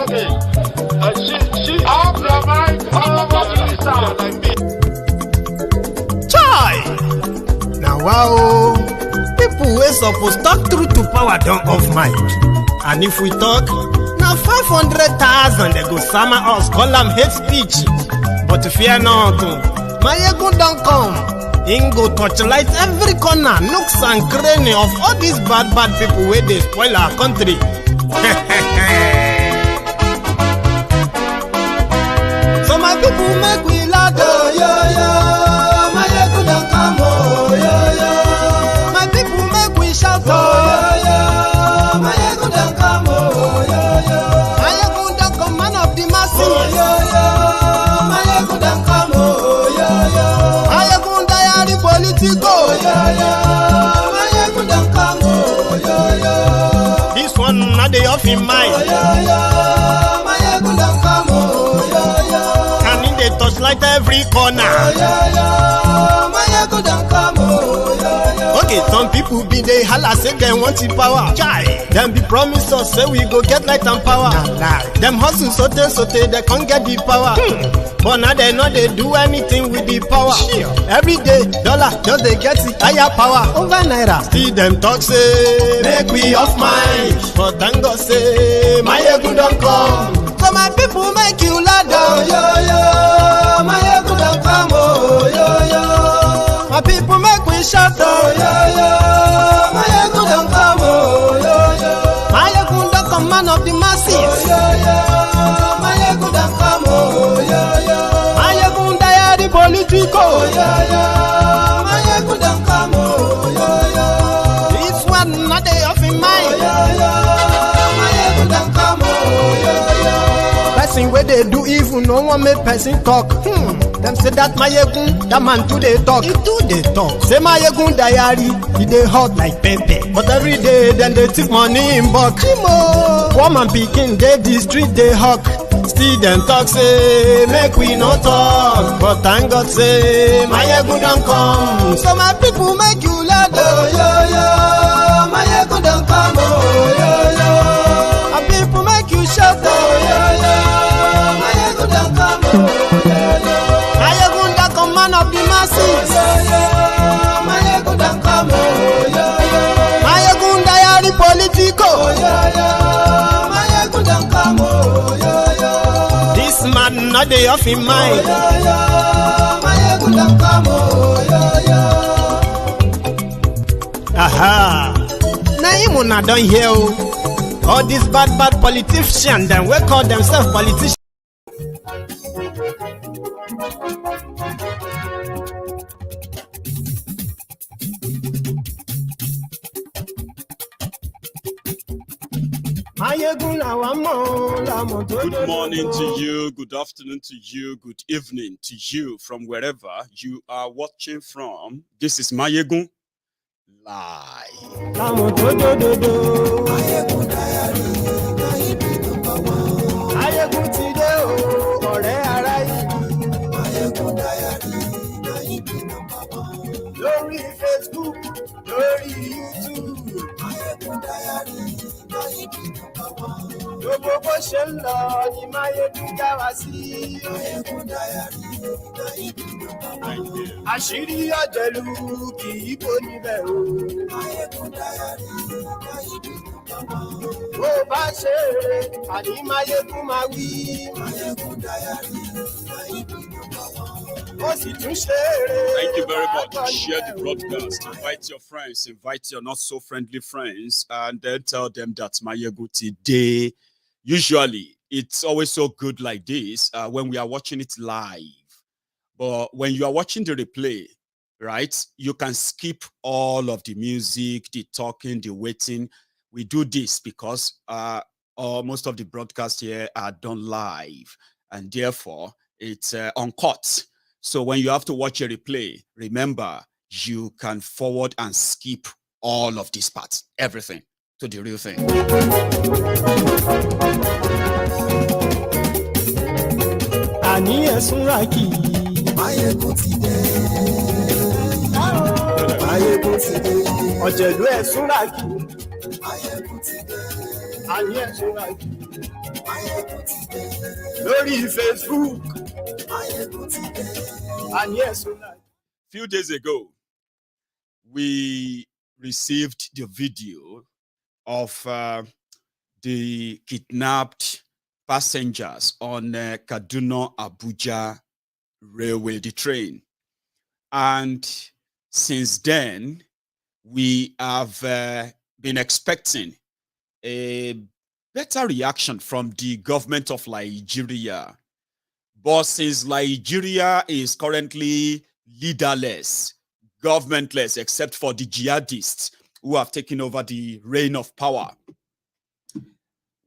Okay. She off your mind. Like me. Chai! Now wow, people wey suppose talk truth to power don't off mic. And if we talk, now 500,000 they go summer us, call them hate speech. But fear not, Maiyegun don't come. He go torchlight every corner, nooks and cranny of all these bad people where they spoil our country. So my people make we laugh, oh yo yo. Maiyegun don't come, oh yo yo. My people make we shout, oh yo yo. Maiyegun don't come, oh yo yo. Maiyegun don't come, man of the masses, oh yo yo. Maiyegun don't come, oh yo yo. Maiyegun diary Politico, oh yo yo. Maiyegun don't come, oh yo yo. This one not the off in mind, oh yo yo. Maiyegun don't come, oh yo yo. Can in the touchlight every corner, oh yo yo. Maiyegun don't come, oh yo yo. Okay, some people be they holla say they want the power. Chai, them be promise us say we go get light and power. Them hustle sote they can't get the power. But now they know they do anything with the power. Every day, dollar just they get it higher power over naira. See them talk say make we off mind, but thank God say Maiyegun don't come. So my people make you loud, oh yo yo. Maiyegun don't come, oh yo yo. My people make we shout, oh yo yo. Maiyegun don't come, oh yo yo. Maiyegun don't come, man of the masses, oh yo yo. Maiyegun don't come, oh yo yo. Maiyegun diary Politico, oh yo yo. Maiyegun don't come, oh yo yo. This one not they off in mind, oh yo yo. Maiyegun don't come, oh yo yo. Person where they do evil, no one make person talk. Them say that Maiyegun, that man too they talk. He too they talk. Say Maiyegun diary, he they hot like pepper. But every day then they take money in bulk. Woman picking, they the street they hawk. Still them talk say make we no talk. But thank God say Maiyegun don't come. So my people make you loud, oh yo yo. Maiyegun don't come, oh yo yo. My people make you shout, oh yo yo. Maiyegun don't come, oh yo yo. Maiyegun don't come, man of the masses, oh yo yo. Maiyegun don't come, oh yo yo. Maiyegun diary Politico, oh yo yo. Maiyegun don't come, oh yo yo. This man not the off in mind, oh yo yo. Maiyegun don't come, oh yo yo. Aha. Now him una don hear all these bad politicians them we call themselves politicians. Good morning to you, good afternoon to you, good evening to you from wherever you are watching from. This is Maiyegun Live. Lórí Facebook, lórí YouTube. Gbogbo bó ṣe ń lọ ni Maiyegun já wa sí. Àṣírí ọ̀jẹ̀lú kì í bò níbẹ̀ o. Bó bá ṣe eré, àní Maiyegun máa wí. Thank you very much. Share the broadcast. Invite your friends. Invite your not so friendly friends, and then tell them that Maiyegun today. Usually, it's always so good like this when we are watching it live. But when you are watching the replay, right, you can skip all of the music, the talking, the waiting. We do this because most of the broadcasts here are done live, and therefore it's uncut. So when you have to watch a replay, remember, you can forward and skip all of these parts, everything, to the real thing. Lórí Facebook. And yes, few days ago, we received the video of the kidnapped passengers on Kaduna-Abuja Railway, the train. And since then, we have been expecting a better reaction from the government of Nigeria. But since Nigeria is currently leaderless, governmentless, except for the jihadists who have taken over the reign of power,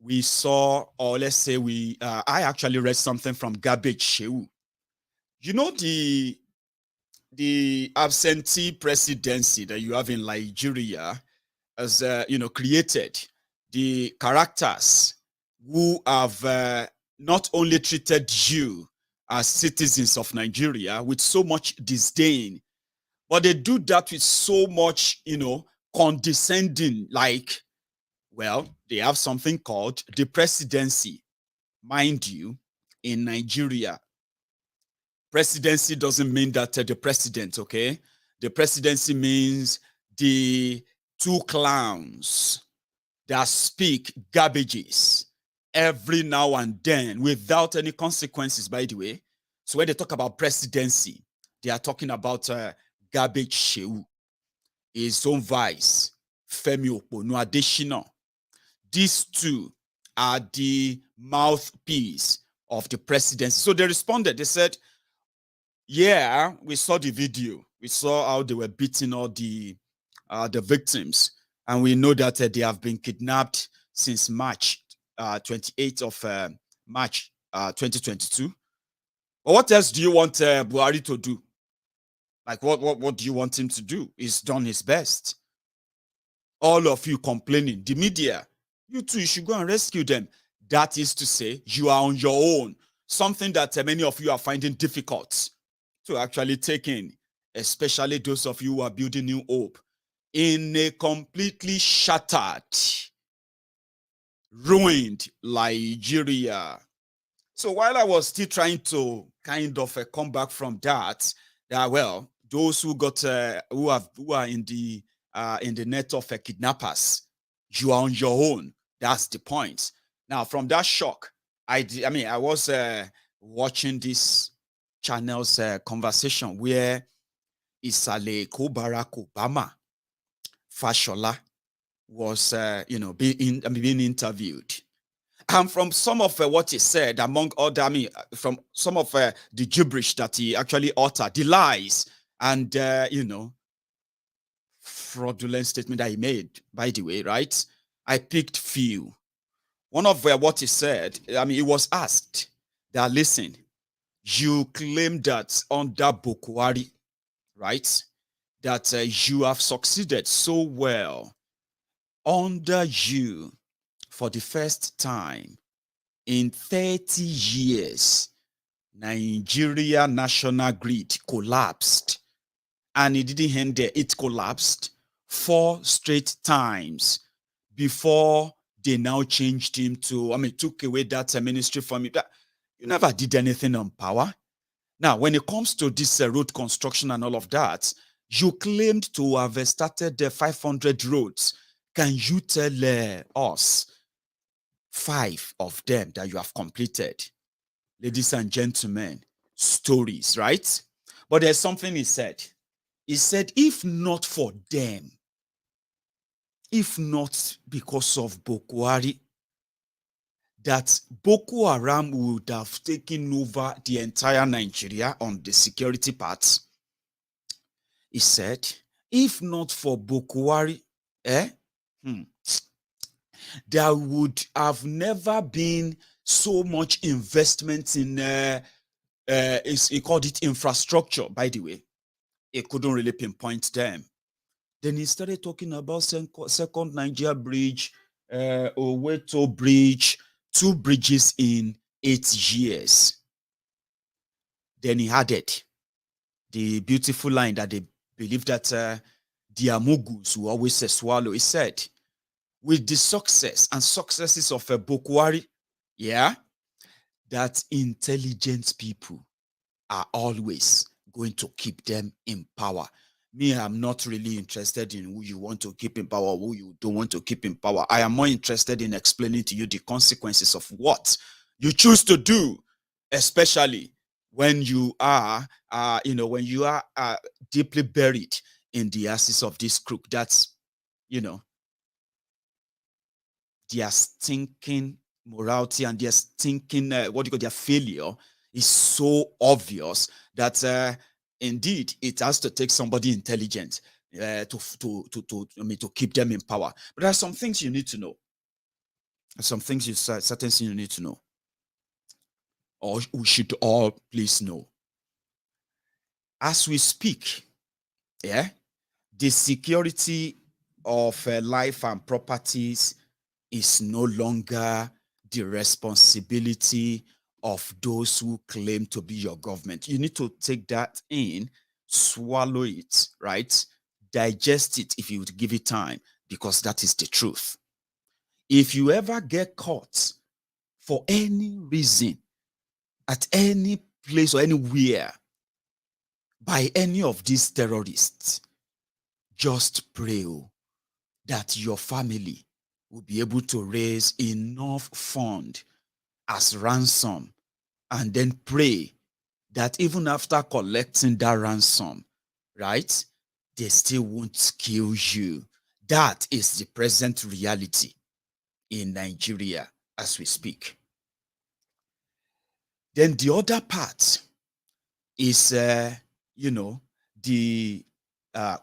we saw, or let's say I actually read something from Garbage Sheu. You know, the absentee presidency that you have in Nigeria has, created the characters who have not only treated you as citizens of Nigeria with so much disdain, but they do that with so much, condescending, like, well, they have something called the presidency. Mind you, in Nigeria, presidency doesn't mean that the president, okay? The presidency means the two clowns that speak garbages every now and then without any consequences, by the way. So when they talk about presidency, they are talking about Garbage Sheu, his own vice, Femi Oponu Adesina. These two are the mouthpiece of the presidency. So they responded. They said, yeah, we saw the video. We saw how they were beating all the victims. And we know that they have been kidnapped since March 28th of March 2022. But what else do you want Buhari to do? Like, what do you want him to do? He's done his best. All of you complaining, the media, you too, you should go and rescue them. That is to say, you are on your own. Something that many of you are finding difficult to actually take in, especially those of you who are building new hope in a completely shattered, ruined Nigeria. So while I was still trying to kind of come back from that, well, those who got who are in the net of kidnappers, you are on your own. That's the point. Now, from that shock, I was watching this channel's conversation where Isale Barack Obama Fasola was being interviewed. And from some of what he said, among other, from some of the gibberish that he actually uttered, the lies and fraudulent statement that he made, by the way, right? I picked few. One of what he said, he was asked that, listen, you claim that under BUHARI, right, that you have succeeded so well. Under you, for the first time in 30 years, Nigeria national grid collapsed. And it didn't end there. It collapsed 4 straight times before they now changed him to, took away that ministry from him. You never did anything on power. Now, when it comes to this road construction and all of that, you claimed to have started 500 roads. Can you tell us 5 of them that you have completed? Ladies and gentlemen, stories, right? But there's something he said. He said, if not for them, if not because of Boko Haram, that Boko Haram would have taken over the entire Nigeria on the security part. He said, if not for Boko Haram, there would have never been so much investment in, he called it infrastructure, by the way. He couldn't really pinpoint them. Then he started talking about second Nigeria bridge, Oyedepo bridge, 2 bridges in 8 years. Then he added the beautiful line that they believe that the Amugus will always swallow. He said, with the success and successes of Boko Haram, yeah, that intelligent people are always going to keep them in power. Me, I'm not really interested in who you want to keep in power, who you don't want to keep in power. I am more interested in explaining to you the consequences of what you choose to do, especially when you are, when you are deeply buried in the ashes of this crook. That's, their stinking morality and their stinking, their failure is so obvious that indeed it has to take somebody intelligent to keep them in power. But there are some things you need to know. Some things certain things you need to know, or we should all please know. As we speak, the security of life and properties is no longer the responsibility of those who claim to be your government. You need to take that in, swallow it, right? Digest it if you would give it time, because that is the truth. If you ever get caught for any reason, at any place or anywhere, by any of these terrorists, just pray that your family will be able to raise enough fund as ransom, and then pray that even after collecting that ransom, right, they still won't kill you. That is the present reality in Nigeria as we speak. Then the other part is, the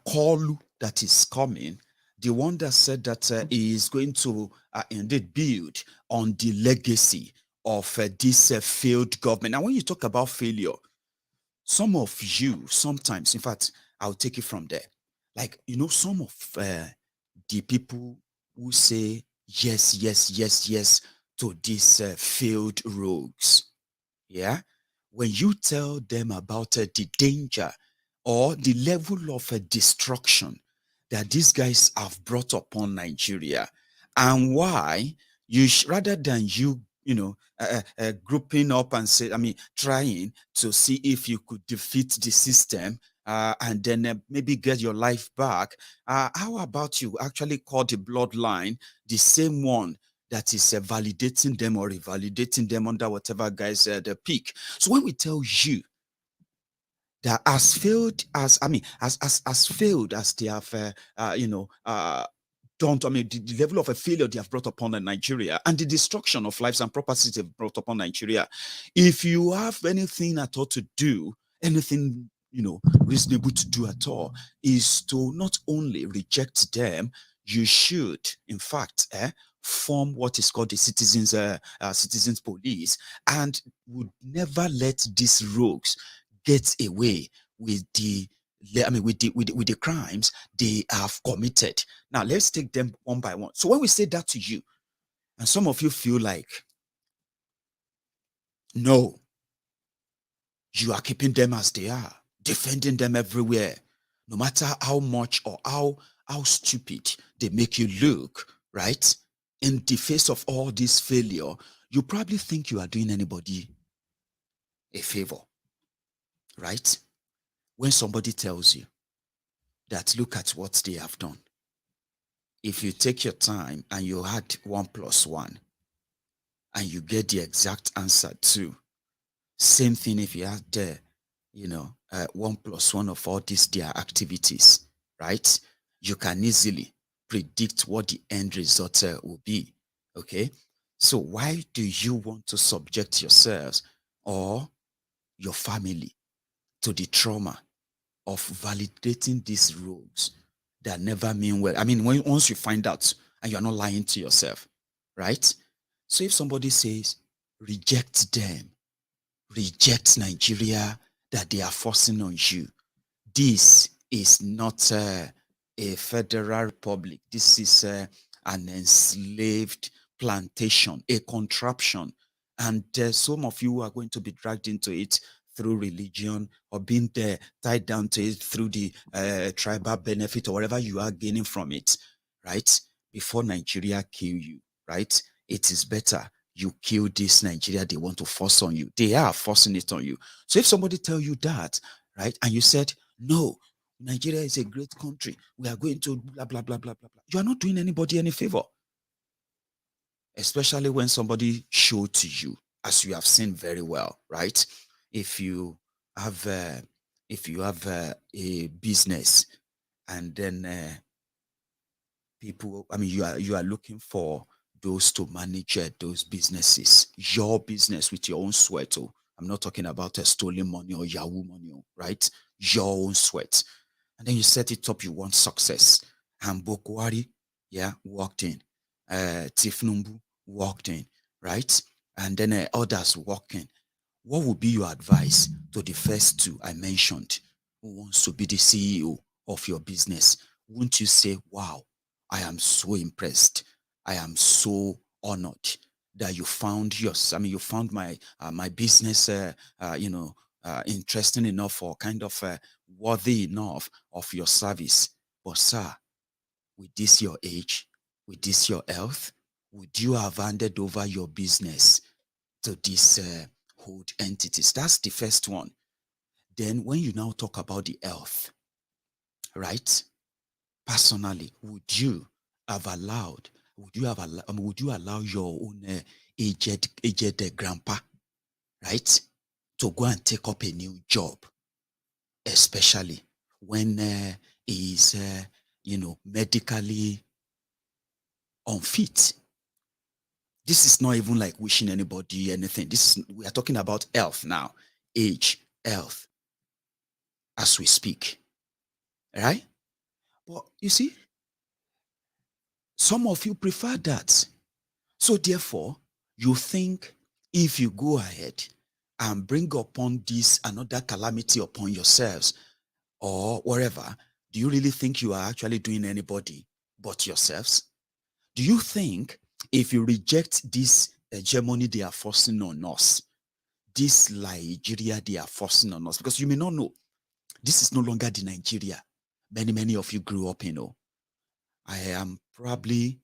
call that is coming, the one that said that he is going to indeed build on the legacy of this failed government. And when you talk about failure, some of you sometimes, in fact, I'll take it from there. Like, some of the people who say yes, yes, yes, yes to these failed rogues, yeah, when you tell them about the danger or the level of destruction that these guys have brought upon Nigeria, and why rather than you grouping up and trying to see if you could defeat the system and then maybe get your life back, how about you actually call the bloodline the same one that is validating them or revalidating them under whatever guys they pick? So when we tell you that as failed as as failed as they have the level of a failure they have brought upon Nigeria and the destruction of lives and properties they've brought upon Nigeria, if you have anything at all to do, anything reasonable to do at all, is to not only reject them, you should in fact form what is called the citizens police, and would never let these rogues get away with the with the crimes they have committed. Now let's take them one by one. So when we say that to you, and some of you feel like, no, you are keeping them as they are, defending them everywhere, no matter how much or how stupid they make you look, right? In the face of all this failure, you probably think you are doing anybody a favor, right? When somebody tells you that look at what they have done, if you take your time and you add 1 + 1 and you get the exact answer 2, same thing if you add 1 + 1 of all these their activities, right? You can easily predict what the end result will be. Okay, so why do you want to subject yourselves or your family to the trauma of validating these rogues that never mean well? I mean, once you find out and you're not lying to yourself, right? So if somebody says, reject them, reject Nigeria that they are forcing on you, this is not a federal republic. This is an enslaved plantation, a contraption. And some of you are going to be dragged into it through religion, or being tied down to it through the tribal benefit or whatever you are gaining from it, right? Before Nigeria kill you, right? It is better you kill this Nigeria they want to force on you. They are forcing it on you. So if somebody tell you that, right, and you said, no, Nigeria is a great country, we are going to blah, blah, blah, blah, blah, blah, you are not doing anybody any favor. Especially when somebody showed to you, as you have seen very well, right? If you have a business, and then people, I mean, you are looking for those to manage those businesses, your business with your own sweat. Oh, I'm not talking about stolen money or Yahoo money, right? Your own sweat. And then you set it up, you want success. And BUHARI, yeah, walked in. Tinubu walked in, right? And then others walked in. What would be your advice to the first two I mentioned, who wants to be the CEO of your business? Wouldn't you say, wow, I am so impressed. I am so honored that you found you found my my business, interesting enough, or kind of worthy enough of your service. But sir, with this your age, with this your health, would you have handed over your business to these hold entities? That's the first one. Then when you now talk about the health, right? Personally, would you allow your own aged grandpa, right, to go and take up a new job, especially when he is medically unfit? This is not even like wishing anybody anything. We are talking about health now, age, health, as we speak, right? But you see, some of you prefer that. So therefore, you think if you go ahead and bring upon this another calamity upon yourselves or whatever, do you really think you are actually doing anybody but yourselves? Do you think if you reject this hegemony they are forcing on us, this Nigeria they are forcing on us, because you may not know, this is no longer the Nigeria many of you grew up in. I am probably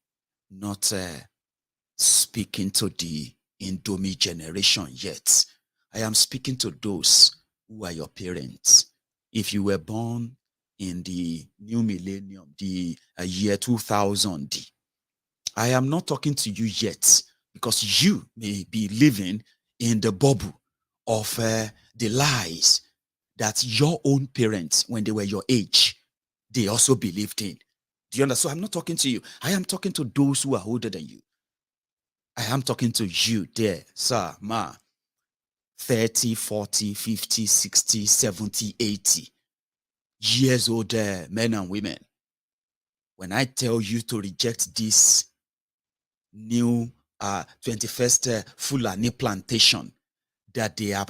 not speaking to the Indomie generation yet. I am speaking to those who are your parents. If you were born in the new millennium, the year 2000, I am not talking to you yet, because you may be living in the bubble of the lies that your own parents, when they were your age, they also believed in. Do you understand? So I'm not talking to you. I am talking to those who are older than you. I am talking to you there, sir, ma, 30, 40, 50, 60, 70, 80 years old men and women. When I tell you to reject this new 21st Fulani plantation that they are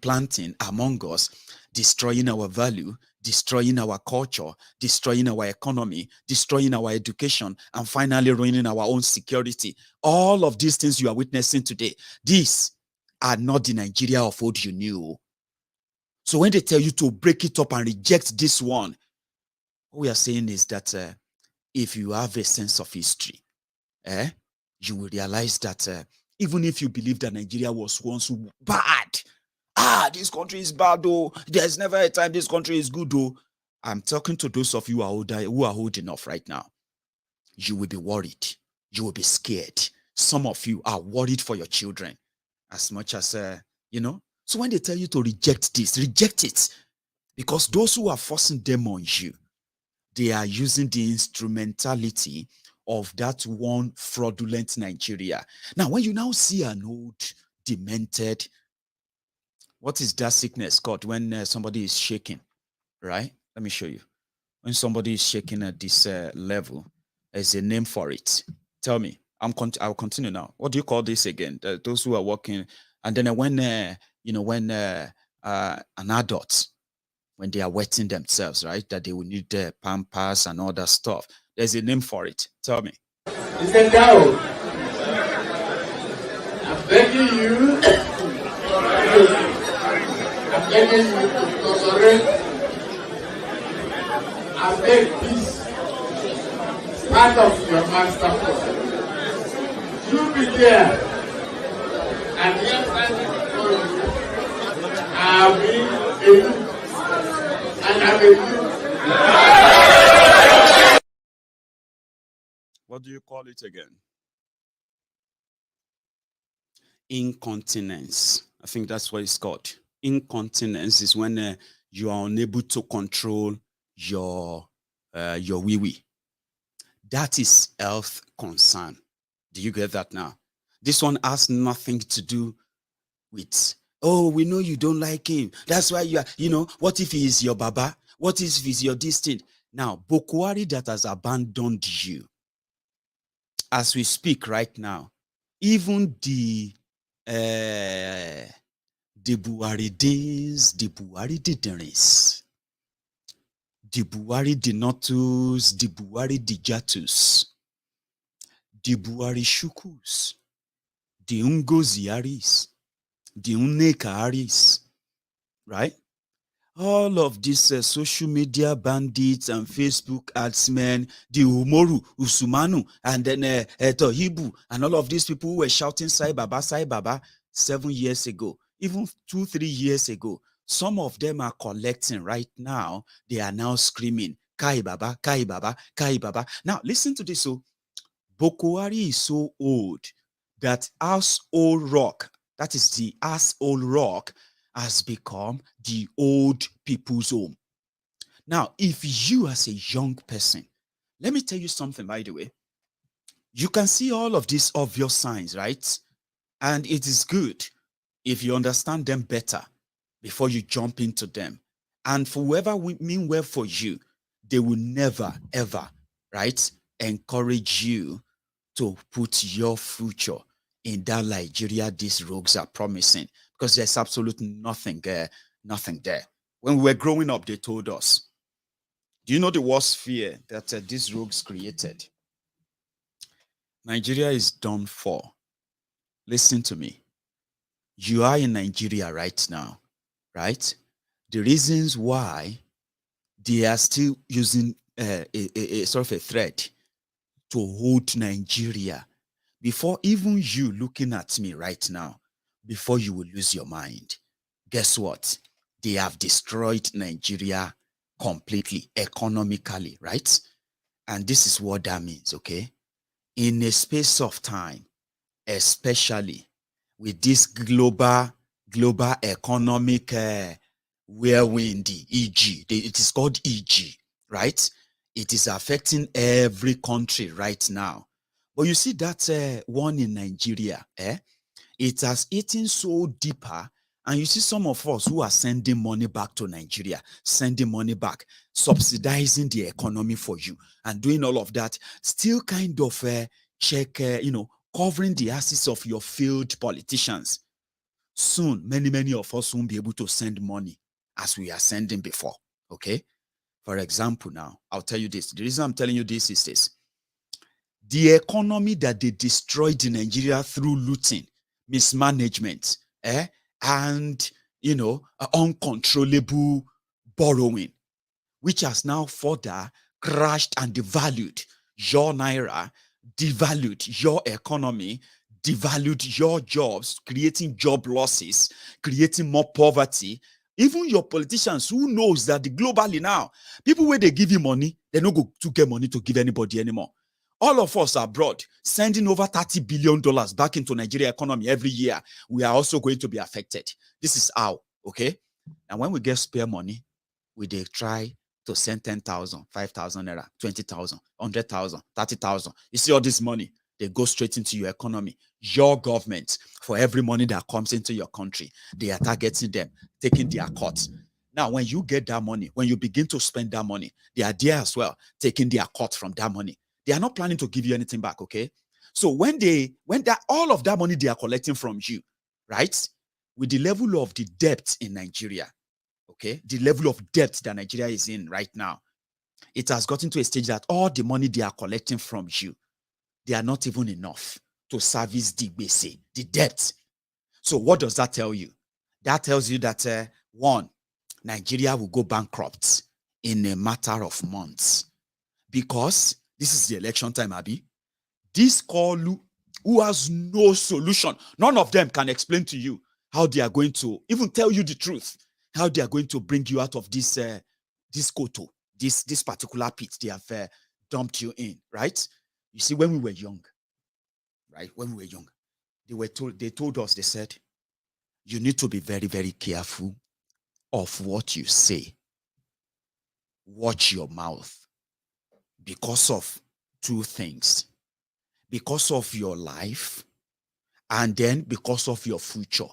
planting among us, destroying our value, destroying our culture, destroying our economy, destroying our education, and finally ruining our own security. All of these things you are witnessing today, these are not the Nigeria of old you knew. So when they tell you to break it up and reject this one, what we are saying is that if you have a sense of history, you will realize that even if you believe that Nigeria was once bad, this country is bad, though, there's never a time this country is good, though. I'm talking to those of you who are old enough right now. You will be worried. You will be scared. Some of you are worried for your children as much as, So when they tell you to reject this, reject it. Because those who are forcing them on you, they are using the instrumentality of that one fraudulent Nigeria. Now, when you now see an old, demented, what is that sickness called when somebody is shaking, right? Let me show you. When somebody is shaking at this level, there's a name for it. Tell me. I'll continue now. What do you call this again? Those who are walking, and then when an adult, when they are wetting themselves, right, that they will need pampers and all that stuff. There's a name for it. Tell me. He said, "Down. I'm begging you. I'm begging you to tolerate. I beg this part of your master. You be there. do you call it again? Incontinence. I think that's what it's called. Incontinence is when you are unable to control your wee-wee. That is health concern. Do you get that now? This one has nothing to do with, oh, we know you don't like him. That's why you are, what if he is your baba? What if he's your distant? Now, BUHARI that has abandoned you. As we speak right now, even the BUHARI days, the BUHARI dideris, the BUHARI denotus, the BUHARI dijatus, the BUHARI shukus, the ungoziaris, the unekaris, right? All of these social media bandits and Facebook adsmen, the Umoru, Usumanu, and then Tohibu, and all of these people who were shouting Sai Baba 7 years ago, even 2-3 years ago, some of them are collecting right now. They are now screaming, Kai Baba, Kai Baba, Kai Baba. Now, listen to this. So, BUHARI is so old that Household Rock, that is the Household Rock, has become the old people's home. Now, if you as a young person, let me tell you something, by the way. You can see all of these obvious signs, right? And it is good if you understand them better before you jump into them. And for whoever will mean well for you, they will never, ever, right, encourage you to put your future in that Nigeria these rogues are promising, because there's absolutely nothing there. When we were growing up, they told us, do you know the worst fear that these rogues created? Nigeria is done for. Listen to me. You are in Nigeria right now, right? The reasons why they are still using a sort of a threat to hold Nigeria, before even you looking at me right now, before you will lose your mind, guess what? They have destroyed Nigeria completely, economically, right? And this is what that means, okay? In a space of time, especially with this global economic whirlwind, EG, it is called EG, right? It is affecting every country right now. But you see that one in Nigeria, it has eaten so deeper. And you see some of us who are sending money back to Nigeria, sending money back, subsidizing the economy for you, and doing all of that, still kind of covering the asses of your failed politicians. Soon, many of us won't be able to send money as we are sending before, okay? For example, now, I'll tell you this. The reason I'm telling you this is this. The economy that they destroyed in Nigeria through looting, mismanagement, and, uncontrollable borrowing, which has now further crashed and devalued your naira, devalued your economy, devalued your jobs, creating job losses, creating more poverty. Even your politicians, who knows that globally now, people where they give you money, they don't go to get money to give anybody anymore. All of us abroad, sending over $30 billion back into Nigeria economy every year, we are also going to be affected. This is how, okay? And when we get spare money, we they try to send 10,000, 5,000 naira, 20,000, 100,000, 30,000. You see all this money, they go straight into your economy. Your government, for every money that comes into your country, they are targeting them, taking their cuts. Now, when you get that money, when you begin to spend that money, they are there as well, taking their cut from that money. They are not planning to give you anything back, okay? So when all of that money they are collecting from you, right? With the level of the debt in Nigeria, okay? The level of debt that Nigeria is in right now, it has gotten to a stage that all the money they are collecting from you, they are not even enough to service the debt. So what does that tell you? That tells you that, one, Nigeria will go bankrupt in a matter of months, because this is the election time, Abi. This Kolu, who has no solution, none of them can explain to you how they are going to even tell you the truth, how they are going to bring you out of this koto, this particular pit they have dumped you in, right? You see, when we were young, right? When we were young, they told us, they said, you need to be very, very careful of what you say. Watch your mouth because of two things. Because of your life, and then because of your future.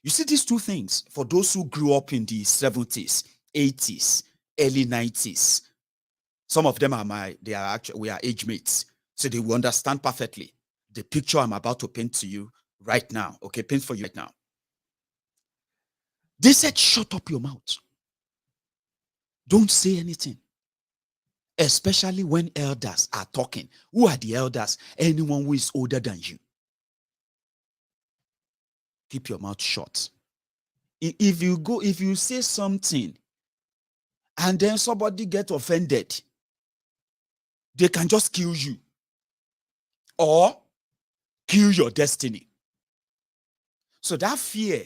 You see, these two things, for those who grew up in the 70s, 80s, early 90s, some of them we are age mates, so they will understand perfectly the picture I'm about to paint to you right now. Okay, paint for you right now. They said, shut up your mouth. Don't say anything. Especially when elders are talking. Who are the elders? Anyone who is older than you. Keep your mouth shut. If you say something and then somebody get offended, they can just kill you or kill your destiny. So that fear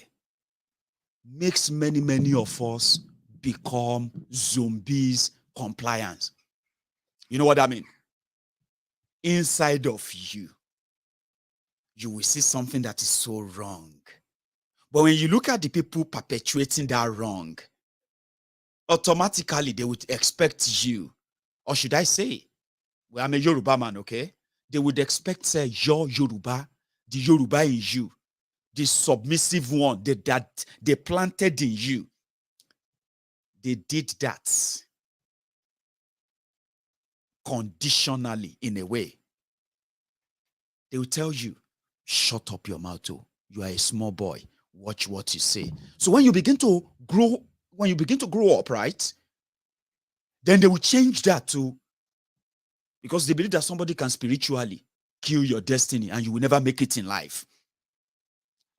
makes many of us become zombies compliant. You know what I mean? Inside of you, you will see something that is so wrong. But when you look at the people perpetuating that wrong, automatically they would expect you, or should I say, well, I'm a Yoruba man, okay? They would expect, your Yoruba, the Yoruba in you, the submissive one that they planted in you. They did that conditionally, in a way. They will tell you, shut up your mouth, oh. You are a small boy. Watch what you say. So when you begin to grow up, right, then they will change that to, because they believe that somebody can spiritually kill your destiny and you will never make it in life.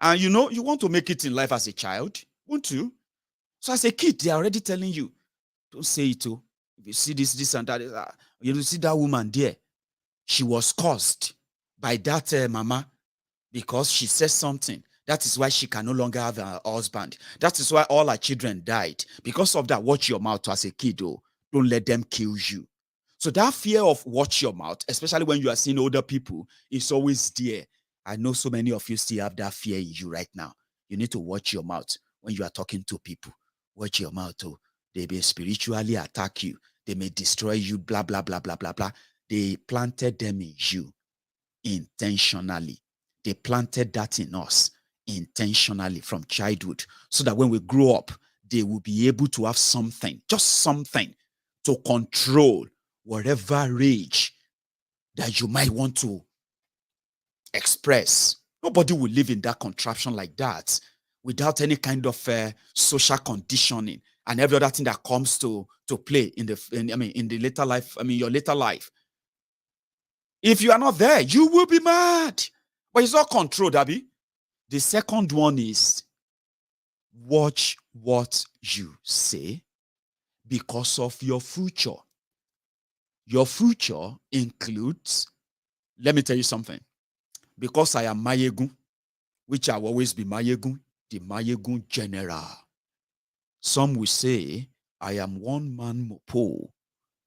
And you know, you want to make it in life as a child, won't you? So as a kid, they are already telling you, don't say it, oh. If you see this and that, you see that woman there, she was cursed by that mama because she says something. That is why she can no longer have a husband. That is why all her children died. Because of that, watch your mouth as a kid, oh. Don't let them kill you. So that fear of watch your mouth, especially when you are seeing older people, is always there. I know so many of you still have that fear in you right now. You need to watch your mouth when you are talking to people. Watch your mouth, oh. They may spiritually attack you. They may destroy you, blah, blah, blah, blah, blah, blah. They planted them in you intentionally. They planted that in us intentionally from childhood, so that when we grow up, they will be able to have something, just something, to control whatever rage that you might want to express. Nobody will live in that contraption like that without any kind of social conditioning and every other thing that comes to play in the later life. Your later life. If you are not there, you will be mad. But it's not controlled, Abby. The second one is watch what you say because of your future. Your future includes, let me tell you something. Because I am Maiyegun, which I will always be Maiyegun, the Maiyegun general. Some will say, I am one man mopo.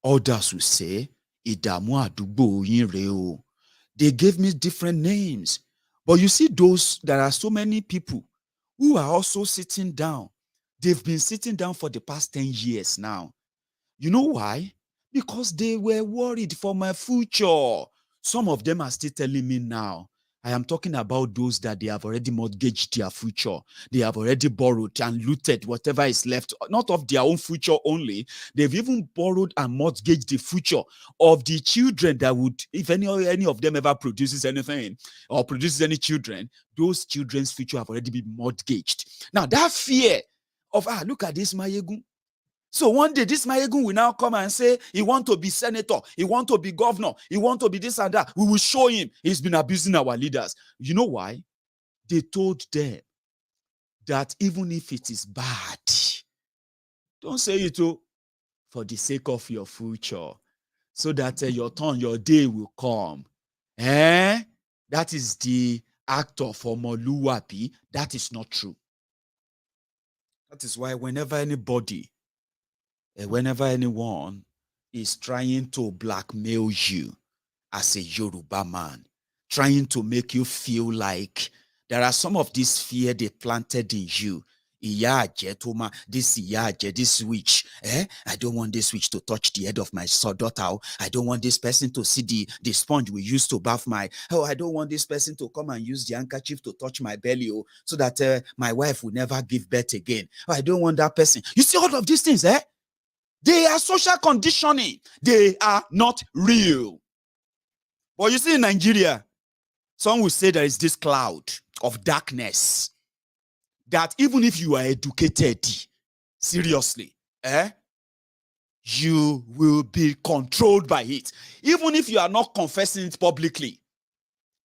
Others will say, Ìdààmú àdúgbò yín rèé o. They gave me different names. But you see, there are so many people who are also sitting down. They've been sitting down for the past 10 years now. You know why? Because they were worried for my future. Some of them are still telling me now. I am talking about those that they have already mortgaged their future. They have already borrowed and looted whatever is left, not of their own future only. They've even borrowed and mortgaged the future of the children that would, if any of them ever produces anything or produces any children, those children's future have already been mortgaged. Now, that fear of, look at this Maiyegun. So one day, this Maiyegun will now come and say, he want to be senator, he want to be governor, he want to be this and that. We will show him he's been abusing our leaders. You know why? They told them that even if it is bad, don't say it for the sake of your future, so that your turn, your day will come. That is the act of Omoluwabi. That is not true. That is why whenever anyone is trying to blackmail you, as a Yoruba man, trying to make you feel like there are some of this fear they planted in you. This witch. I don't want this witch to touch the head of my daughter. I don't want this person to see the sponge we used to bath my. Oh, I don't want this person to come and use the handkerchief to touch my belly, so that my wife will never give birth again. Oh, I don't want that person. You see all of these things, They are social conditioning. They are not real. But you see in Nigeria, some will say there is this cloud of darkness that even if you are educated, seriously, you will be controlled by it. Even if you are not confessing it publicly.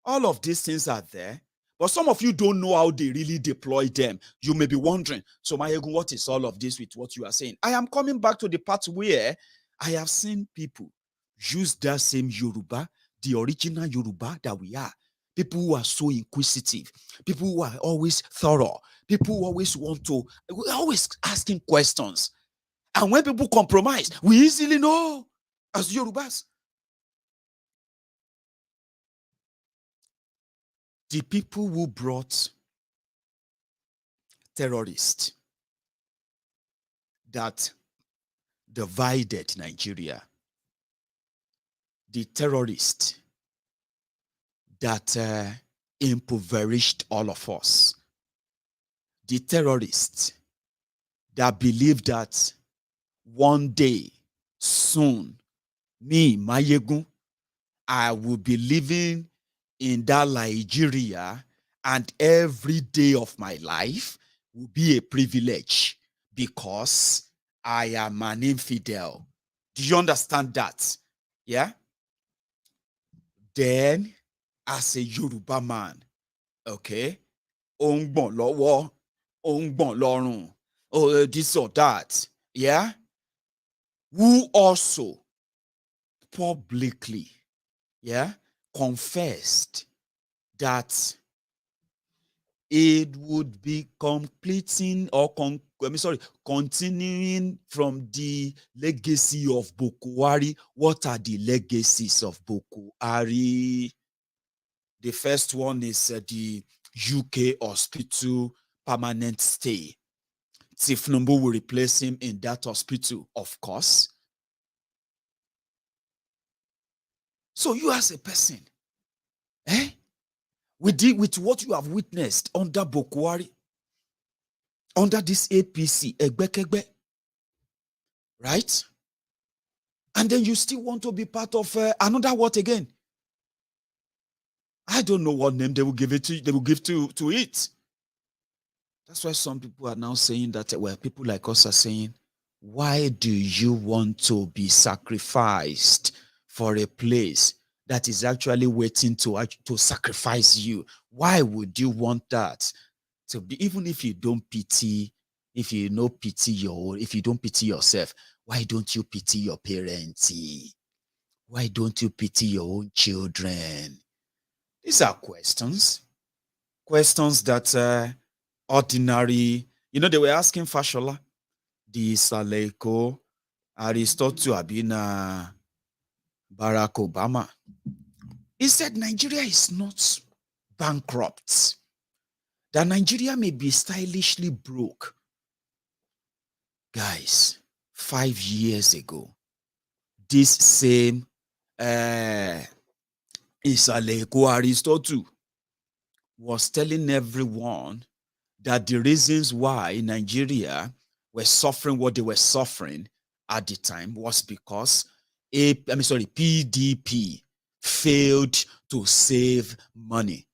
All of these things are there, but some of you don't know how they really deploy them. You may be wondering, so Maiyegun, what is all of this with what you are saying? I am coming back to the part where I have seen people use that same Yoruba, the original Yoruba that we are. People who are so inquisitive, people who are always thorough, people who always always asking questions. And when people compromise, we easily know as Yorubas. The people who brought terrorists that divided Nigeria, the terrorists that impoverished all of us, the terrorists that believe that one day, soon, me, Maiyegun, I will be living in that Nigeria, and every day of my life will be a privilege because I am an infidel. Do you understand that? Yeah? Then, as a Yoruba man, okay, ongbon lowo, ongbon lorun, this or that, yeah, who also publicly, yeah, confessed that it would be continuing from the legacy of Boko. What are the legacies of Boko? The first one is the UK hospital permanent stay. Tinubu will replace him in that hospital, of course. So you as a person, with what you have witnessed under Boko, under this APC, Egbekegbe, right? And then you still want to be part of another what again? I don't know what name they will give it to. They will give to it. That's why some people are now saying that, well, people like us are saying, why do you want to be sacrificed for a place that is actually waiting to sacrifice you? Why would you want that? To be, even if you don't pity, if you don't pity yourself, why don't you pity your parents? Why don't you pity your own children? These are questions that ordinary, they were asking Fasola, the Saleko, Aristotle, Abina, Barack Obama. He said Nigeria is not bankrupt. That Nigeria may be stylishly broke. Guys, 5 years ago, this same Isaleko Aristotle was telling everyone that the reasons why Nigeria were suffering what they were suffering at the time was because PDP failed to save money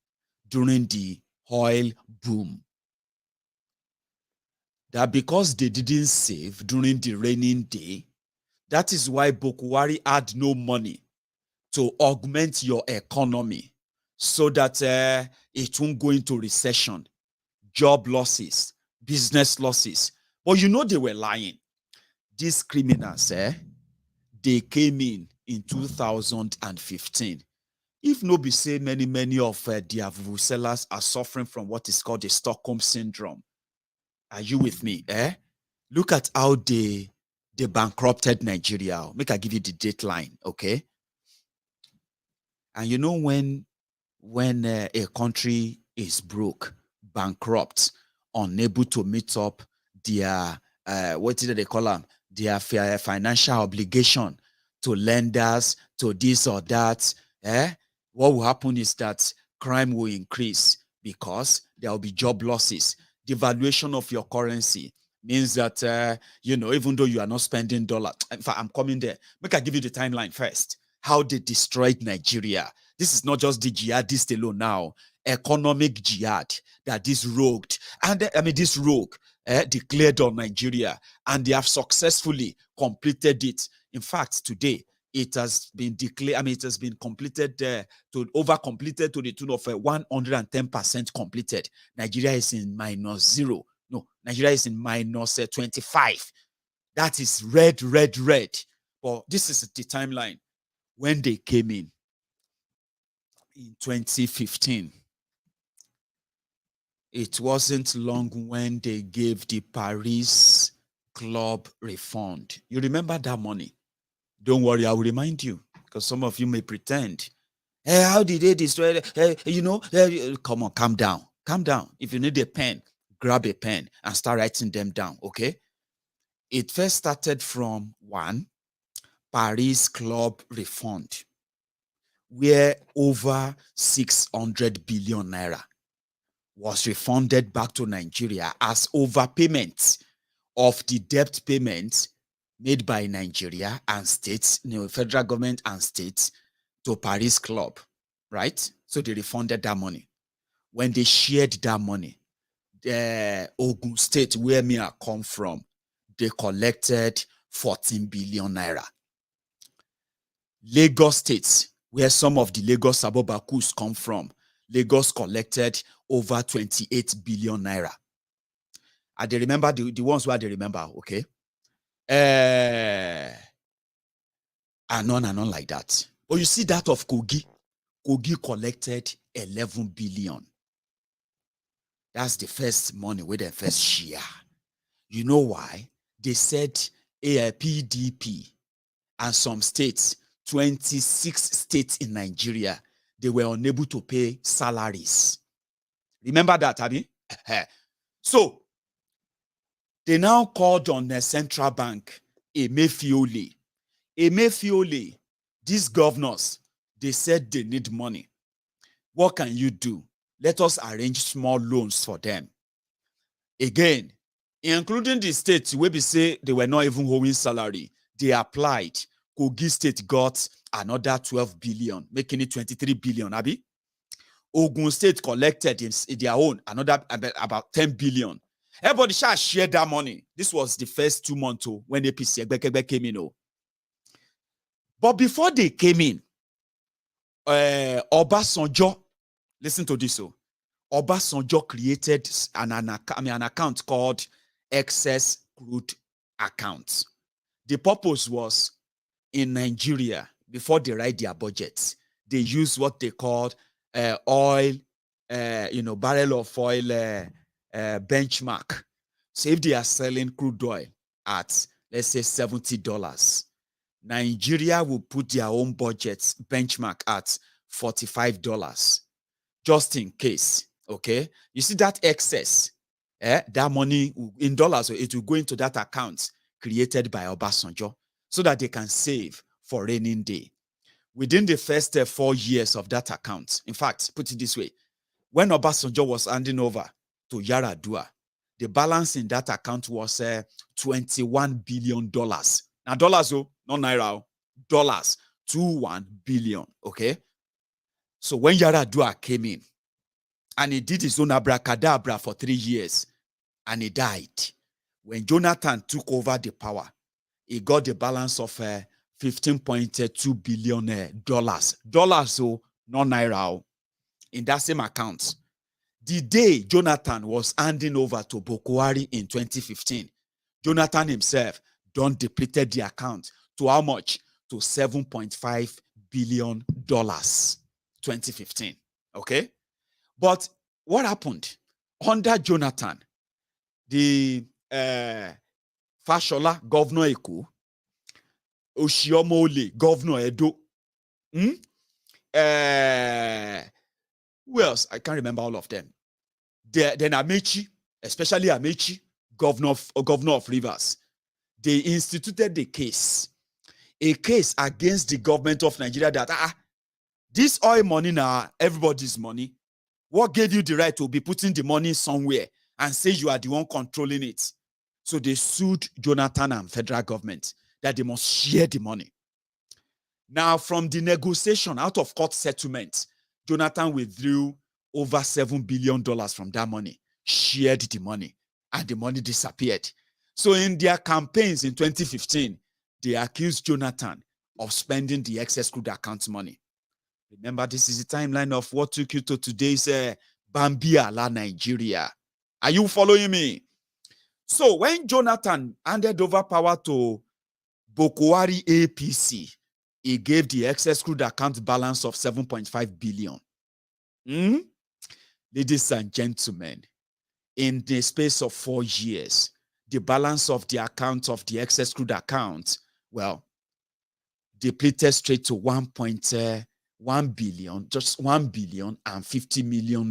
during the oil boom. That because they didn't save during the raining day, that is why Boko had no money to augment your economy so that it won't go into recession, job losses, business losses. But they were lying. These criminals, they came in 2015. If nobody say many of their sellers are suffering from what is called the Stockholm syndrome. Are you with me? Look at how they bankrupted Nigeria. Make I give you the dateline, okay? And you know when a country is broke, bankrupt, unable to meet up their what did they call them? Their financial obligation to lenders, to this or that, what will happen is that crime will increase because there will be job losses. Devaluation of your currency means that, even though you are not spending dollar, in fact, I'm coming there. Make I give you the timeline first. How they destroyed Nigeria. This is not just the jihadist alone now. Economic jihad that this rogue declared on Nigeria, and they have successfully completed it. In fact, today it has been declared. It has been completed completed to the tune of 110% completed. Nigeria is in -0. No, Nigeria is in -25. That is red. But this is the timeline when they came in 2015. It wasn't long when they gave the Paris Club refund. You remember that money? Don't worry, I will remind you, because some of you may pretend. Hey, how did they destroy it? Hey, come on, calm down. Calm down. If you need a pen, grab a pen and start writing them down, okay? It first started from Paris Club refund, where over 600 billion naira was refunded back to Nigeria as overpayment of the debt payments made by Nigeria and states, federal government and states, to Paris Club, right? So they refunded that money. When they shared that money, the Ogun State, where I come from, they collected 14 billion naira. Lagos State, where some of the Lagos Abobakus come from, Lagos collected over 28 billion naira. I they remember the ones where they remember, okay? And on like that. But you see that of Kogi collected 11 billion. That's the first money with the first share. You know why? They said PDP and some states, 26 states in Nigeria, they were unable to pay salaries. Remember that, Abi? So, they now called on the central bank, Emefiole, these governors, they said they need money. What can you do? Let us arrange small loans for them. Again, including the states where we say they were not even owing salary, they applied. Kogi State got another 12 billion, making it 23 billion, Abi. Ogun State collected in their own another about 10 billion. Everybody shall share that money. This was the first 2 months when APC came in. But before they came in, Obasanjo, listen to this. Obasanjo created an account called excess crude account. The purpose was, in Nigeria, before they write their budgets, they use what they called oil, barrel of oil benchmark. So if they are selling crude oil at, let's say, $70, Nigeria will put their own budget benchmark at $45, just in case. Okay, you see that excess, that money in dollars, it will go into that account created by Obasanjo so that they can save for raining day. Within the first 4 years of that account, in fact, put it this way, when Obasanjo was handing over to Yaradua, the balance in that account was $21 billion. Now, dollars, not naira, dollars, 21 billion, okay? So when Yaradua came in, and he did his own abracadabra for 3 years, and he died. When Jonathan took over the power, he got the balance of $15.2 billion. Dollars, not naira, in that same account. The day Jonathan was handing over to Boko in 2015, Jonathan himself depleted the account to how much? To $7.5 billion, 2015. Okay? But what happened? Under Jonathan, the Fasola, Governor Eko, Oshiomole, Governor Edo, who else? I can't remember all of them. Then Amechi, especially Amechi, governor of Rivers, they instituted a case against the government of Nigeria that this oil money now, everybody's money. What gave you the right to be putting the money somewhere and say you are the one controlling it? So they sued Jonathan and federal government that they must share the money. Now, from the negotiation, out of court settlement, Jonathan withdrew over $7 billion from that money, shared the money, and the money disappeared. So in their campaigns in 2015, they accused Jonathan of spending the excess crude account money. Remember, this is the timeline of what took you to today's Bambia la Nigeria. Are you following me? So when Jonathan handed over power to BUHARI APC, he gave the excess crude account balance of 7.5 billion. Ladies and gentlemen, in the space of 4 years, the balance of the account of the excess crude account, well, depleted straight to 1.1 billion, just $1 billion and $50 million.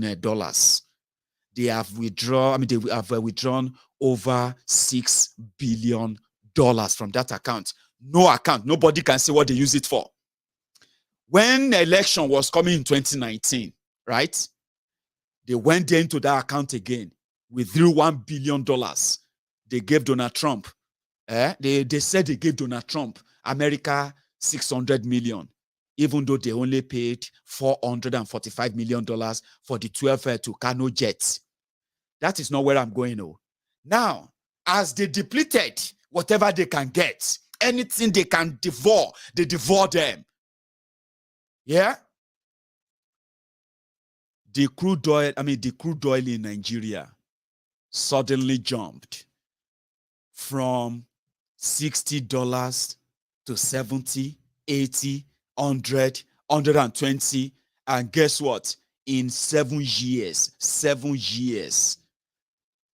They have withdrawn, they have withdrawn over $6 billion from that account. No account, nobody can say what they use it for. When the election was coming in 2019, right? They went into that account again, withdrew $1 billion. They gave Donald Trump. They said they gave Donald Trump, America, $600 million, even though they only paid $445 million for the 12 Tucano jets. That is not where I'm going. Oh. Now, as they depleted whatever they can get, anything they can devour, they devour them. Yeah? The crude oil in Nigeria suddenly jumped from $60 to 70, 80, 100, 120. And guess what? In 7 years,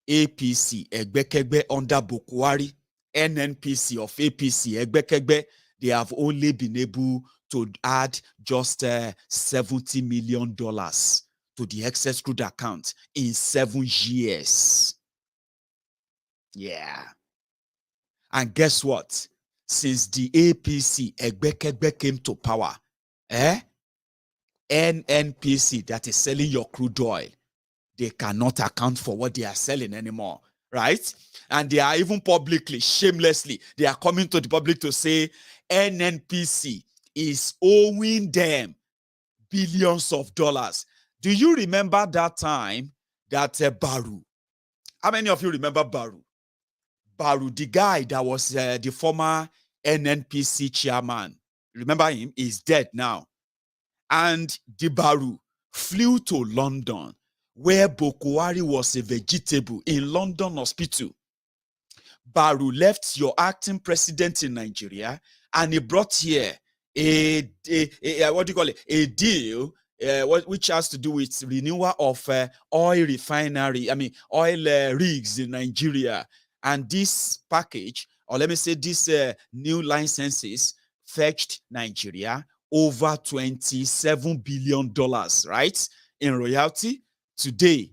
APC, Egbekegbe under Bokwari, NNPC of APC, Egbekegbe, they have only been able to add just $70 million to the excess crude account in 7 years. Yeah. And guess what? Since the APC, Egbekegbe, came to power, NNPC, that is selling your crude oil, they cannot account for what they are selling anymore, right? And they are even publicly, shamelessly, they are coming to the public to say NNPC is owing them billions of dollars. Do you remember that time that Baru? How many of you remember Baru? Baru, the guy that was the former NNPC chairman, remember him? He's dead now. And the Baru flew to London, where Bokwari was a vegetable in London hospital. Baru left your acting president in Nigeria, and he brought here a deal which has to do with renewal of oil refinery, oil rigs in Nigeria. And this package, or let me say these new licenses, fetched Nigeria over $27 billion, right? In royalty. Today,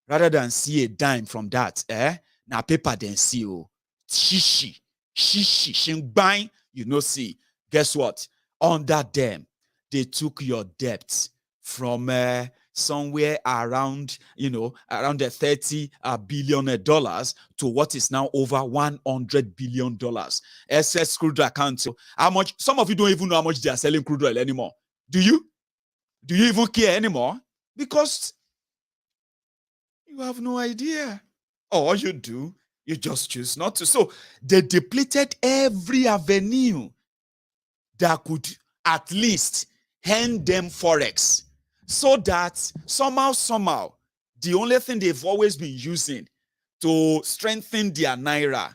rather than see a dime from that, now paper then see, shishi, shingbang, see. Guess what? Under them, they took your debt from somewhere around, around the $30 billion to what is now over $100 billion. SS crude account. How much? Some of you don't even know how much they are selling crude oil anymore. Do you? Do you even care anymore? Because you have no idea. Or you do, you just choose not to. So they depleted every avenue that could at least hand them forex, so that somehow, the only thing they've always been using to strengthen their naira,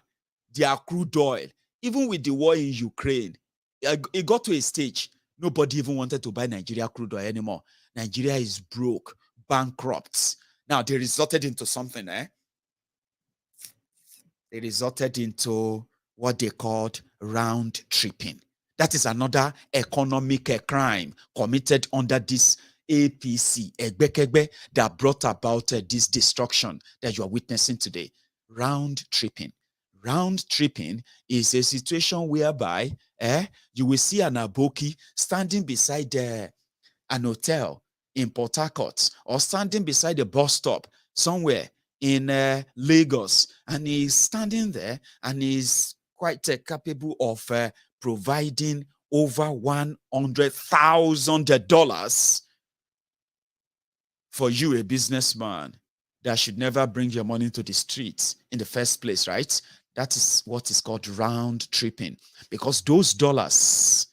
their crude oil, even with the war in Ukraine, it got to a stage, nobody even wanted to buy Nigeria crude oil anymore. Nigeria is broke, bankrupt. Now, they resorted into something, They resorted into what they called round tripping. That is another economic crime committed under this APC, Egbekegbe, that brought about this destruction that you are witnessing today. Round tripping. Round tripping is a situation whereby you will see an aboki standing beside an hotel in Port Harcourt or standing beside a bus stop somewhere in Lagos, and he's standing there and he's quite capable of providing over $100,000 for you, a businessman that should never bring your money to the streets in the first place, right? That is what is called round tripping, because those dollars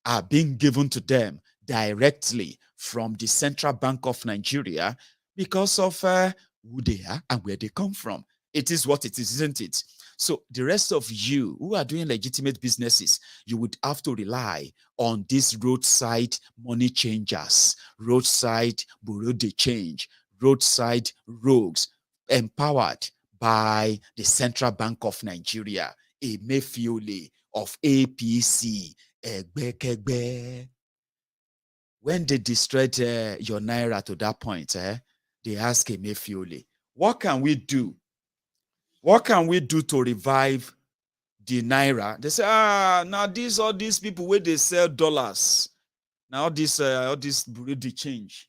are being given to them directly from the Central Bank of Nigeria because of who they are and where they come from. It is what it is, isn't it? So the rest of you who are doing legitimate businesses, you would have to rely on these roadside money changers, roadside bureau de change, roadside rogues, empowered by the Central Bank of Nigeria, Emefiole of APC, Egbekegbe. When they destroyed your naira to that point, they asked Emefiole, what can we do? What can we do to revive the naira? They say, now all these people where they sell dollars, now all this bureau de change.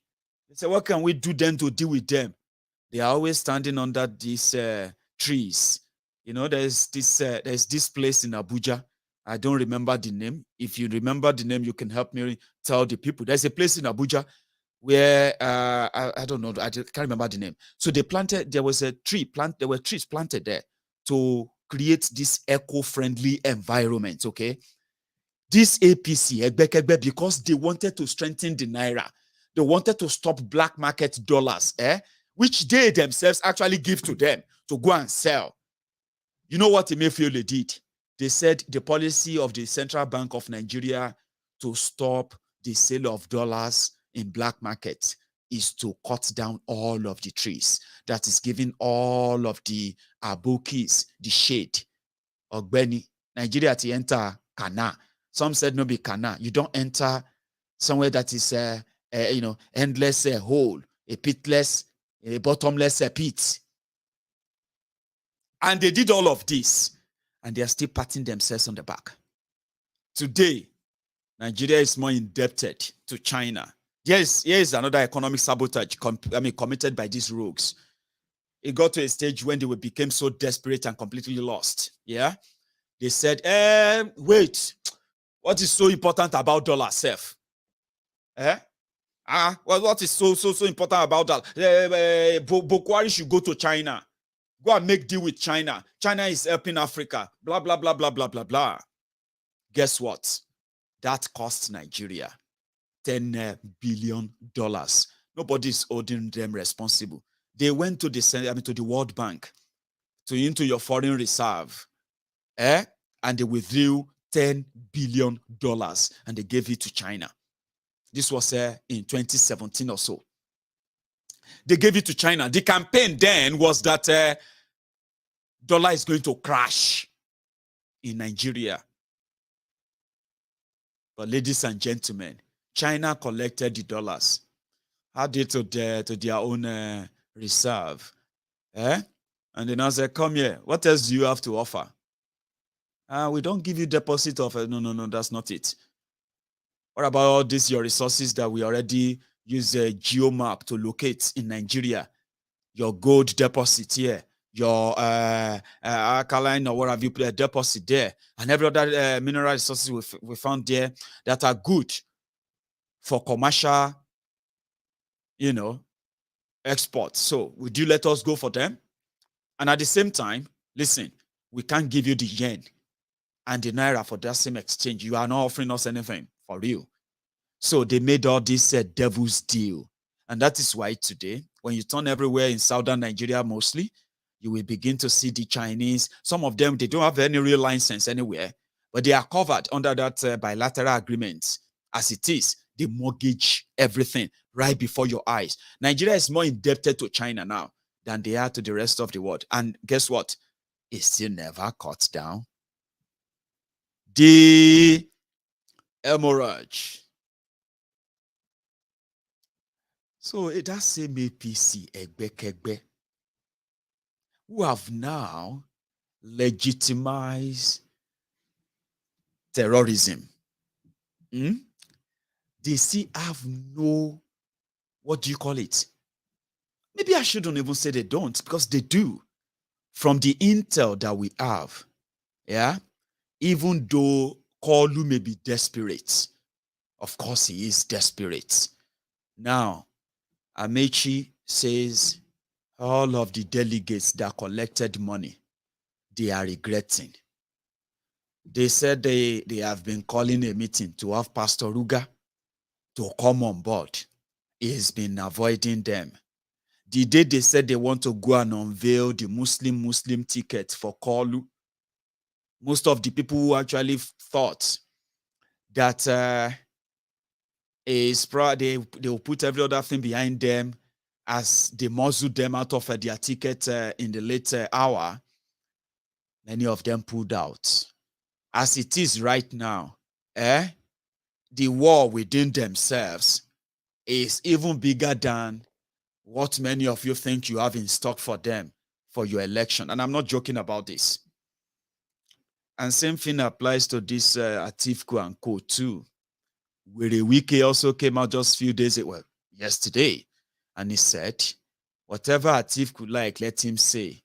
They say, what can we do then to deal with them? They are always standing under these trees. You know, there's this place in Abuja. I don't remember the name. If you remember the name, you can help me tell the people. There's a place in Abuja where I don't know, I can't remember the name. So they planted, there was a tree plant, there were trees planted there to create this eco-friendly environment. Okay. This APC, Egbekegbe, because they wanted to strengthen the naira, they wanted to stop black market dollars, which they themselves actually give to them to go and sell. You know what Emefiole did? They said the policy of the Central Bank of Nigeria to stop the sale of dollars in black market is to cut down all of the trees. That is giving all of the abokis the shade. Ogbeni, Nigeria to enter Kana. Some said no be Kana. You don't enter somewhere that is endless hole, a pitless, a bottomless pit. And they did all of this, and they are still patting themselves on the back. Today, Nigeria is more indebted to China. Yes, here is another economic sabotage committed by these rogues. It got to a stage when they became so desperate and completely lost. Yeah, they said, wait, what is so important about dollar self? Well, what is so important about that? Boko should go to China. Go and make deal with China. China is helping Africa. Blah, blah, blah, blah, blah, blah, blah. Guess what? That cost Nigeria $10 billion. Nobody is holding them responsible. They went to the World Bank, into your foreign reserve, and they withdrew $10 billion and they gave it to China. This was in 2017 or so. They gave it to China. The campaign then was that dollar is going to crash in Nigeria. But ladies and gentlemen, China collected the dollars, added to their own reserve. And then I said, come here, what else do you have to offer? We don't give you deposit of no, that's not it. What about all these your resources that we already use a geomap to locate in Nigeria? Your gold deposit here, your alkaline or what have you deposit there, and every other mineral resources we found there that are good for commercial, export. So would you let us go for them? And at the same time, listen, we can't give you the yen and the naira for that same exchange. You are not offering us anything for real. So they made all this devil's deal. And that is why today, when you turn everywhere in southern Nigeria mostly, you will begin to see the Chinese. Some of them, they don't have any real license anywhere, but they are covered under that bilateral agreement. As it is, they mortgage everything right before your eyes. Nigeria is more indebted to China now than they are to the rest of the world. And guess what? It's still never cut down. The hemorrhage. So that same APC, Egbekegbe, who have now legitimized terrorism. They still have no, what do you call it? Maybe I shouldn't even say they don't, because they do. From the intel that we have, yeah, even though Kolu may be desperate, of course he is desperate. Now, Amechi says all of the delegates that collected money, they are regretting. They said they have been calling a meeting to have Pastor Ruga to come on board. He's been avoiding them. The day they said they want to go and unveil the Muslim ticket for Kolu, most of the people who actually thought that they will put every other thing behind them as they muzzled them out of their ticket in the late hour, many of them pulled out. As it is right now, the war within themselves is even bigger than what many of you think you have in stock for them for your election. And I'm not joking about this. And same thing applies to this Atiku and Co too. Where Wike also came out just a few days ago, well, yesterday, and he said, whatever Atiku like, let him say.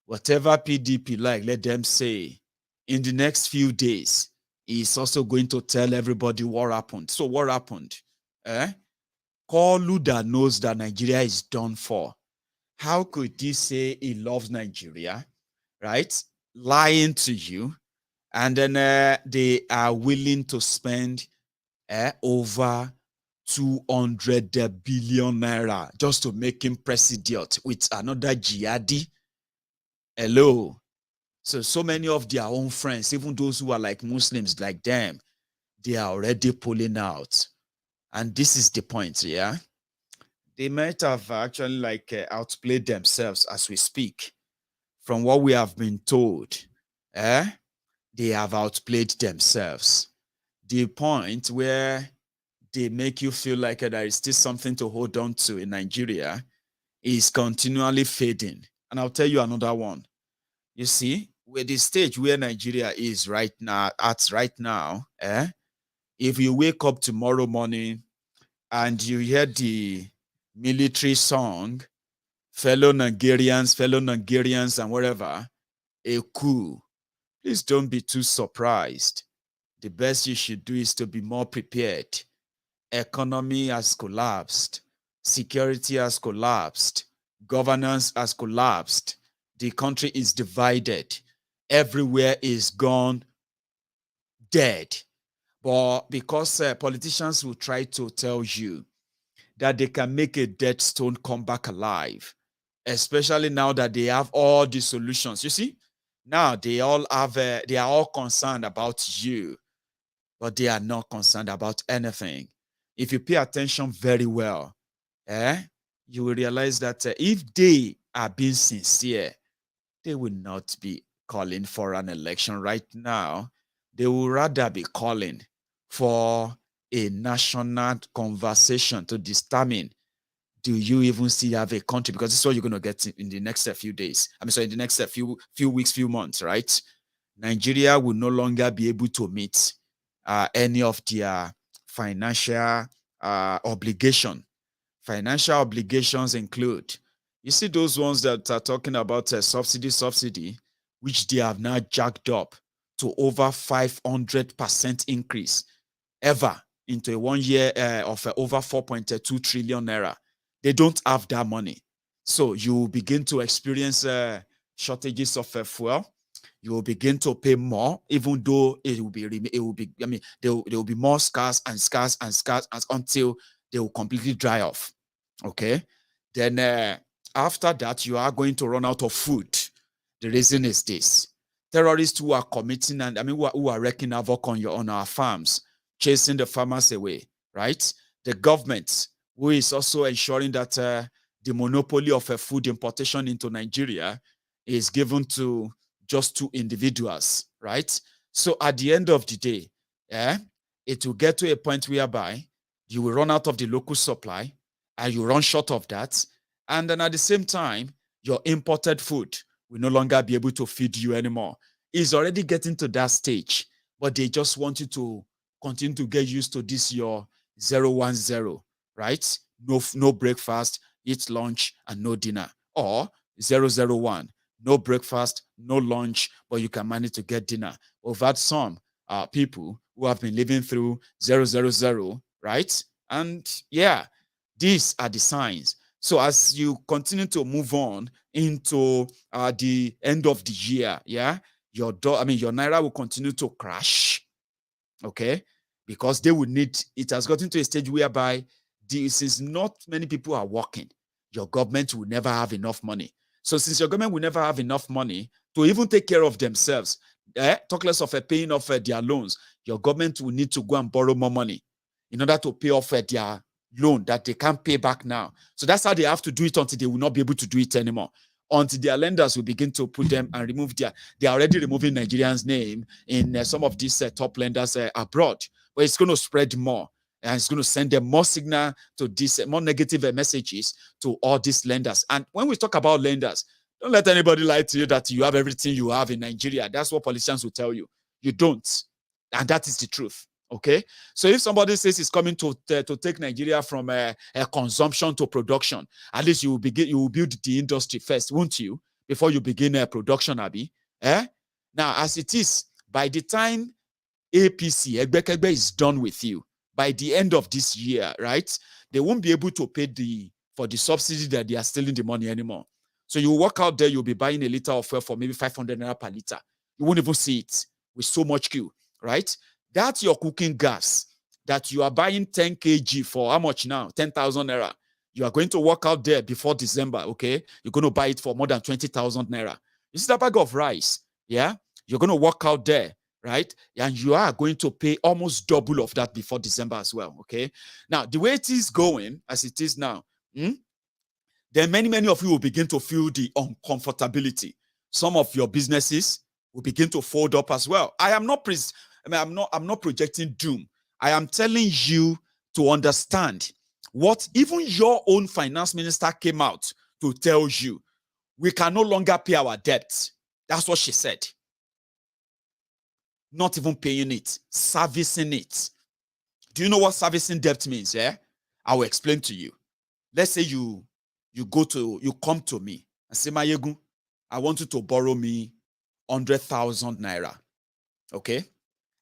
Whatever PDP like, let them say. In the next few days, he's also going to tell everybody what happened. So what happened? Kolu that knows that Nigeria is done for. How could he say he loves Nigeria, right? Lying to you, and then they are willing to spend over 200 billion naira just to make him president with another jihadi. Hello. So many of their own friends, even those who are like Muslims like them, they are already pulling out. And this is the point, yeah? They might have actually like outplayed themselves as we speak. From what we have been told, they have outplayed themselves. The point where they make you feel like there is still something to hold on to in Nigeria is continually fading. And I'll tell you another one. You see, with the stage where Nigeria is right now, if you wake up tomorrow morning and you hear the military song, fellow Nigerians, and whatever, a coup, please don't be too surprised. The best you should do is to be more prepared. Economy has collapsed. Security has collapsed. Governance has collapsed. The country is divided. Everywhere is gone dead. But because politicians will try to tell you that they can make a dead stone come back alive, especially now that they have all the solutions. You see, now they are all concerned about you, but they are not concerned about anything. If you pay attention very well, you will realize that if they are being sincere, they will not be calling for an election right now. They will rather be calling for a national conversation to determine, do you even still have a country? Because this is what you're going to get in the next few days. In the next few weeks, few months, right? Nigeria will no longer be able to meet any of their financial obligation. Financial obligations include, you see those ones that are talking about subsidy, which they have now jacked up to over 500% increase ever into a 1 year of over 4.2 trillion naira. They don't have that money. So you begin to experience shortages of fuel. You will begin to pay more, even though there will be more scarce until they will completely dry off. Okay. Then after that, you are going to run out of food. The reason is this: terrorists who are committing who are wreaking havoc on our farms, chasing the farmers away, right? The government, who is also ensuring that the monopoly of food importation into Nigeria is given to just 2 individuals, right? So at the end of the day, it will get to a point whereby you will run out of the local supply and you run short of that. And then at the same time, your imported food will no longer be able to feed you anymore. It's already getting to that stage, but they just want you to continue to get used to this your 010, right? No breakfast, eat lunch, and no dinner. Or 001, no breakfast, no lunch, but you can manage to get dinner. We've had some people who have been living through 000, right? And yeah, these are the signs. So as you continue to move on into the end of the year, yeah, your naira will continue to crash, okay, because they would need. It has gotten to a stage whereby since not many people are working, your government will never have enough money. So since your government will never have enough money to even take care of themselves, talk less of paying off their loans, your government will need to go and borrow more money in order to pay off their loan that they can't pay back now. So that's how they have to do it until they will not be able to do it anymore. Until their lenders will begin to put them and remove they are already removing Nigerians' name in some of these top lenders abroad. But it's going to spread more. And it's going to send them more signal to this, more negative messages to all these lenders. And when we talk about lenders, don't let anybody lie to you that you have everything you have in Nigeria. That's what politicians will tell you. You don't. And that is the truth. Okay, so if somebody says it's coming to take Nigeria from a consumption to production, at least you will build the industry first, won't you? Before you begin production, Abi. Now, as it is, by the time APC Egbekegbe is done with you, by the end of this year, right? They won't be able to pay for the subsidy that they are stealing the money anymore. So you walk out there, you'll be buying a liter of fuel for maybe 500 naira per liter. You won't even see it with so much queue, right? That's your cooking gas that you are buying 10 kg for how much now? 10,000 naira. You are going to walk out there before December, okay? You're going to buy it for more than 20,000 naira. This is a bag of rice, yeah? You're going to walk out there, right? And you are going to pay almost double of that before December as well, okay? Now, the way it is going, as it is now, then many of you will begin to feel the uncomfortability. Some of your businesses will begin to fold up as well. I'm not projecting doom. I am telling you to understand what even your own finance minister came out to tell you. We can no longer pay our debt. That's what she said. Not even paying it, servicing it. Do you know what servicing debt means? Yeah, I will explain to you. Let's say you come to me and say, Maiyegun, I want you to borrow me 100,000 naira. Okay?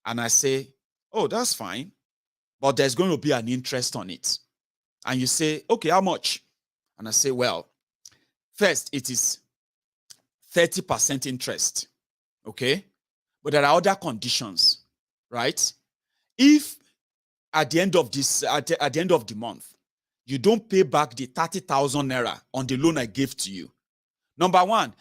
And I say, oh, that's fine, but there's going to be an interest on it. And you say, okay, how much? And I say, well, first, it is 30% interest, okay? But there are other conditions, right? If at the end of at the end of the month, you don't pay back the 30,000 naira on the loan I gave to you, number one,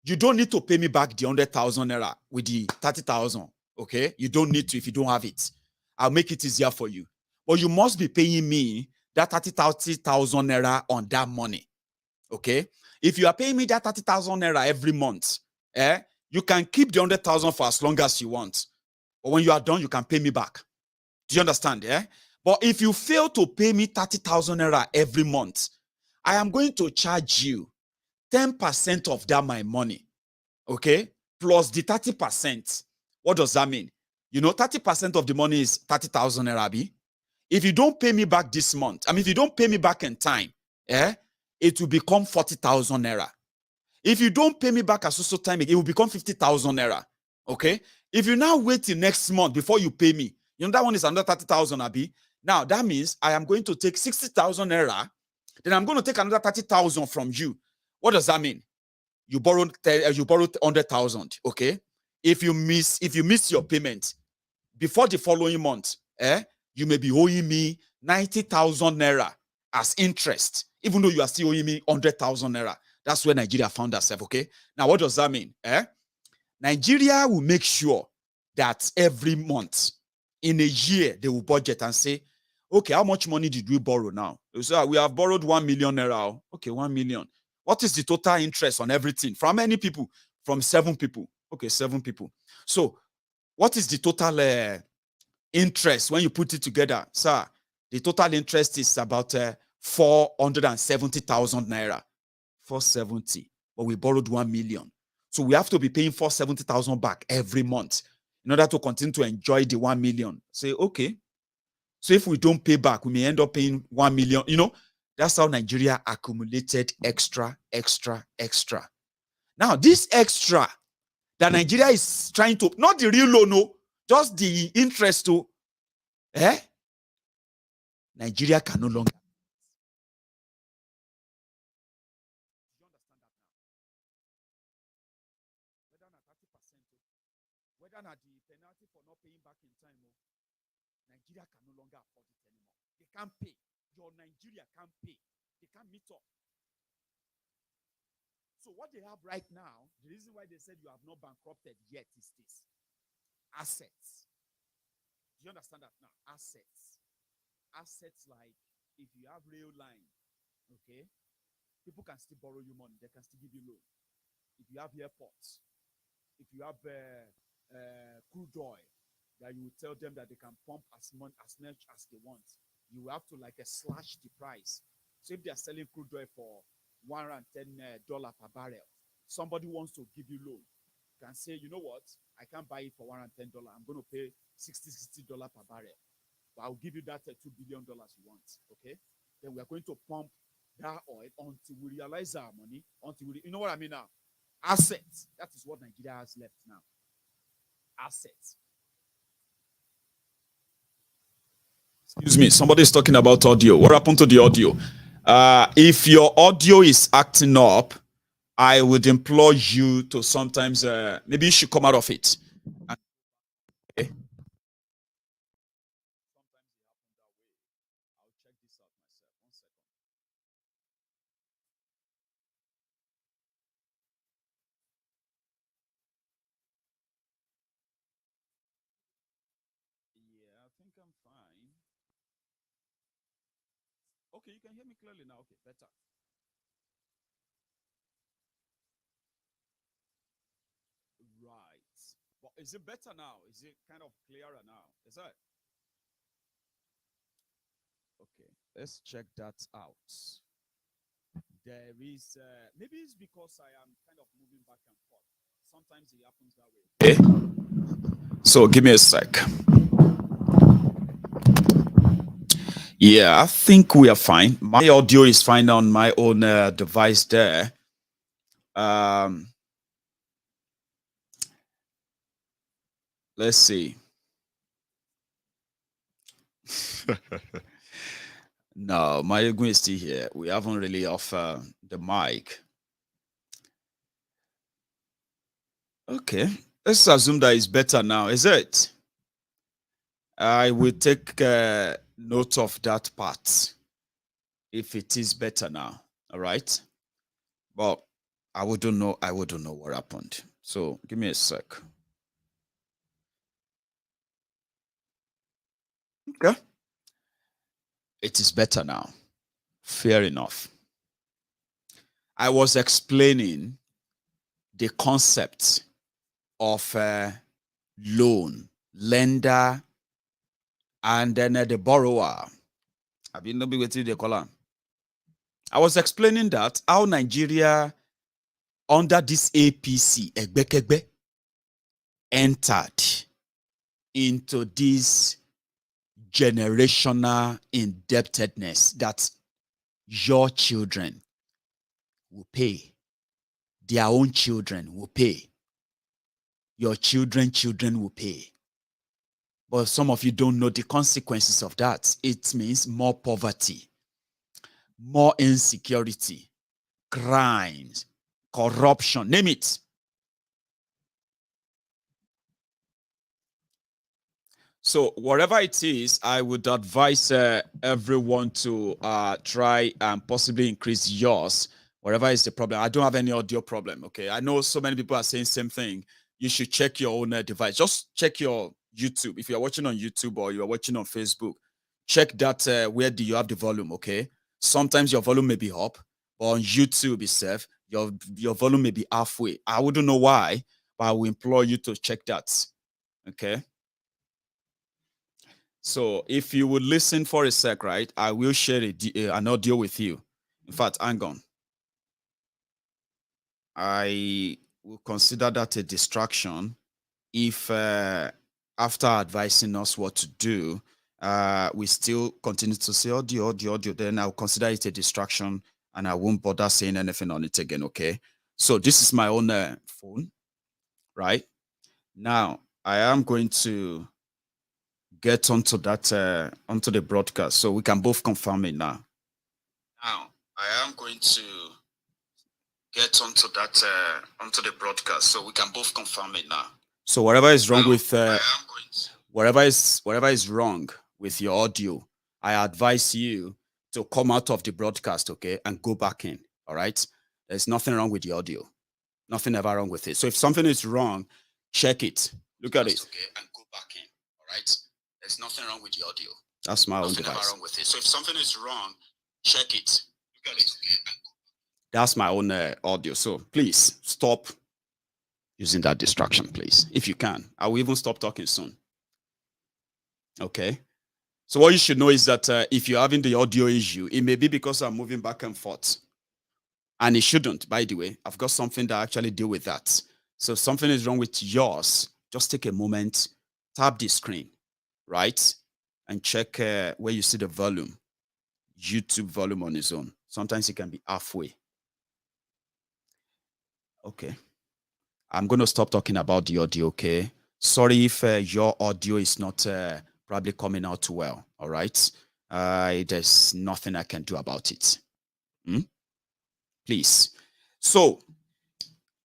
you don't need to pay me back the 100,000 naira with the 30,000. Okay, you don't need to if you don't have it. I'll make it easier for you. But you must be paying me that 30,000 naira on that money. Okay, if you are paying me that 30,000 naira every month, you can keep the 100,000 for as long as you want. But when you are done, you can pay me back. Do you understand? But if you fail to pay me 30,000 naira every month, I am going to charge you 10% of that my money. Okay, plus the 30%. What does that mean? You know, 30% of the money is 30,000 naira. If you don't pay me back this month, if you don't pay me back in time, it will become 40,000 naira. If you don't pay me back at so time, it will become 50,000 naira. Okay? If you now wait till next month before you pay me, you know that one is another 30,000 Abi. Now that means I am going to take 60,000 naira. Then I'm going to take another 30,000 from you. What does that mean? You borrowed 100,000. Okay? If you miss your payment before the following month, you may be owing me 90,000 naira as interest, even though you are still owing me 100,000 naira. That's where Nigeria found herself. Okay. Now, what does that mean? Nigeria will make sure that every month in a year they will budget and say, okay, how much money did we borrow now? So we have borrowed 1 million naira. Okay, 1 million. What is the total interest on everything? From how many people? From 7 people. Okay, 7 people. So what is the total interest, when you put it together, sir, the total interest is about 470,000 naira. 470. But we borrowed 1 million. So we have to be paying 470,000 back every month in order to continue to enjoy the 1 million. Say, okay. So if we don't pay back, we may end up paying 1 million. You know, that's how Nigeria accumulated extra. Now, this extra that Nigeria is trying to, not the real loan, no, just the interest to, Nigeria can no longer. Whether not the penalty for not paying back in time, Nigeria can no longer afford it anymore. They can't pay. Your Nigeria can't pay. They can't meet up. So what they have right now, the reason why they said you have not bankrupted yet is this. Assets. Do you understand that now? Assets. Assets like if you have rail line, okay, people can still borrow you money. They can still give you loan. If you have airports, if you have crude oil, that you will tell them that they can pump as much as they want, you have to like slash the price. So if they are selling crude oil for $110 per barrel, somebody wants to give you loan, you can say, you know what, I can't buy it for $110. I'm going to pay $60 per barrel, but I'll give you that $2 billion you want. Okay, then we are going to pump that oil until we realize our money, until we, you know what I mean now? Assets. That is what Nigeria has left now. Assets. Excuse me, somebody is talking about audio. What happened to the audio? If your audio is acting up, I would implore you to sometimes, maybe you should come out of it. Okay. I'll check this out myself. 1 second. Yeah, I think I'm fine. Okay, you can hear me clearly now. Okay, better. Right. But is it better now? Is it kind of clearer now? Is that? Okay, let's check that out. There is, maybe it's because I am kind of moving back and forth. Sometimes it happens that way. Okay. So give me a sec. Yeah, I think we are fine. My audio is fine on my own device there. Let's see. No, Maiyegun is still here. We haven't really off the mic. Okay, let's assume that it's better now. Is it? I will take note of that part if it is better now. All right. But I wouldn't know. I wouldn't know what happened. So give me a sec. Okay. It is better now. Fair enough. I was explaining the concept of loan, lender, and then the borrower. I've been waiting the column. I was explaining that how Nigeria, under this APC, Egbekegbe, entered into this generational indebtedness that your children will pay. Their own children will pay. Your children will pay. But some of you don't know the consequences of that. It means more poverty, more insecurity, crimes, corruption, name it. So whatever it is, I would advise everyone to try and possibly increase yours. Whatever is the problem. I don't have any audio problem, okay? I know so many people are saying same thing. You should check your own device. Just check your YouTube. If you're watching on YouTube or you're watching on Facebook, check that where do you have the volume, okay? Sometimes your volume may be up, but on YouTube itself, your volume may be halfway. I wouldn't know why, but I will implore you to check that, okay? So if you would listen for a sec, right, I will share an audio with you. In fact, hang on. I will consider that a distraction if after advising us what to do, we still continue to say audio, then I'll consider it a distraction and I won't bother saying anything on it again, okay? So this is my own phone, right? Now, I am going to get onto that, onto the broadcast so we can both confirm it now. Now, I am going to get onto that, onto the broadcast so we can both confirm it now. So whatever is wrong with whatever is wrong with your audio, I advise you to come out of the broadcast, okay, and go back in. All right. There's nothing wrong with the audio. Nothing ever wrong with it. So if something is wrong, check it. Look at it. Okay, and go back in. All right. There's nothing wrong with the audio. That's my own device. Nothing ever wrong with it. So if something is wrong, check it. Look at it. Okay. That's my own audio. So please stop using that distraction, please, if you can. I will even stop talking soon. Okay. So what you should know is that if you're having the audio issue, it may be because I'm moving back and forth. And it shouldn't, by the way. I've got something that actually deal with that. So if something is wrong with yours, just take a moment, tap the screen, right? And check where you see the volume, YouTube volume on its own. Sometimes it can be halfway. Okay. I'm going to stop talking about the audio, okay? Sorry if your audio is not probably coming out well, all right? There's nothing I can do about it. Please. So,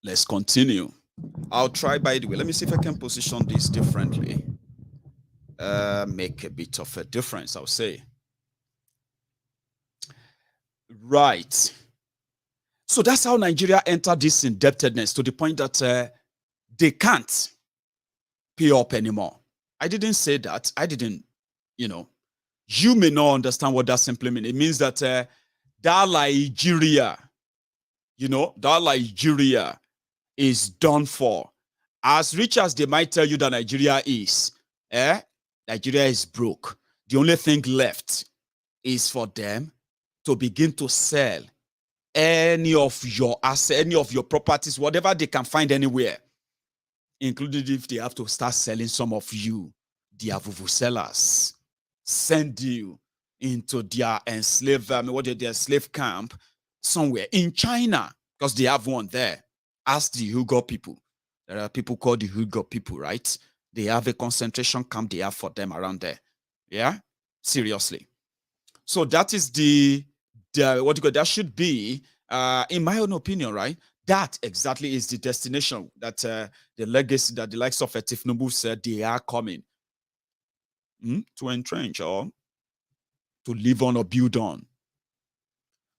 let's continue. I'll try, by the way. Let me see if I can position this differently. Make a bit of a difference, I'll say. Right. So that's how Nigeria entered this indebtedness to the point that they can't pay up anymore. I didn't say that. I didn't, you may not understand what that simply means. It means that that Nigeria, that Nigeria is done for. As rich as they might tell you that Nigeria is, Nigeria is broke. The only thing left is for them to begin to sell any of your assets, any of your properties, whatever they can find anywhere, including if they have to start selling some of you, their vuvu sellers, send you into their their slave camp somewhere in China, because they have one there. Ask the Hugo people. There are people called the Hugo people, right? They have a concentration camp they have for them around there. Yeah? Seriously. So that is that should be, in my own opinion, right? That exactly is the destination that the legacy that the likes of Tinubu said they are coming to entrench or to live on or build on.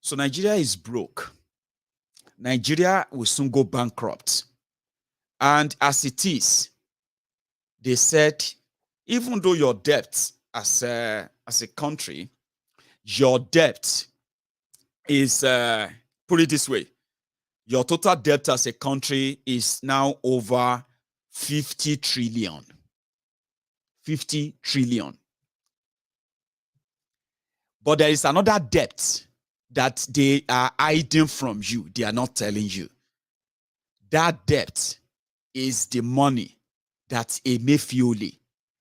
So Nigeria is broke. Nigeria will soon go bankrupt. And as it is, they said, even though your debt as a country, your debt is, put it this way, your total debt as a country is now over 50 trillion. 50 trillion. But there is another debt that they are hiding from you. They are not telling you. That debt is the money that Emefiole,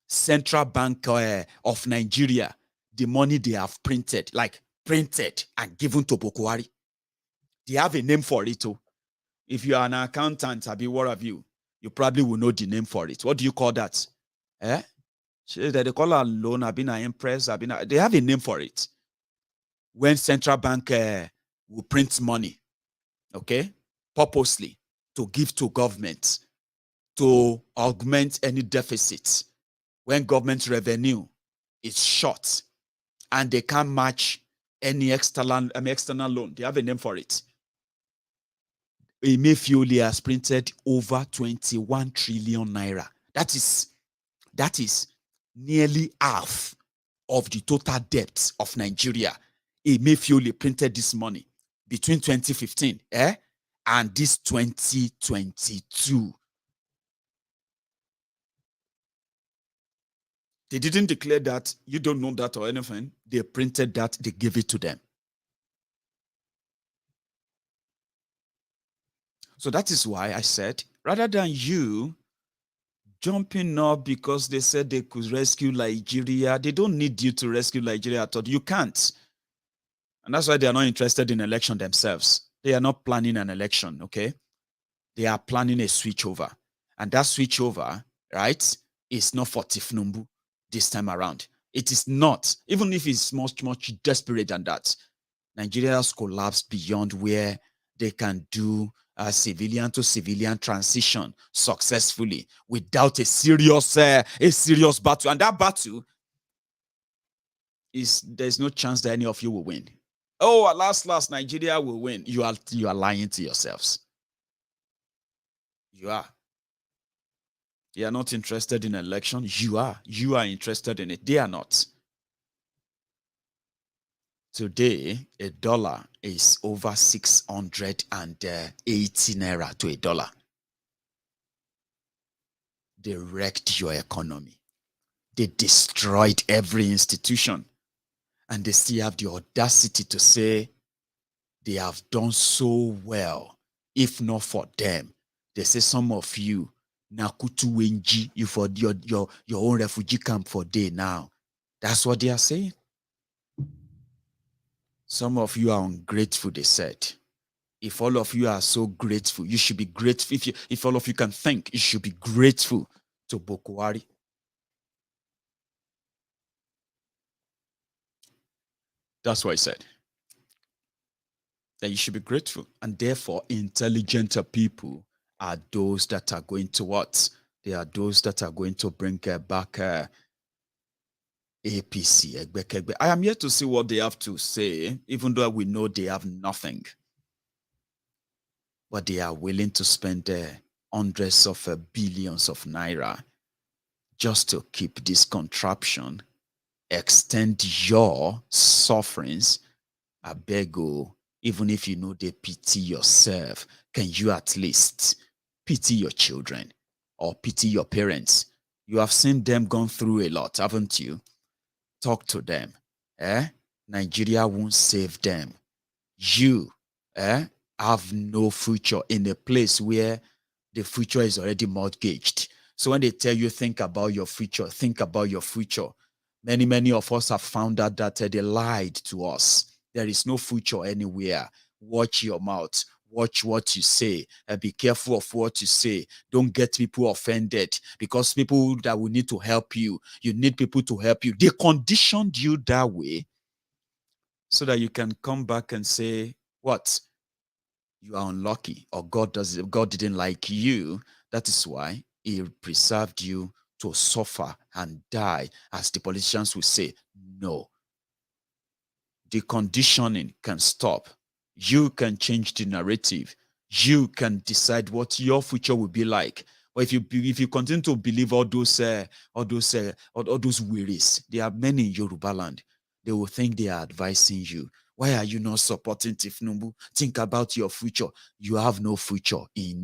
Central Bank of Nigeria, the money they have printed and given to Boko Haram. They have a name for it too. If you are an accountant, I'll be one of you. You probably will know the name for it. What do you call that? They call a loan, I've been an impress, they have a name for it. When central bank will print money, okay, purposely to give to government to augment any deficits. When government revenue is short and they can't match any external loan, they have a name for it. Emefiole has printed over 21 trillion naira. That is nearly half of the total debt of Nigeria. Emefiole printed this money between 2015 and this 2022. They didn't declare that, you don't know that or anything. They printed that, they gave it to them. So that is why I said, rather than you jumping up because they said they could rescue Nigeria, they don't need you to rescue Nigeria at all. You can't. And that's why they are not interested in election themselves. They are not planning an election, okay? They are planning a switchover. And that switchover, right, is not for Tinubu this time around. It is not. Even if it's much, much desperate than that. Nigeria has collapsed beyond where they can do a civilian to civilian transition successfully without a serious battle. And that battle is, there's no chance that any of you will win. Oh, at last, Nigeria will win. You are lying to yourselves. You are. You are not interested in election. You are interested in it. They are not. Today, a dollar is over 680 naira to a dollar. They wrecked your economy. They destroyed every institution. And they still have the audacity to say they have done so well. If not for them, they say some of you, Nakutu Wenji, you for your own refugee camp for day now. That's what they are saying. Some of you are ungrateful, they said. If all of you are so grateful, you should be grateful. If all of you can think, you should be grateful to BUHARI. That's what I said. That you should be grateful. And therefore, intelligent people are those that are going to what? They are those that are going to bring back APC. I am yet to see what they have to say, even though we know they have nothing. But they are willing to spend hundreds of billions of naira just to keep this contraption, extend your sufferings. I beg you, even if you know they pity yourself, can you at least pity your children or pity your parents? You have seen them gone through a lot, haven't you? Talk to them. Nigeria won't save them. You have no future in a place where the future is already mortgaged. So when they tell you, think about your future, think about your future. Many of us have found out that they lied to us. There is no future anywhere. Watch your mouth. Watch what you say and be careful of what you say. Don't get people offended because people that will need to help you, you need people to help you. They conditioned you that way so that you can come back and say, what? You are unlucky or God didn't like you. That is why he preserved you to suffer and die, as the politicians will say. No. The conditioning can stop. You can change the narrative. You can decide what your future will be like. But if you continue to believe all those worries, there are many in Yoruba land. They will think they are advising you. Why are you not supporting Tinubu? Think about your future. You have no future in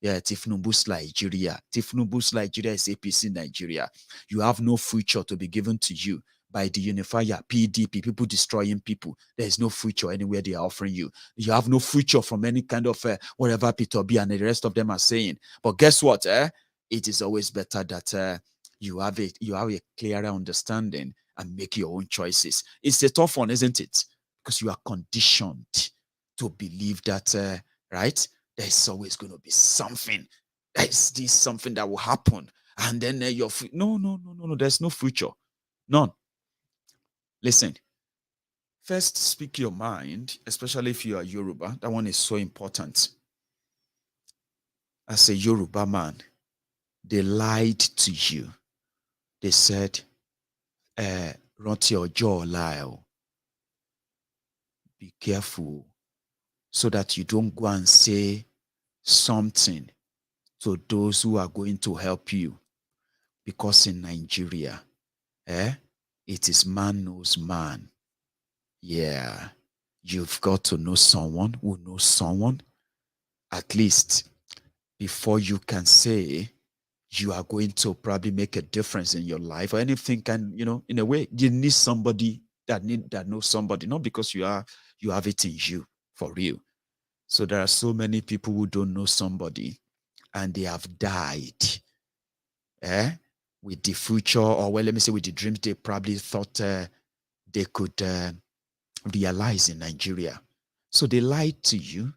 Tinubu's Nigeria. Tinubu's Nigeria is APC Nigeria. You have no future to be given to you by the unifier, PDP, people destroying people. There is no future anywhere they are offering you. You have no future from any kind of whatever Peter B and the rest of them are saying. But guess what? It is always better that you have a clearer understanding and make your own choices. It's a tough one, isn't it? Because you are conditioned to believe that, right? There's always going to be something. There's this something that will happen. And then no, there's no future. None. Listen, first speak your mind, especially if you are Yoruba. That one is so important. As a Yoruba man, they lied to you. They said, Rántí ọjọ́ ọ̀la o. Be careful so that you don't go and say something to those who are going to help you. Because in Nigeria, it is man knows man. Yeah, you've got to know someone who knows someone, at least before you can say you are going to probably make a difference in your life or anything can, in a way, you need somebody that knows somebody, not because you have it in you for real. So there are so many people who don't know somebody and they have died with the future, or well, let me say with the dreams they probably thought they could realize in Nigeria. So they lied to you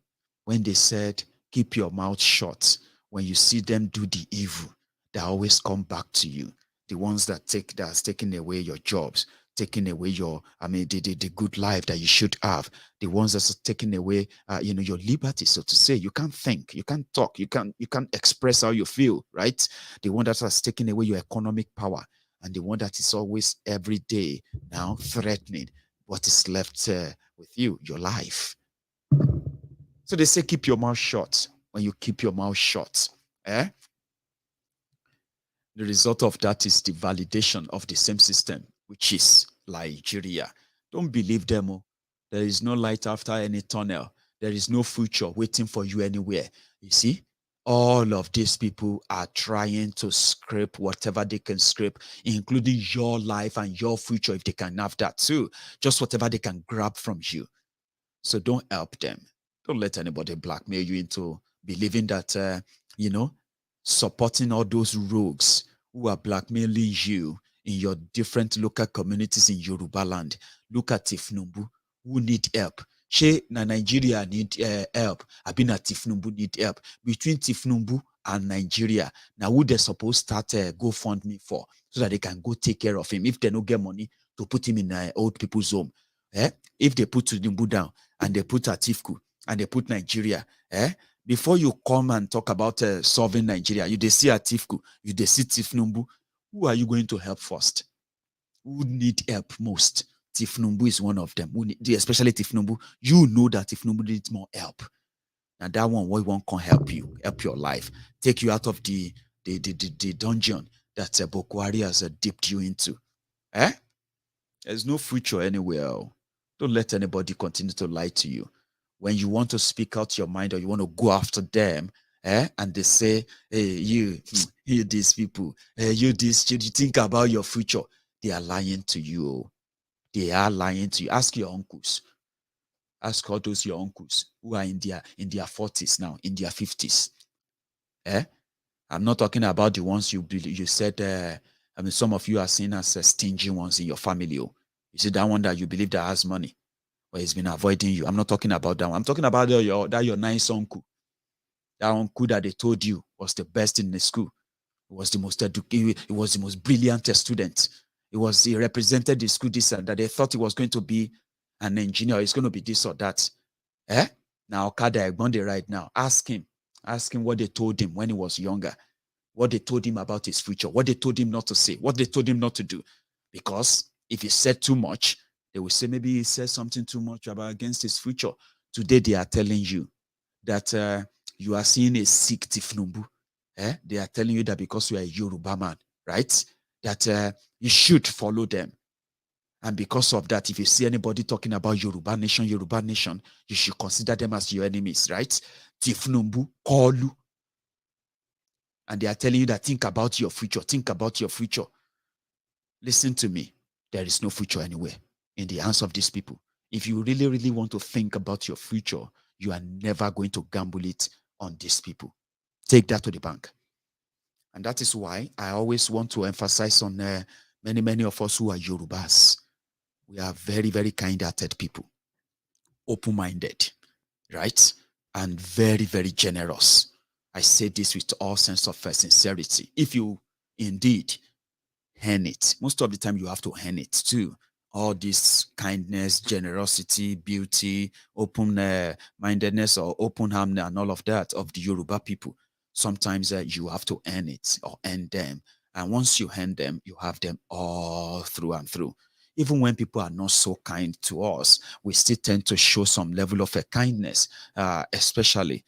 when they said, keep your mouth shut. When you see them do the evil, they always come back to you. The ones that's taking away your jobs, taking away the good life that you should have. The ones that's taking away, your liberty, so to say. You can't think, you can't talk, you can't express how you feel, right? The one that has taken away your economic power, and the one that is always every day now threatening what is left with you, your life. So they say keep your mouth shut. When you keep your mouth shut, the result of that is the validation of the same system, which is Nigeria. Don't believe them. Oh. There is no light after any tunnel. There is no future waiting for you anywhere. You see, all of these people are trying to scrape whatever they can scrape, including your life and your future, if they can have that too. Just whatever they can grab from you. So don't help them. Don't let anybody blackmail you into believing that, supporting all those rogues who are blackmailing you in your different local communities in Yoruba land. Look at Tinubu, who need help. She na Nigeria need help. Abina Tinubu need help. Between Tinubu and Nigeria, now who they supposed start GoFundMe for, so that they can go take care of him if they don't get money to put him in old people's home. If they put Tinubu down and they put Atiku and they put Nigeria, before you come and talk about solving Nigeria, you they see Atiku, you they see Tinubu, who are you going to help first? Who need help most? Tinubu is one of them. Especially Tinubu, you know that Tinubu needs more help. Now that one can help you, help your life, take you out of the dungeon that Boko Haram has dipped you into. There's no future anywhere. Don't let anybody continue to lie to you. When you want to speak out your mind or you want to go after them, and they say, hey, you these people, you think about your future. They are lying to you. They are lying to you. Ask your uncles. Ask all those your uncles who are in their 40s now, in their 50s. I'm not talking about the ones you said, some of you are seen as stingy ones in your family. You see that one that you believe that has money, or he's been avoiding you. I'm not talking about that one. I'm talking about your nice uncle. That uncle that they told you was the best in the school. He was the most educated. He was the most brilliant student. He represented the school this and that. They thought he was going to be an engineer. He's going to be this or that. Now Kada Egbonde right now. Ask him what they told him when he was younger. What they told him about his future, what they told him not to say, what they told him not to do. Because if he said too much, they will say maybe he said something too much against his future. Today, they are telling you that you are seeing a sick Tinubu. They are telling you that because you are a Yoruba man, right? That you should follow them. And because of that, if you see anybody talking about Yoruba nation, you should consider them as your enemies, right? Tinubu, Kolu. And they are telling you that think about your future. Listen to me. There is no future anywhere in the hands of these people. If you really, really want to think about your future, you are never going to gamble it on these people. Take that to the bank. And that is why I always want to emphasize on many of us who are Yorubas. We are very, very kind-hearted people, open-minded, right? And very, very generous. I say this with all sense of sincerity. If you indeed earn it, most of the time you have to earn it too. All this kindness, generosity, beauty, open-mindedness or open harmony and all of that of the Yoruba people. Sometimes you have to earn it or earn them. And once you earn them, you have them all through and through. Even when people are not so kind to us, we still tend to show some level of kindness, especially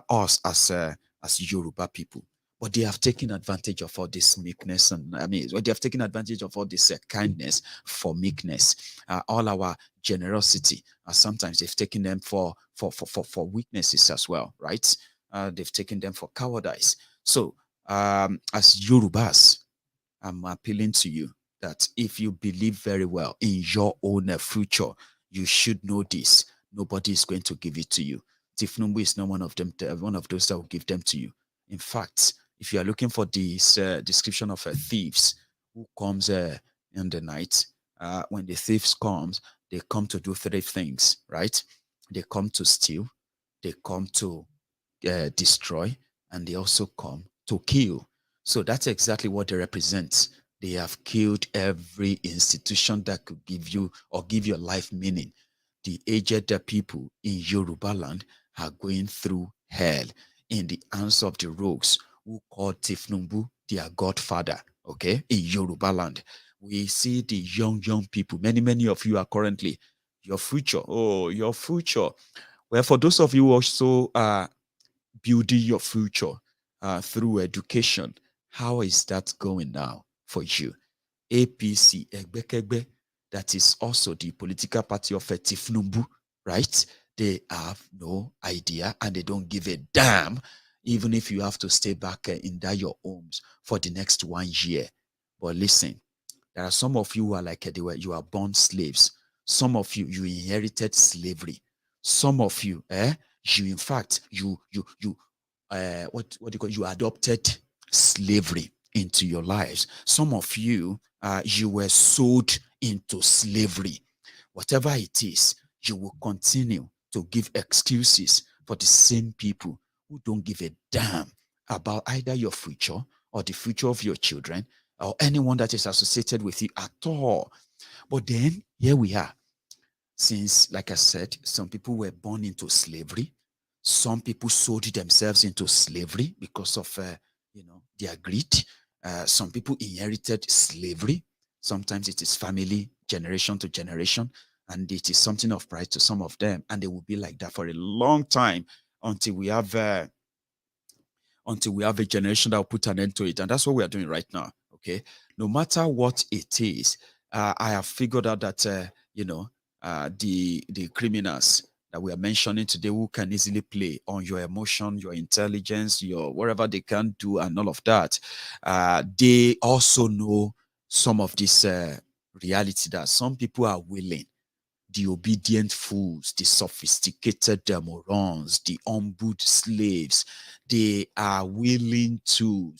us as Yoruba people. But they have taken advantage of all this meekness, and they have taken advantage of all this kindness for meekness, all our generosity. Sometimes they've taken them for weaknesses as well, right? They've taken them for cowardice. So as Yorubas, I'm appealing to you that if you believe very well in your own future, you should know this. Nobody is going to give it to you. Tifnumbu is not one of them, one of those that will give them to you. In fact, if you are looking for this description of thieves who comes in the night, when the thieves comes, they come to do three things, right? They come to steal, they come to destroy, and they also come to kill. So that's exactly what they represent. They have killed every institution that could give you or give your life meaning. The aged people in Yoruba land are going through hell in the hands of the rogues who call Tifnumbu their godfather, okay, in Yoruba land. We see the young people. Many of you are currently your future. Oh, your future. Well, for those of you also building your future through education, how is that going now for you? APC, Egbekegbe, that is also the political party of Tifnumbu, right? They have no idea and they don't give a damn, even if you have to stay back in your homes for the next 1 year. But listen, there are some of you who are like you are born slaves. Some of you inherited slavery. Some of you, you in fact what do you call it? You adopted slavery into your lives. Some of you you were sold into slavery. Whatever it is, you will continue to give excuses for the same people who don't give a damn about either your future or the future of your children or anyone that is associated with you at all. But then here we are. Since, like I said, some people were born into slavery. Some people sold themselves into slavery because of, their greed. Some people inherited slavery. Sometimes it is family, generation to generation, and it is something of pride to some of them. And they will be like that for a long time until we have a generation that will put an end to it. And that's what we are doing right now. Okay. No matter what it is, I have figured out that, the criminals that we are mentioning today who can easily play on your emotion, your intelligence, your whatever they can do and all of that, they also know some of this reality that some people are willing, the obedient fools, the sophisticated morons, the humbled slaves, they are willing to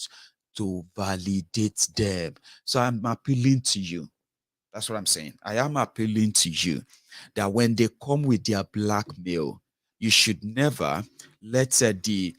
validate them. So I'm appealing to you. That's what I'm saying. I am appealing to you that when they come with their blackmail, you should never let the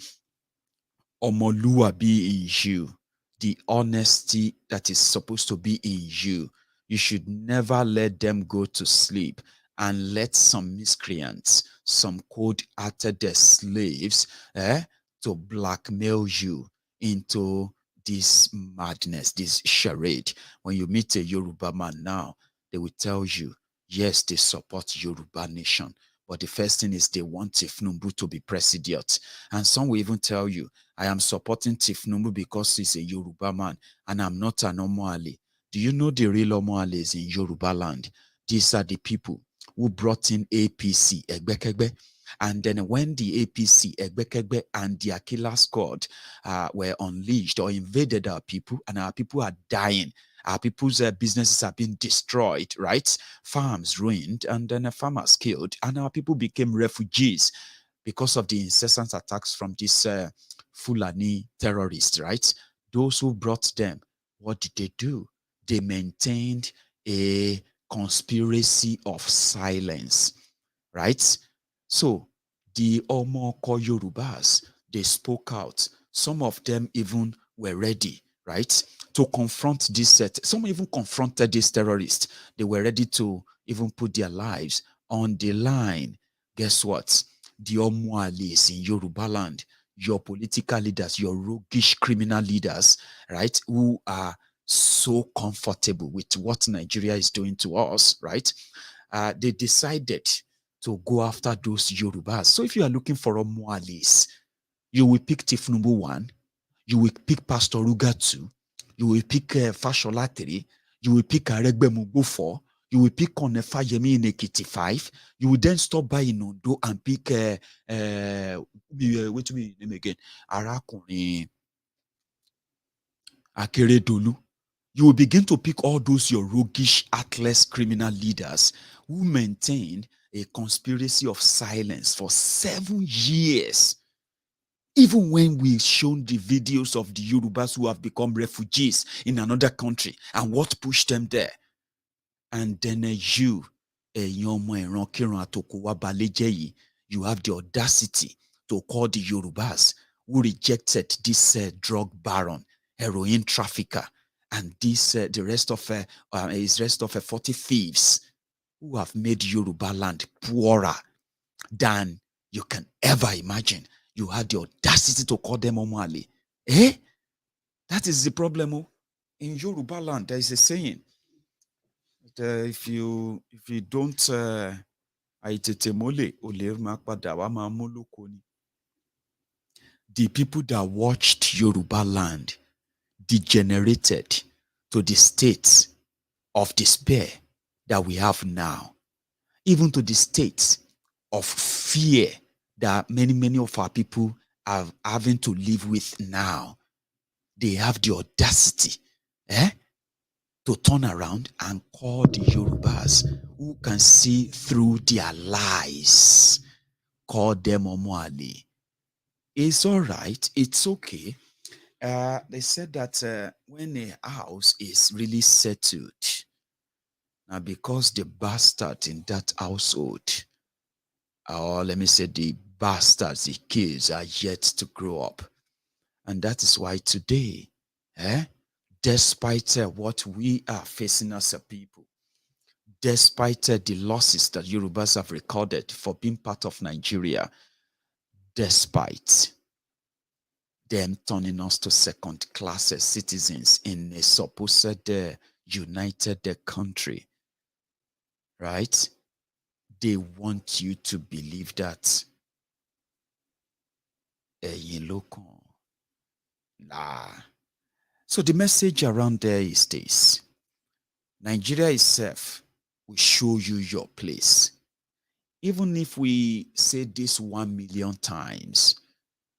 Omolua be in you, the honesty that is supposed to be in you. You should never let them go to sleep and let some miscreants, some cold-hearted slaves, to blackmail you into this madness, this charade. When you meet a Yoruba man now, they will tell you, yes, they support Yoruba nation. But the first thing is they want Tifnumbu to be president. And some will even tell you, I am supporting Tifnumbu because he's a Yoruba man and I'm not an Omoale. Do you know the real Omoales in Yoruba land? These are the people who brought in APC, Egbekegbe. And then when the APC, Egbekegbe, and the Aquila squad were unleashed or invaded our people, and our people are dying, our people's businesses are being destroyed, right? Farms ruined, and then farmers killed, and our people became refugees because of the incessant attacks from these Fulani terrorists, right? Those who brought them, what did they do? They maintained a conspiracy of silence, right? So the Omoko Yorubas, they spoke out. Some of them even were ready, right, to confront this set. Some even confronted these terrorists. They were ready to even put their lives on the line. Guess what? The Omoales in Yoruba land, your political leaders, your roguish criminal leaders, right, who are so comfortable with what Nigeria is doing to us, right? They decided to go after those Yorubas. So if you are looking for Omoales, you will pick Tifnumbu 1, you will pick Pastor Ruga 2, you will pick Fasola 3, you will pick Aregbemugbo 4, you will pick Onefayemi in Ekiti 5, you will then stop by in Ondo and pick, wait to me name again, Arakunrin, Akeredolu. You will begin to pick all those your roguish, heartless criminal leaders who maintained a conspiracy of silence for 7 years. Even when we've shown the videos of the Yorubas who have become refugees in another country and what pushed them there. And then you have the audacity to call the Yorubas who rejected this drug baron, heroin trafficker, and this the rest of 40 thieves who have made Yoruba land poorer than you can ever imagine. You had the audacity to call them Omali. That is the problem. In Yoruba land, there is a saying that if you don't the people that watched Yoruba land degenerated to the state of despair that we have now, even to the state of fear that many of our people are having to live with now. They have the audacity to turn around and call the Yorubas who can see through their lies, call them Omoali. It's all right. It's okay. They said that when a house is really settled, now because the bastard in that household, or let me say the bastards, the kids are yet to grow up. And that is why today, despite what we are facing as a people, despite the losses that Yorubas have recorded for being part of Nigeria, despite them turning us to second-class citizens in a supposed united country, right? They want you to believe that nah. So the message around there is this: Nigeria itself will show you your place. Even if we say this 1 million times,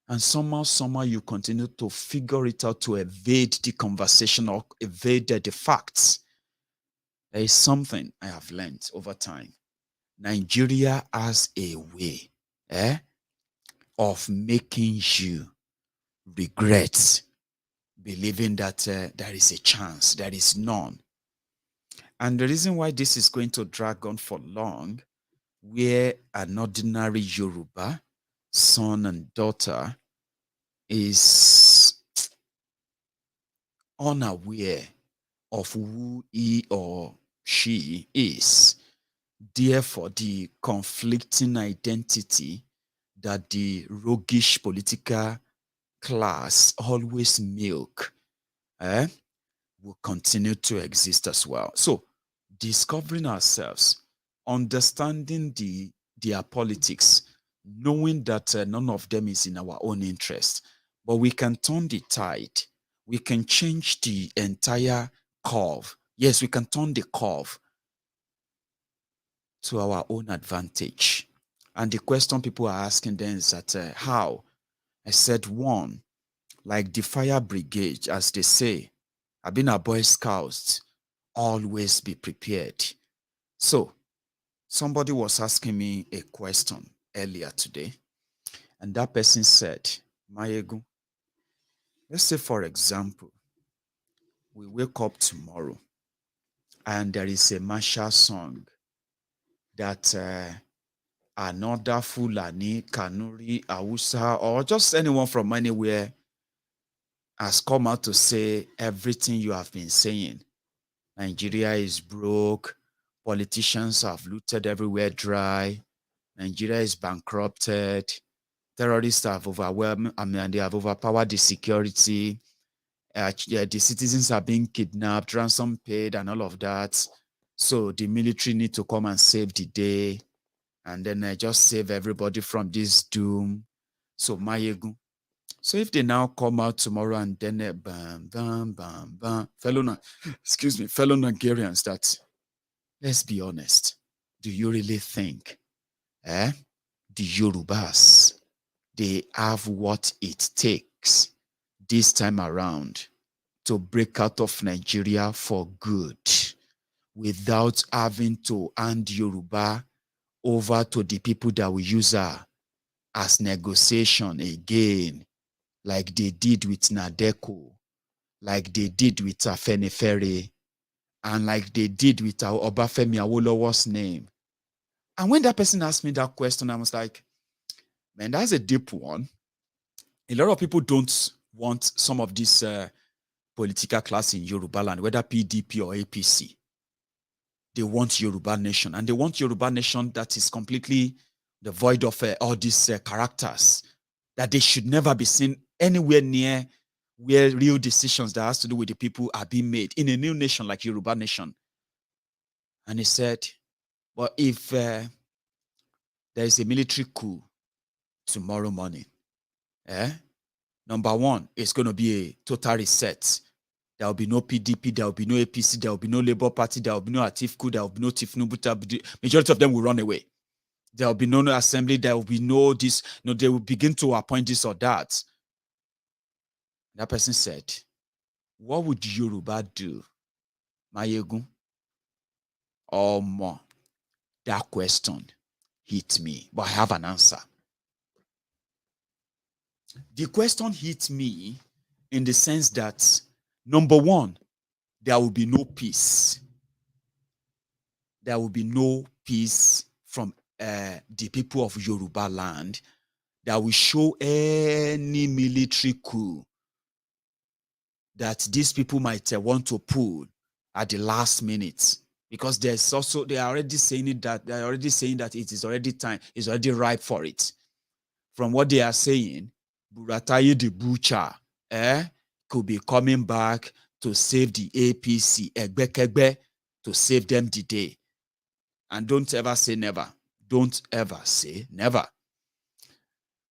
and somehow you continue to figure it out to evade the conversation or evade the facts, there is something I have learned over time. Nigeria has a way of making you regret believing that there is a chance, there is none. And the reason why this is going to drag on for long, where an ordinary Yoruba son and daughter is unaware of who he or she is, therefore the conflicting identity that the roguish political class always milk will continue to exist as well. So discovering ourselves, understanding their politics, knowing that none of them is in our own interest, but we can turn the tide. We can change the entire curve. Yes, we can turn the curve to our own advantage. And the question people are asking then is that how? I said one, like the fire brigade, as they say, I've been a Boy Scout, always be prepared. So somebody was asking me a question earlier today, and that person said, Maiyegun, let's say, for example, we wake up tomorrow and there is a martial song that another Fulani, Kanuri, Hausa, or just anyone from anywhere has come out to say everything you have been saying. Nigeria is broke. Politicians have looted everywhere dry. Nigeria is bankrupted. Terrorists have overwhelmed, they have overpowered the security. The citizens are being kidnapped, ransom paid, and all of that. So the military need to come and save the day, and then just save everybody from this doom. So Maiyegun. So if they now come out tomorrow and then bam, bam, bam, bam, fellow Nigerians, that, let's be honest, do you really think the Yorubas, they have what it takes this time around to break out of Nigeria for good without having to hand Yoruba over to the people that will use her as negotiation again, like they did with Nadeco, like they did with Afenifere, and like they did with Obafemi Awolowo's name. And when that person asked me that question, I was like, man, that's a deep one. A lot of people don't want some of this political class in Yoruba land, whether PDP or APC. They want Yoruba nation, and they want Yoruba nation that is completely devoid of all these characters, that they should never be seen anywhere near where real decisions that has to do with the people are being made in a new nation like Yoruba nation. And he said, well, if there is a military coup tomorrow morning, number one, it's going to be a total reset. There will be no PDP, there will be no APC, there will be no Labour Party, there will be no Atiku, there will be no Tinubu. Majority of them will run away. There will be no assembly, there will be no this, no, they will begin to appoint this or that. That person said, what would Yoruba do? Maiyegun? Or more? That question hit me, but I have an answer. The question hit me in the sense that, number one, there will be no peace. There will be no peace from the people of Yoruba land that will show any military coup that these people might want to pull at the last minute. Because there's also, they are already saying it, that they're already saying that it is already time, it's already ripe for it. From what they are saying, Burataye the butcher could be coming back to save the APC, Egbekegbe, to save them the day. And don't ever say never. Don't ever say never.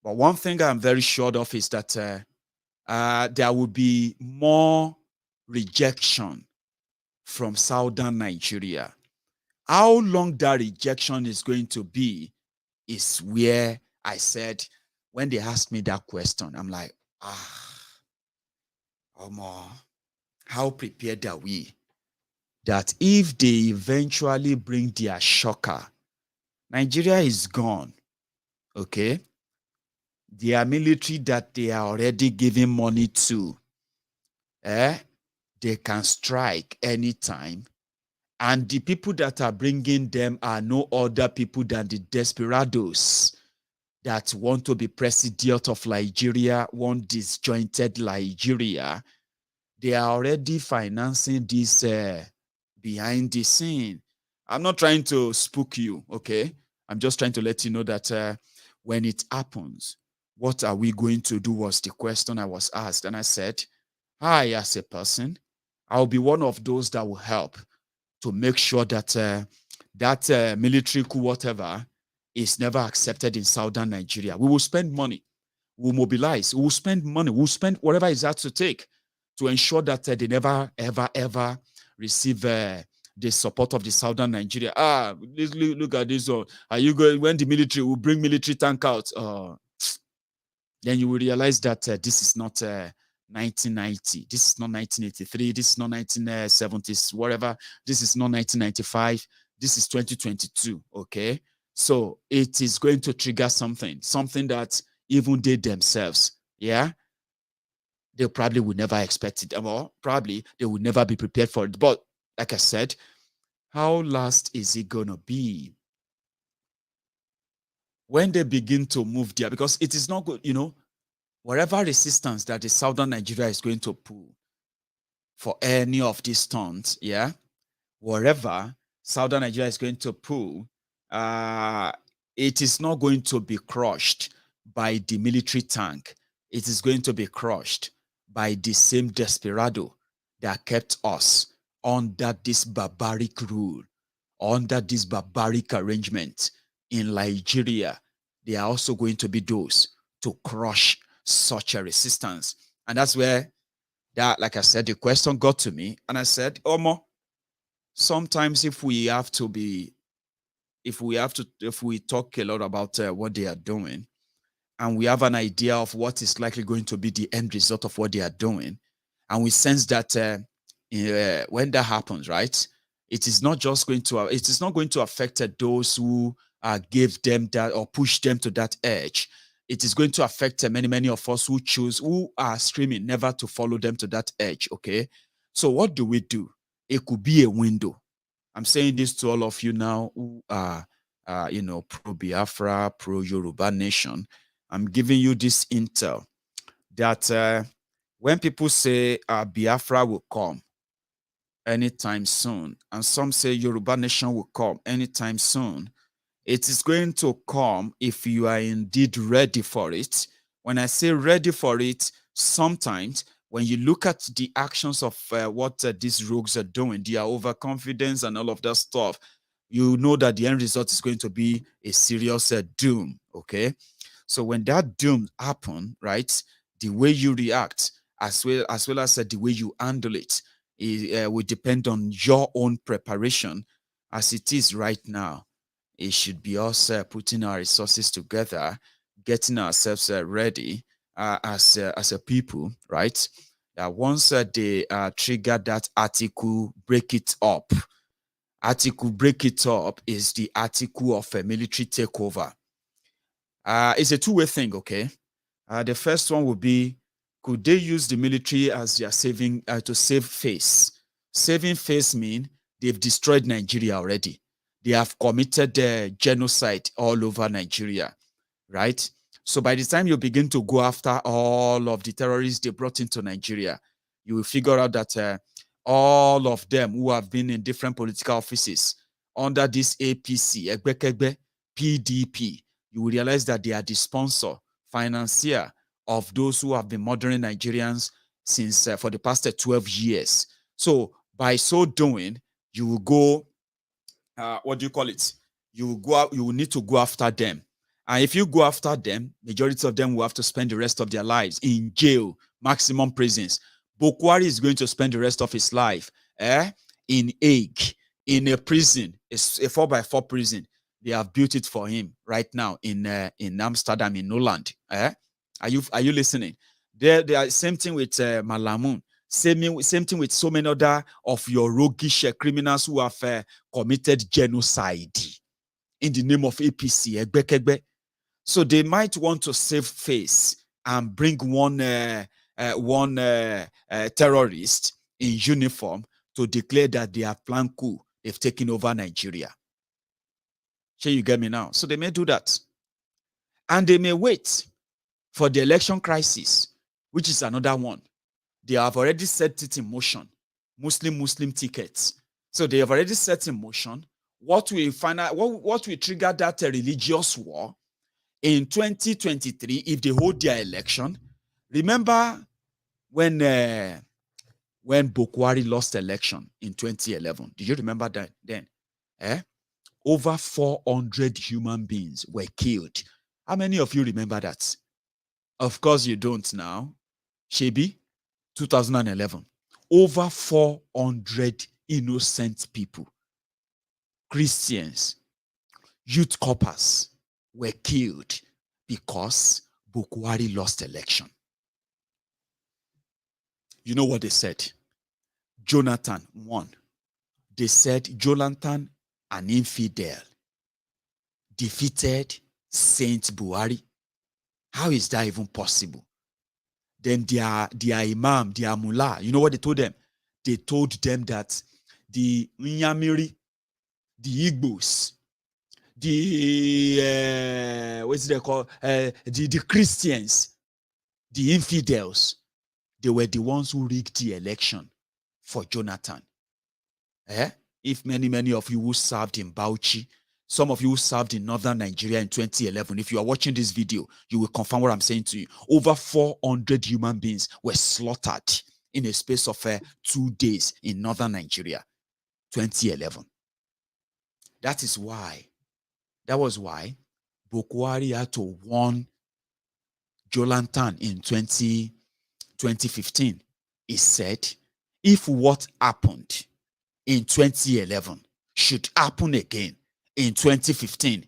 But one thing I'm very sure of is that there will be more rejection from southern Nigeria. How long that rejection is going to be is where I said, when they asked me that question, I'm like, how prepared are we? That if they eventually bring their shocker, Nigeria is gone, okay? Their military that they are already giving money to, they can strike anytime. And the people that are bringing them are no other people than the desperados that want to be president of Nigeria, want disjointed Nigeria. They are already financing this behind the scene. I'm not trying to spook you, okay? I'm just trying to let you know that when it happens, what are we going to do was the question I was asked. And I said, I, as a person, I'll be one of those that will help to make sure that that military coup, whatever, is never accepted in southern Nigeria. We will spend money. We'll mobilize. We'll spend money. We'll spend whatever is that to take to ensure that they never, ever, ever receive the support of the southern Nigeria. Look at this. Are you going, when the military will bring military tank out? Then you will realize that this is not 1990. This is not 1983. This is not 1970s, whatever. This is not 1995. This is 2022, okay? So it is going to trigger something that even they themselves, they probably would never expect it, or probably they would never be prepared for it. But like I said, how last is it going to be? When they begin to move there, because it is not good, whatever resistance that the southern Nigeria is going to pull for any of these stunts, wherever southern Nigeria is going to pull, it is not going to be crushed by the military tank. It is going to be crushed by the same desperado that kept us under this barbaric rule, under this barbaric arrangement in Nigeria. They are also going to be those to crush such a resistance. And that's where that, like I said, the question got to me. And I said, Omo, sometimes if we talk a lot about what they are doing, and we have an idea of what is likely going to be the end result of what they are doing, And we sense that when that happens, right, it is not going to affect those who gave them that or push them to that edge. It is going to affect many of us who are screaming never to follow them to that edge. Okay, so what do we do? It could be a window. I'm saying this to all of you now who are, pro Biafra, pro Yoruba nation. I'm giving you this intel that when people say Biafra will come anytime soon, and some say Yoruba nation will come anytime soon, it is going to come if you are indeed ready for it. When I say ready for it, sometimes when you look at the actions of what these rogues are doing, their overconfidence and all of that stuff, you know that the end result is going to be a serious doom, okay? So when that doom happen, right, the way you react, as well as the way you handle it, will depend on your own preparation. As it is right now, it should be us putting our resources together, getting ourselves ready as a people, right? Once they trigger that article, break it up. Article break it up is the article of a military takeover. It's a two-way thing, okay? The first one would be, could they use the military as their saving to save face? Saving face mean they've destroyed Nigeria already. They have committed genocide all over Nigeria, right? So by the time you begin to go after all of the terrorists they brought into Nigeria, you will figure out that all of them who have been in different political offices under this APC, Egbekegbe, PDP, you will realize that they are the sponsor, financier of those who have been murdering Nigerians since for the past 12 years. So by so doing, you will go, what do you call it? You will go out, you will need to go after them. And if you go after them, majority of them will have to spend the rest of their lives in jail, maximum prisons. Boko is going to spend the rest of his life in Hague, in a prison, a 4x4 prison. They have built it for him right now in Amsterdam, in Holland. Are you listening? They are same thing with Malamun. Same thing with so many other of your roguish criminals who have committed genocide in the name of APC, Egbekegbe. So they might want to save face and bring one terrorist in uniform to declare that they have planned coup. They've taken over Nigeria. Sure, you get me now? So they may do that. And they may wait for the election crisis, which is another one. They have already set it in motion. Muslim tickets. So they have already set in motion what will trigger that religious war in 2023 if they hold their election. Remember when Boko lost election in 2011? Did you remember that then? Over 400 human beings were killed. How many of you remember that? Of course you don't now. Shebi, 2011. Over 400 innocent people, Christians, youth corpers were killed because Boko lost election. You know what they said? Jonathan won. They said Jonathan, an infidel, defeated Saint BUHARI. How is that even possible? Then their imam, their mullah, you know what they told them? They told them that the Nyamiri, the Igbos, the what's they called? The Christians, the infidels, they were the ones who rigged the election for Jonathan. If many of you who served in Bauchi, some of you who served in northern Nigeria in 2011, if you are watching this video, you will confirm what I'm saying to you. Over 400 human beings were slaughtered in a space of 2 days in northern Nigeria, 2011. That was why Boko had to warn Jonathan in 2015. He said, if what happened in 2011 should happen again in 2015,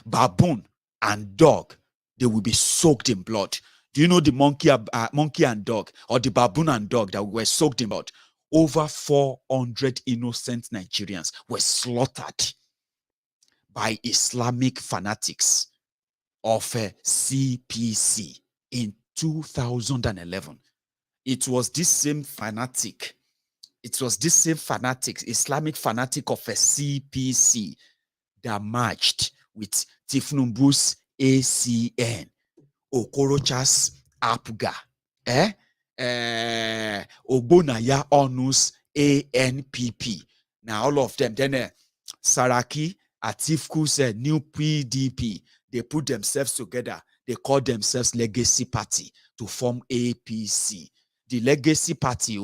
baboon and dog, they will be soaked in blood. Do you know the monkey and dog, or the baboon and dog that were soaked in blood? Over 400 innocent Nigerians were slaughtered by Islamic fanatics of CPC in 2011. It was this same fanatic, Islamic fanatic of a CPC that marched with Tinubu's ACN, Okorocha's APGA, Ogbonaya Onus ANPP. Now all of them, then Saraki, Atifku's new PDP, they put themselves together. They call themselves Legacy Party to form APC. The Legacy Party,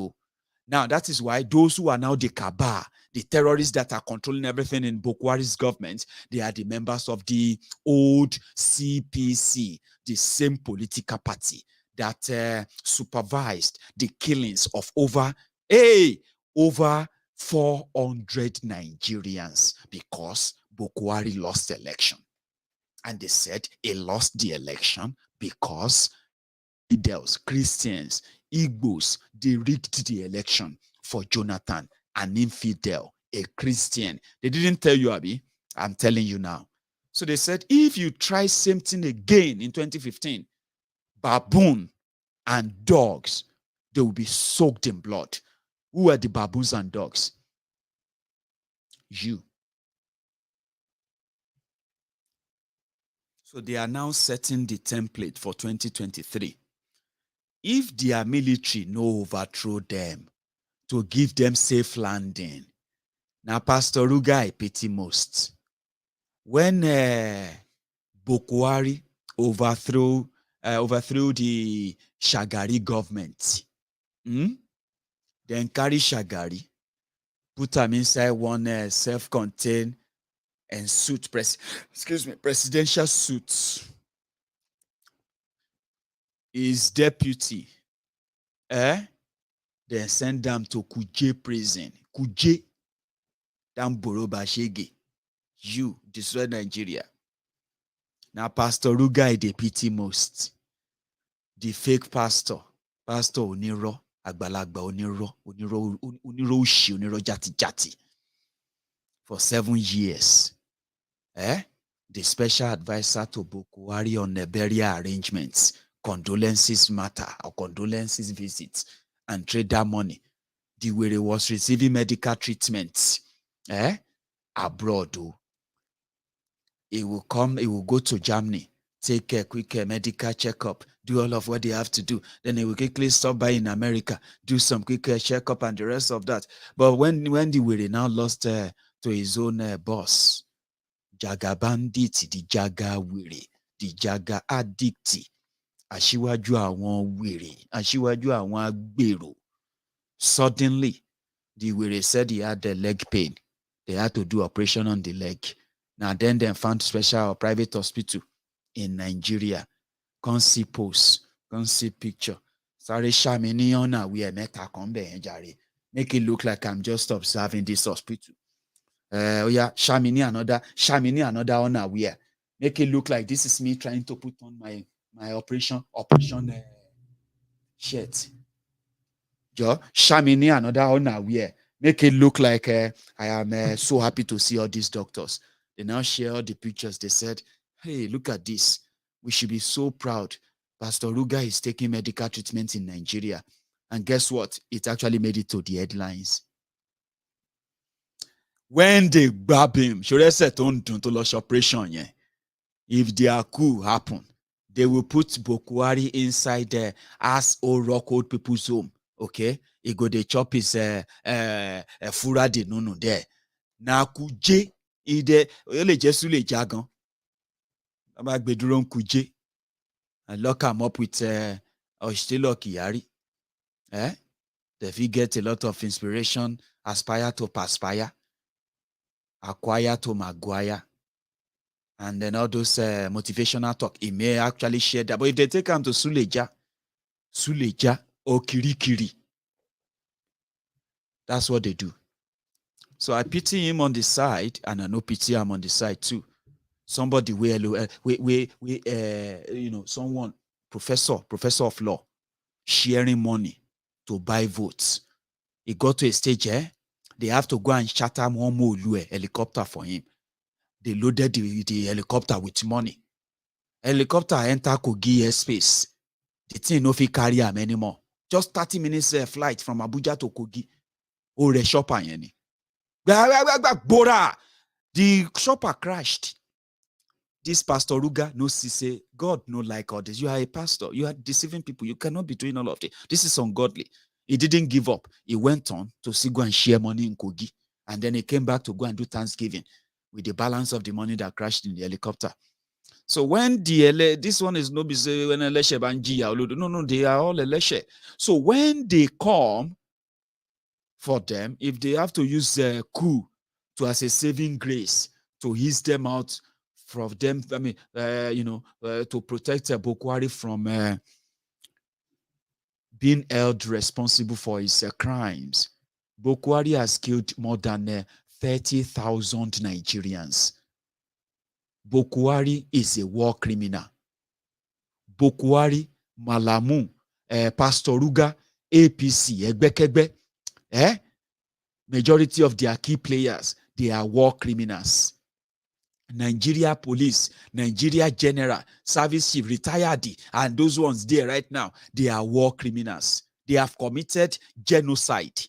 now that is why those who are now the Kaaba, the terrorists that are controlling everything in Buhari's government, they are the members of the old CPC, the same political party that supervised the killings of over 400 Nigerians because Buhari lost the election. And they said he lost the election because infidels, Christians, Igbos, they rigged the election for Jonathan, an infidel, a Christian. They didn't tell you, Abi. I'm telling you now. So they said, if you try same thing again in 2015, baboon and dogs, they will be soaked in blood. Who are the baboons and dogs? You. So they are now setting the template for 2023. If their military no overthrow them to give them safe landing, now Pastor Ruga I pity most. When Buhari overthrew the Shagari government, then carry Shagari, put them inside one self-contained and presidential suit. His deputy, then send them to Kuje prison. Kuje, down Boroba Shege. You destroy Nigeria. Now Pastor Ruga they pity most. The fake pastor Oniro, Agbalagba Oniro jati for 7 years. The special advisor to Buhari on the burial arrangements, condolences matter or condolences visits, and trade that money. The way he was receiving medical treatments abroad. He will go to Germany, take a quick medical checkup, do all of what they have to do. Then he will quickly stop by in America, do some quick checkup and the rest of that. But when the Were now lost to his own boss, Jaga bandit, the Jaga Were, the Jaga addict, Aṣíwájú àwọn wèrè, Aṣíwájú àwọn agbèrò. Suddenly, the Were said he had a leg pain. They had to do operation on the leg. Now then they found special or private hospital in Nigeria. Can't see post, can't see picture. Sorry, Shamini ona we meta kombe enjare. Make it look like I'm just observing this hospital. Shamini another ona we. Make it look like this is me trying to put on my operation shirt. Jo, Shamini another ona we. Make it look like I am so happy to see all these doctors. They now share all the pictures. They said, hey, look at this. We should be so proud. Pastor Ruga is taking medical treatment in Nigeria. And guess what? It actually made it to the headlines. When they grab him, if their coup happen, they will put Buhari inside there as old rock old people's home. Okay? He go they chop his fura de nunu there. Na kuje ide ole jesu le jagan. Aba gbeduro kuje. And lock him up with Oshtelo Kiyari. They get a lot of inspiration, aspire to perspire, acquire to maguire. And then all those motivational talk, he may actually share that. But if they take him to Suleja or Kirikiri, that's what they do. So I pity him on the side, and I know pity him on the side too. Somebody someone professor of law, sharing money to buy votes. It got to a stage, they have to go and charter one more helicopter for him. They loaded the helicopter with money. Helicopter enter Kogi airspace. The thing no fit carry him anymore. Just 30 minutes flight from Abuja to Kogi. Oh, the shopper yeni. The shopper crashed. This Pastor Ruga no see say God no like all this. You are a pastor. You are deceiving people. You cannot be doing all of this. This is ungodly. He didn't give up. He went on to go and share money in Kogi. And then he came back to go and do Thanksgiving with the balance of the money that crashed in the helicopter. So when this one is no be say when Eleshe Banji, no, they are all Eleshe. So when they come for them, if they have to use coup to as a saving grace to ease them out from them, I mean, to protect Bokwari from being held responsible for his crimes. Bokwari has killed more than 30,000 Nigerians. Bokwari is a war criminal. Bokwari, Malamu, Pastor Ruga, APC, Egbekegbe, majority of their key players, they are war criminals. Nigeria police, Nigeria general, service chief, retired, and those ones there right now, they are war criminals. They have committed genocide,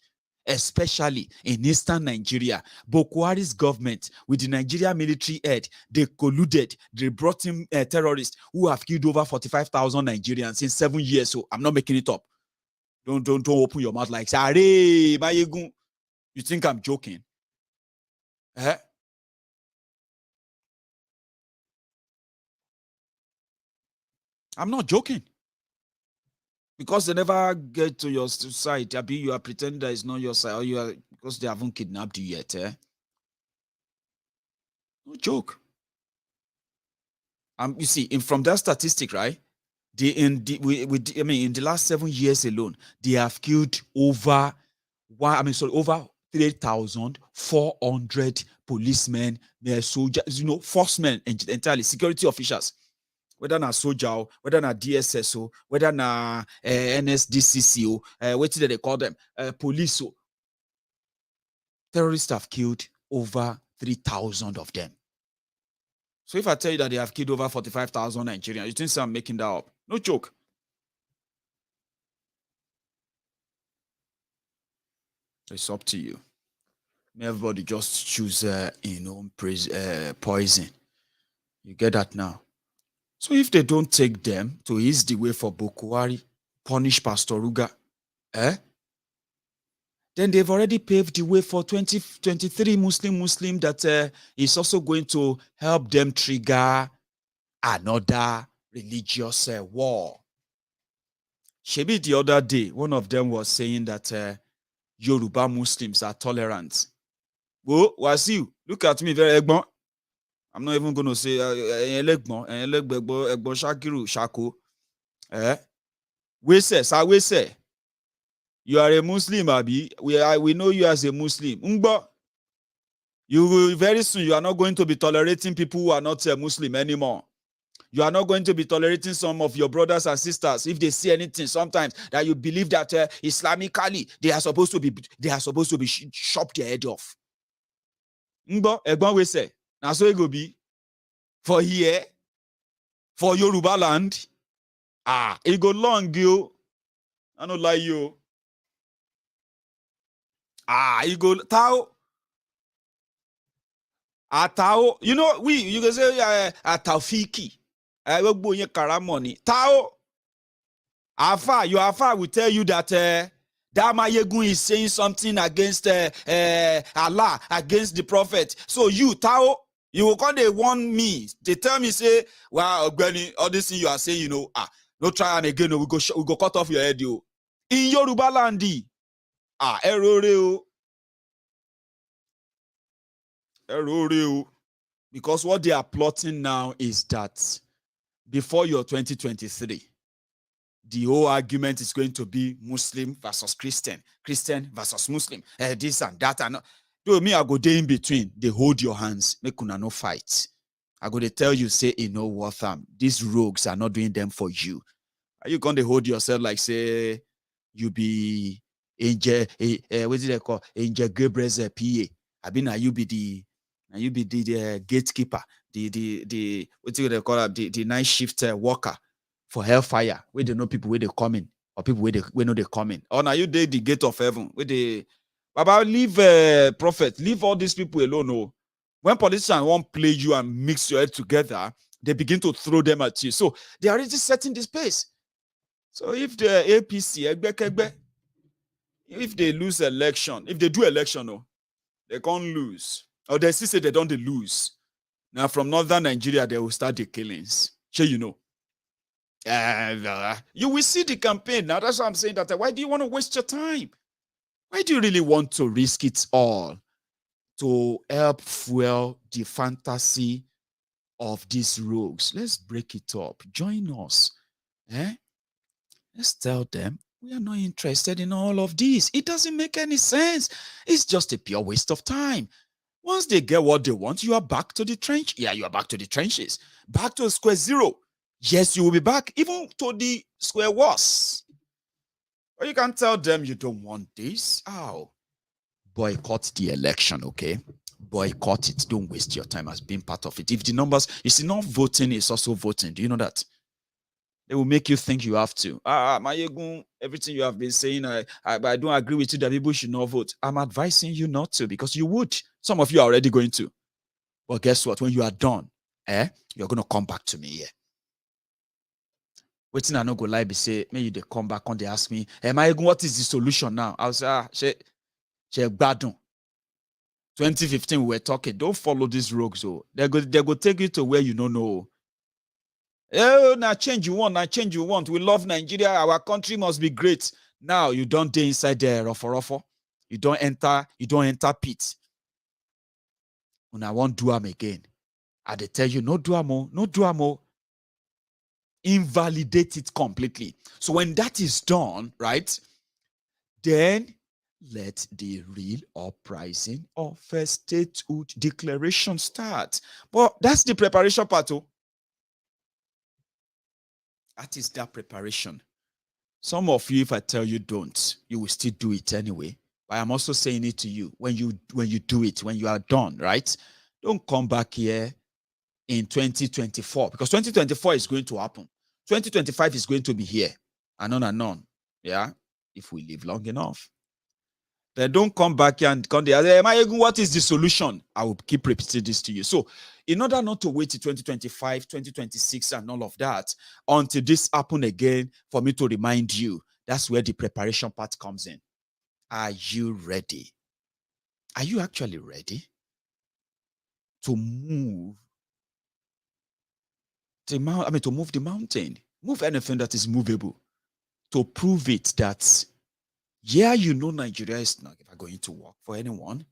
especially in eastern Nigeria. Bokwari's government, with the Nigeria military head, they colluded. They brought in terrorists who have killed over 45,000 Nigerians in 7 years. So I'm not making it up. Don't open your mouth like, "Hey, Maiyegun, you think I'm joking?" I'm not joking. Because they never get to your side. You are pretending that it's not your side, or you are because they haven't kidnapped you yet. No joke. You see, from that statistic, right? In the last 7 years alone, they have killed over 3,400 policemen, soldiers, forcemen, entirely security officials. Whether na soldier, whether na DSS, whether na NSDCC, what did they call them? Police. Terrorists have killed over 3,000 of them. So if I tell you that they have killed over 45,000 Nigerians, you think I'm making that up? No joke. It's up to you. Everybody just choose poison. You get that now? So if they don't take them to ease the way for Bokwari, punish Pastor Ruga, then they've already paved the way for 2023 Muslim that is also going to help them trigger another religious war. Shebi the other day, one of them was saying that Yoruba Muslims are tolerant. Whoa, Wasiu, look at me very egbon. I'm not even going to say Egbo Shakiru Shako. We say, you are a Muslim, Abi. We know you as a Muslim. You will very soon. You are not going to be tolerating people who are not Muslim anymore. You are not going to be tolerating some of your brothers and sisters if they see anything sometimes that you believe that Islamically they are supposed to be chopped their head off. Egbon we say. Now so it go be for here, for Yoruba land. It go long, you. I don't lie you. It go tao. Tao. You know, you can say Taufiki. Karamoni. Tao. Your Afa will tell you that that Maiyegun is saying something against Allah, against the Prophet. So you, Tao, you will come, they warn me. They tell me, say, well, Benny, all this thing you are saying, no try and again, we go cut off your head, yo. In Yoruba land, error. Because what they are plotting now is that before your 2023, the whole argument is going to be Muslim versus Christian, Christian versus Muslim, this and that. And do me, I go there in between. They hold your hands, make una no fight. I go to tell you, say, what these rogues are not doing them for you. Are you going to hold yourself like, say, you be Angel, what did they call Angel Gabriel's PA? I mean, you be the gatekeeper, the what do they call it, the night shift worker for hellfire, where they know people where they coming, or people where they know they coming. Or now you did the gate of heaven, where they Baba, leave prophet, leave all these people alone. No. When politicians won't play you and mix your head together, they begin to throw them at you. So they are already setting the pace. So if the APC, if they lose election, if they do election, no, they can't lose. Or they still say they don't lose. Now from northern Nigeria, they will start the killings. Sure, you know. You will see the campaign. Now that's why I'm saying that. Why do you want to waste your time? Why do you really want to risk it all to help fuel the fantasy of these rogues? Let's break it up. Join us. Let's tell them we are not interested in all of this. It doesn't make any sense. It's just a pure waste of time. Once they get what they want, you are back to the trench. Yeah, you are back to the trenches. Back to square zero. Yes, you will be back even to the square worse. Or you can tell them you don't want this. How? Boycott the election, okay? Boycott it. Don't waste your time as being part of it. If the numbers, you see, not voting is also voting. Do you know that? They will make you think you have to. Maiyegun, everything you have been saying, I don't agree with you that people should not vote. I'm advising you not to, because you would. Some of you are already going to. But guess what? When you are done, you're going to come back to me here. Waiting, I no go lie, be say, maybe they come back and they ask me, hey, Maiyegun, what is the solution now? I'll say, Sheu Agbado. 2015, we were talking. Don't follow these rogues. Oh. They go take you to where you don't know. Oh, now change you want, now change you want. We love Nigeria. Our country must be great. Now you don't stay inside there, ruffle. You don't enter pit. When I won't do them again, I they tell you, no do amo, no do amo. Invalidate it completely. So when that is done, right, then let the real uprising of a statehood declaration start. But that's the preparation part. Oh. That is that preparation. Some of you, if I tell you don't, you will still do it anyway. But I'm also saying it to you. When you do it, when you are done, right? Don't come back here in 2024, because 2024 is going to happen. 2025 is going to be here. And on and on. Yeah? If we live long enough. Then don't come back here and come there. Maiyegun, what is the solution? I will keep repeating this to you. So, in order not to wait till 2025, 2026, and all of that, until this happen again, for me to remind you, that's where the preparation part comes in. Are you ready? Are you actually ready to move to move the mountain? Move anything that is movable to prove it that, yeah, you know Nigeria is not going to work for anyone,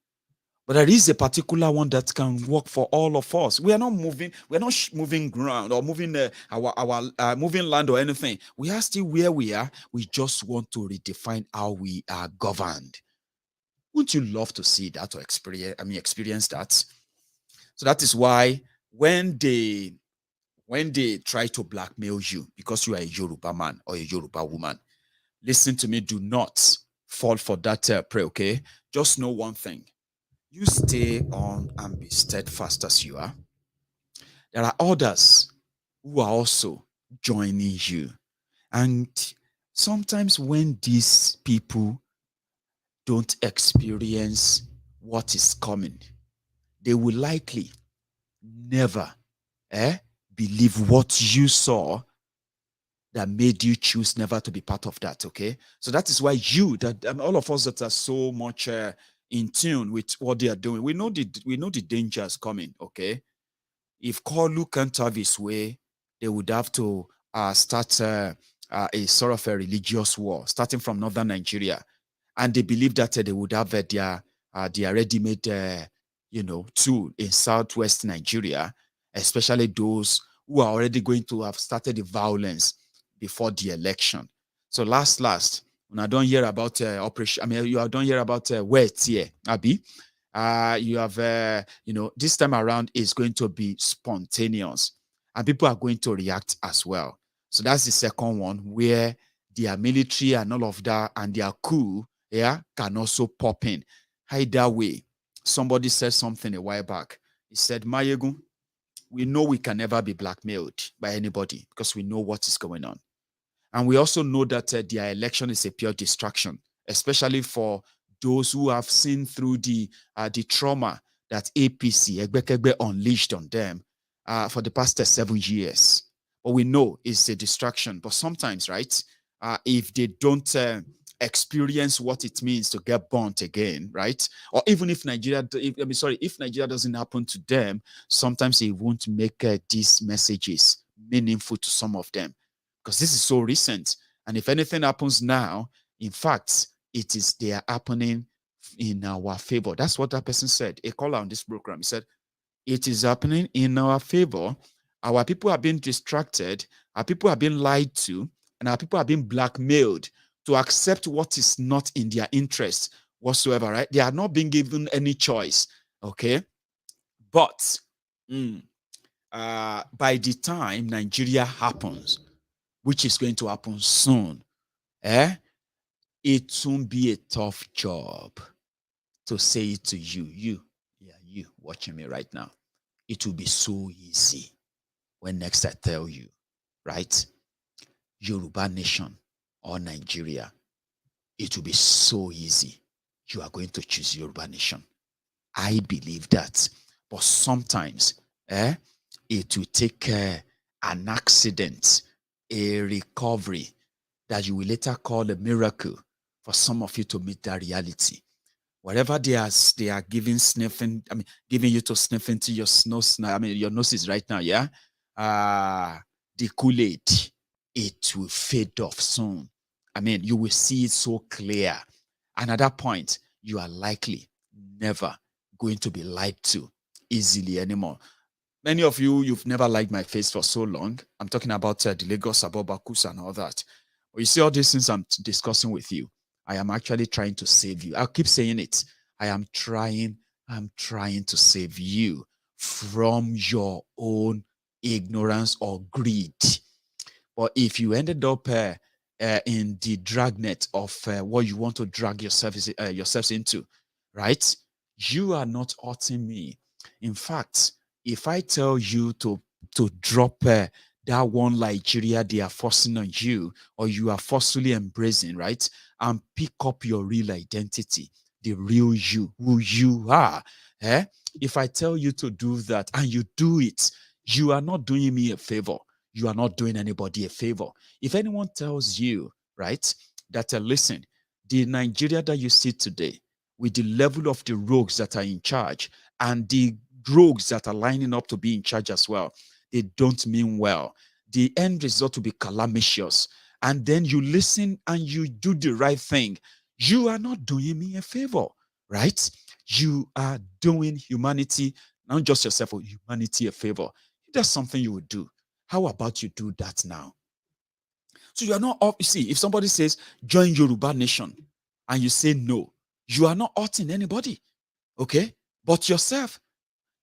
but there is a particular one that can work for all of us. We are not moving. We are not moving ground or moving our moving land or anything. We are still where we are. We just want to redefine how we are governed. Wouldn't you love to see that or experience that? So that is why when they try to blackmail you because you are a Yoruba man or a Yoruba woman, listen to me. Do not fall for that prey, okay? Just know one thing. You stay on and be steadfast as you are. There are others who are also joining you. And sometimes when these people don't experience what is coming, they will likely never believe what you saw that made you choose never to be part of that, okay? So that is why all of us that are so much in tune with what they are doing, we know the dangers coming, okay? If Kolu can't have his way, they would have to start a sort of a religious war, starting from northern Nigeria. And they believe that they would have their ready-made, tool in southwest Nigeria, especially those who are already going to have started the violence before the election. So last, when I don't hear about operation, you don't hear about where it's here, Abi. You have, this time around is going to be spontaneous, and people are going to react as well. So that's the second one, where their military and all of that and their coup, yeah, can also pop in. Either way, somebody said something a while back. He said, Maiyegun, we know we can never be blackmailed by anybody because we know what is going on. And we also know that their election is a pure distraction, especially for those who have seen through the trauma that APC, Egbekegbe, unleashed on them for the past 7 years. But we know it's a distraction. But sometimes, right, if they don't experience what it means to get burnt again, right, or even if Nigeria, if Nigeria doesn't happen to them, sometimes it won't make these messages meaningful to some of them, because this is so recent. And if anything happens now, in fact, they are happening in our favor. That's what that person said. A caller on this program, he said, it is happening in our favor. Our people are being distracted. Our people are being lied to, and our people are being blackmailed to accept what is not in their interest whatsoever, right? They are not being given any choice, okay? But by the time Nigeria happens, which is going to happen soon, it won't be a tough job to say it to you watching me right now. It will be so easy when next I tell you, right? Yoruba nation or Nigeria, it will be so easy. You are going to choose Yoruba nation. I believe that. But sometimes it will take an accident, a recovery that you will later call a miracle for some of you to meet that reality. Whatever they are giving you to sniff into your your noses right now, yeah? The Kool-Aid, it will fade off soon. You will see it so clear. And at that point, you are likely never going to be lied to easily anymore. Many of you, you've never liked my face for so long. I'm talking about the Lagos Abobakus and all that. But you see all these things I'm discussing with you, I am actually trying to save you. I'll keep saying it. I'm trying to save you from your own ignorance or greed. But if you ended up in the dragnet of what you want to drag yourselves into, right? You are not hurting me. In fact, if I tell you to drop that one Nigeria they are forcing on you, or you are forcefully embracing, right, and pick up your real identity, the real you, who you are, if I tell you to do that and you do it, you are not doing me a favor. You are not doing anybody a favor. If anyone tells you, right, that listen, the Nigeria that you see today, with the level of the rogues that are in charge and the rogues that are lining up to be in charge as well, they don't mean well. The end result will be calamitous. And then you listen and you do the right thing. You are not doing me a favor, right? You are doing humanity, not just yourself, or humanity a favor. If there's something you would do, how about you do that now? So you are not up. You see, if somebody says join Yoruba nation and you say no, you are not hurting anybody, okay? But yourself.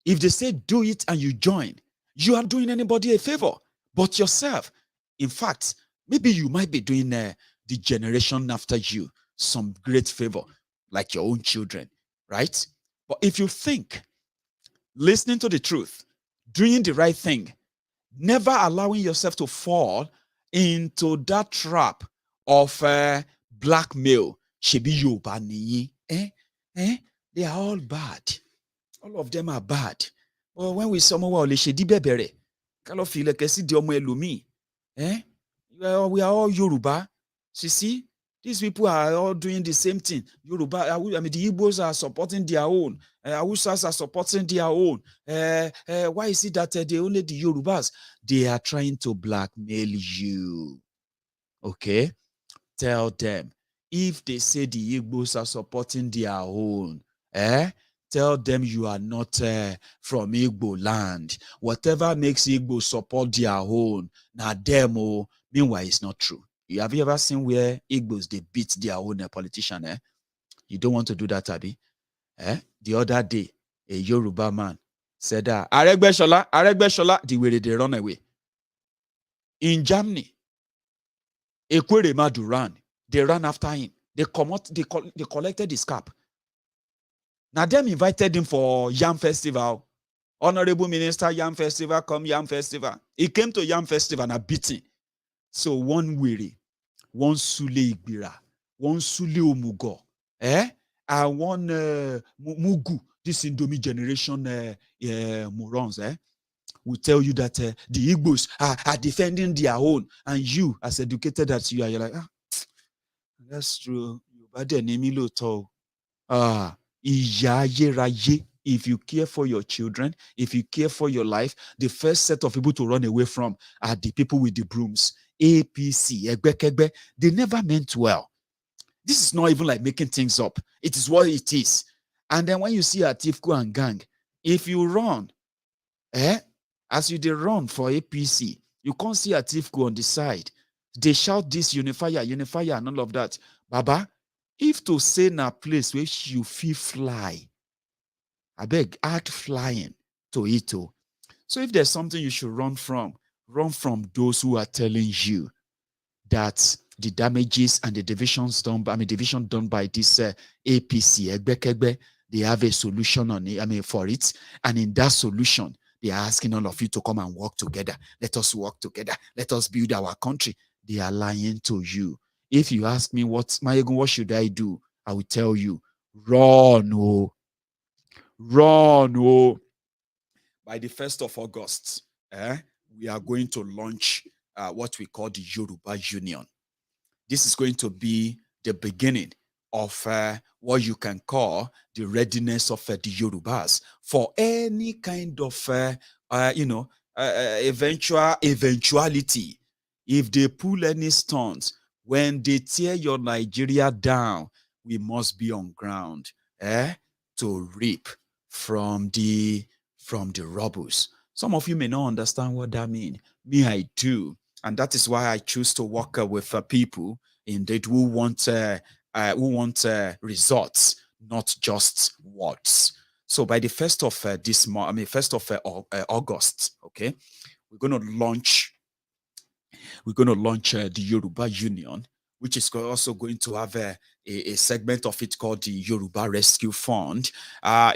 If they say do it and you join, you are doing anybody a favor but yourself. In fact, maybe you might be doing the generation after you some great favor, like your own children, right? But if you think listening to the truth, doing the right thing, never allowing yourself to fall into that trap of blackmail, shebi Yoruba niyi, they are all bad. All of them are bad. But when we say ọmọ lè ṣe díbẹ̀bẹ̀rẹ̀, ká lọ fi ilẹ̀kẹ̀ sí di ọmọ ẹlòmíì. We are all Yoruba. See, these people are all doing the same thing. Yoruba, the Igbos are supporting their own. Hausas are supporting their own. Why is it that they only the Yorubas? They are trying to blackmail you. Okay? Tell them. If they say the Igbos are supporting their own, tell them you are not from Igbo land. Whatever makes Igbo support their own, now them. Meanwhile, it's not true. Have you ever seen where Igbos, they beat their own politician? You don't want to do that, Abi? The other day, a Yoruba man said, Aregbesola, the way they run away. In Germany, Ekweremadu ran. They ran after him. They collected his cap. Now them invited him for Yam Festival. Honorable Minister, Yam Festival, come Yam Festival. He came to Yam Festival and a beating. So one weary, one Sule Igbira, one Sule Omugo, and one Mugu, this Indomie generation morons, will tell you that the Igbos are defending their own, and you, as educated as you are, you're like, that's true. If you care for your children, if you care for your life, the first set of people to run away from are the people with the brooms. APC, Egbekegbe, they never meant well. This is not even like making things up. It is what it is. And then when you see Atifku and gang, if you run, as you they run for APC, you can't see Atifku on the side. They shout this unifier, and all of that. Baba, if to say na place where you feel fly, I beg, add flying to it. So if there's something you should run from those who are telling you that the damages and the division done by this APC, Egbekegbe, they have a solution on it, for it. And in that solution, they are asking all of you to come and work together. Let us work together. Let us build our country. They are lying to you. If you ask me, Maiyegun, what should I do? I will tell you, run, run. By the 1st of August, we are going to launch what we call the Yoruba Union. This is going to be the beginning of what you can call the readiness of the Yorubas for any kind of, eventuality. If they pull any stunts, when they tear your Nigeria down, we must be on ground to reap from the rubbles. Some of you may not understand what that means. Me, I do. And that is why I choose to work with people indeed who want results, not just words. So by the 1st of this month, 1st of August, okay, we're going to launch the Yoruba Union, which is also going to have a segment of it called the Yoruba Rescue Fund.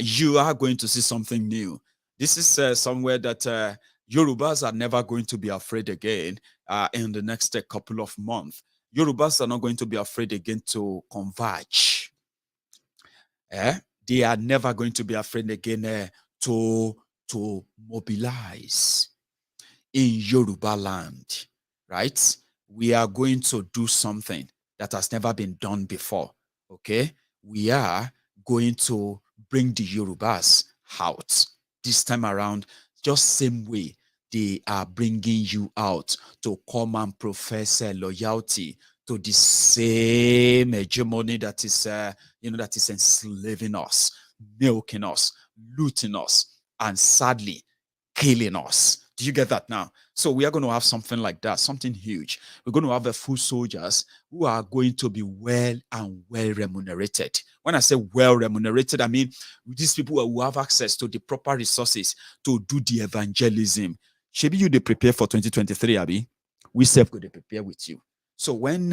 You are going to see something new. This is somewhere that Yorubas are never going to be afraid again in the next couple of months. Yorubas are not going to be afraid again to converge. They are never going to be afraid again to mobilize in Yoruba land, right? We are going to do something that has never been done before, okay? We are going to bring the Yorubas out this time around, just same way they are bringing you out to come and profess loyalty to the same hegemony that is, that is enslaving us, milking us, looting us, and sadly killing us. Do you get that now? So we are going to have something like that, something huge. We're going to have a full soldiers who are going to be well remunerated. When I say well remunerated, I mean these people who have access to the proper resources to do the evangelism. Should you they prepare for 2023, Abi? We self go to prepare with you. So when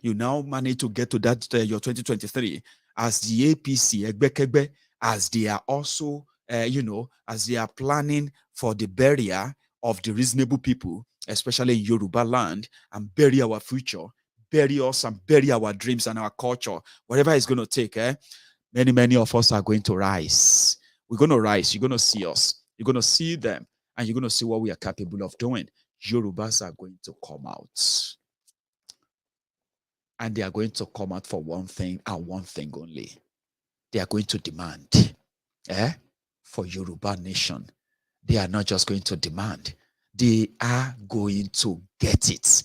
you now manage to get to that your 2023, as the APC, Egbekegbe, as they are also, as they are planning for the burial of the reasonable people, especially in Yoruba land, and bury our future, bury us and bury our dreams and our culture, whatever it's going to take, many of us are going to rise. We're going to rise. You're going to see us. You're going to see them, and you're going to see what we are capable of doing. Yorubas are going to come out. And they are going to come out for one thing and one thing only. They are going to demand for Yoruba nation. They are not just going to demand. They are going to get it.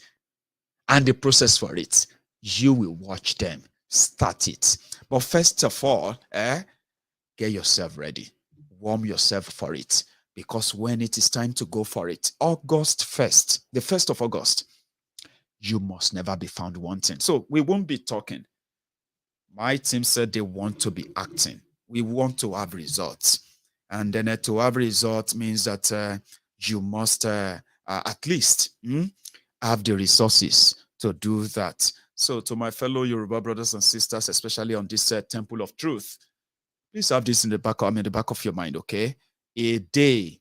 And the process for it, you will watch them start it. But first of all, get yourself ready. Warm yourself for it. Because when it is time to go for it, August 1st, the 1st of August, you must never be found wanting. So we won't be talking. My team said they want to be acting. We want to have results. And then to have results means that you must at least have the resources to do that. So to my fellow Yoruba brothers and sisters, especially on this Temple of Truth, please have this in the back, the back of your mind, okay? A day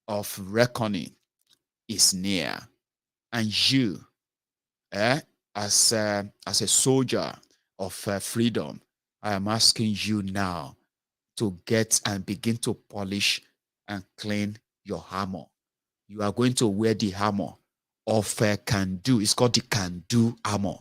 of reckoning is near, and you, as a soldier of freedom, I am asking you now to get and begin to polish and clean your armor. You are going to wear the armor of can do. It's called the can do armor.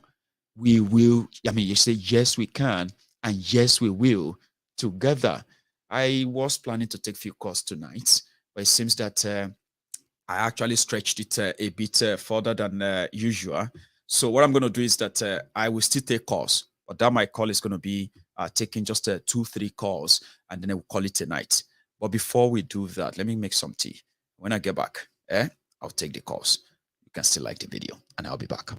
We will, you say, yes, we can, and yes, we will together. I was planning to take a few courses tonight, but it seems that I actually stretched it a bit further than usual. So what I'm going to do is that I will still take calls, but that my call is going to be taking just 2-3 calls, and then I will call it a night. But before we do that, let me make some tea. When I get back, I'll take the calls. You can still like the video, and I'll be back.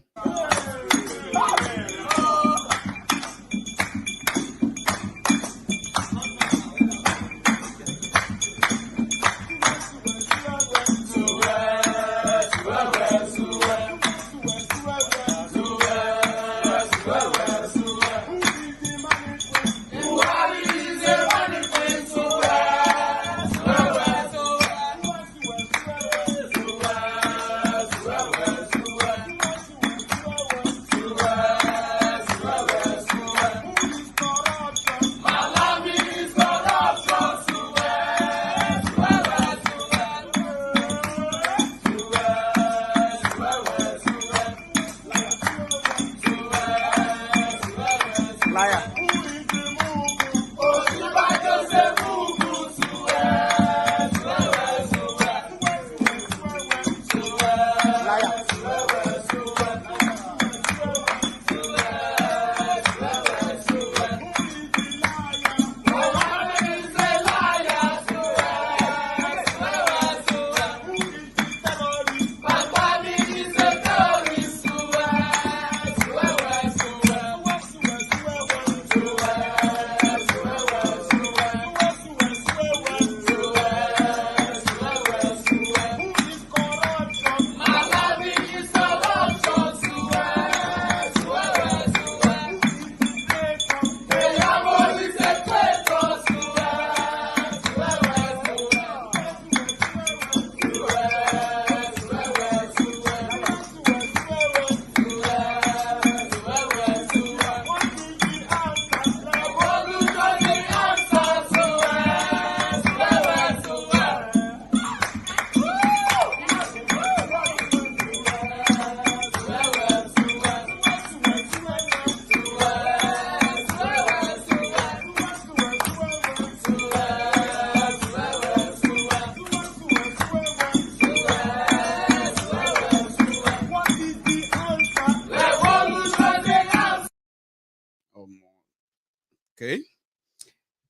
Okay.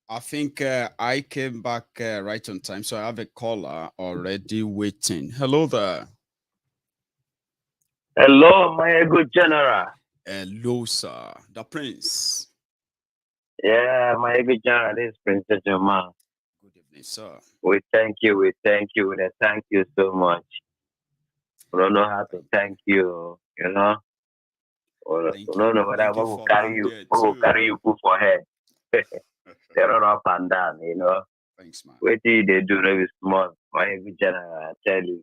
I think I came back right on time, so I have a caller already waiting. Hello there. Hello, my good general. Hello, sir. The Prince. Yeah, my good general. This is Princess Joma. Good evening, sir. We thank you. We thank you. We thank you so much. We don't know how to thank you. You know. We don't know whether we will carry you. We will carry you put for head. They run up and down. You know. Thanks, man. Wait till they do very small. My good general, I tell you.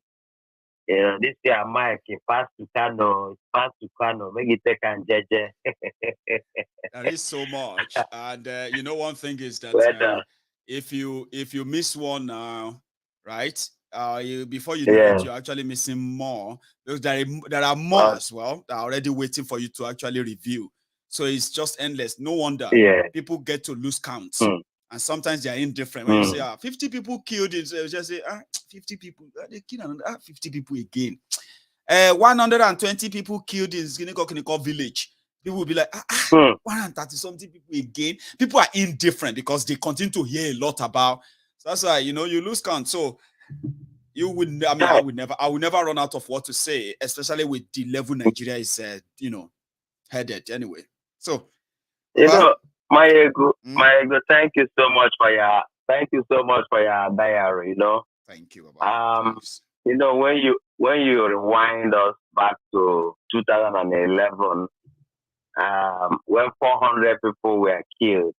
You know, this year Mike pass to Kano, make it take and jeje. That is so much. And you know, one thing is that if you miss one now, right? Before you know it, you're actually missing more, because there are more as well that are already waiting for you to actually review. So it's just endless. No wonder people get to lose count. And sometimes they are indifferent. When you say 50 people killed, it just say 50 people. They killed another 50 people again. 120 people killed in Kiniko village. People will be like 130 something people again. People are indifferent because they continue to hear a lot about. So that's why you lose count. So you would, I will never run out of what to say, especially with the level Nigeria is headed anyway. So Maiyegun, thank you so much for your diary. Thank you. When you rewind us back to 2011, when 400 people were killed.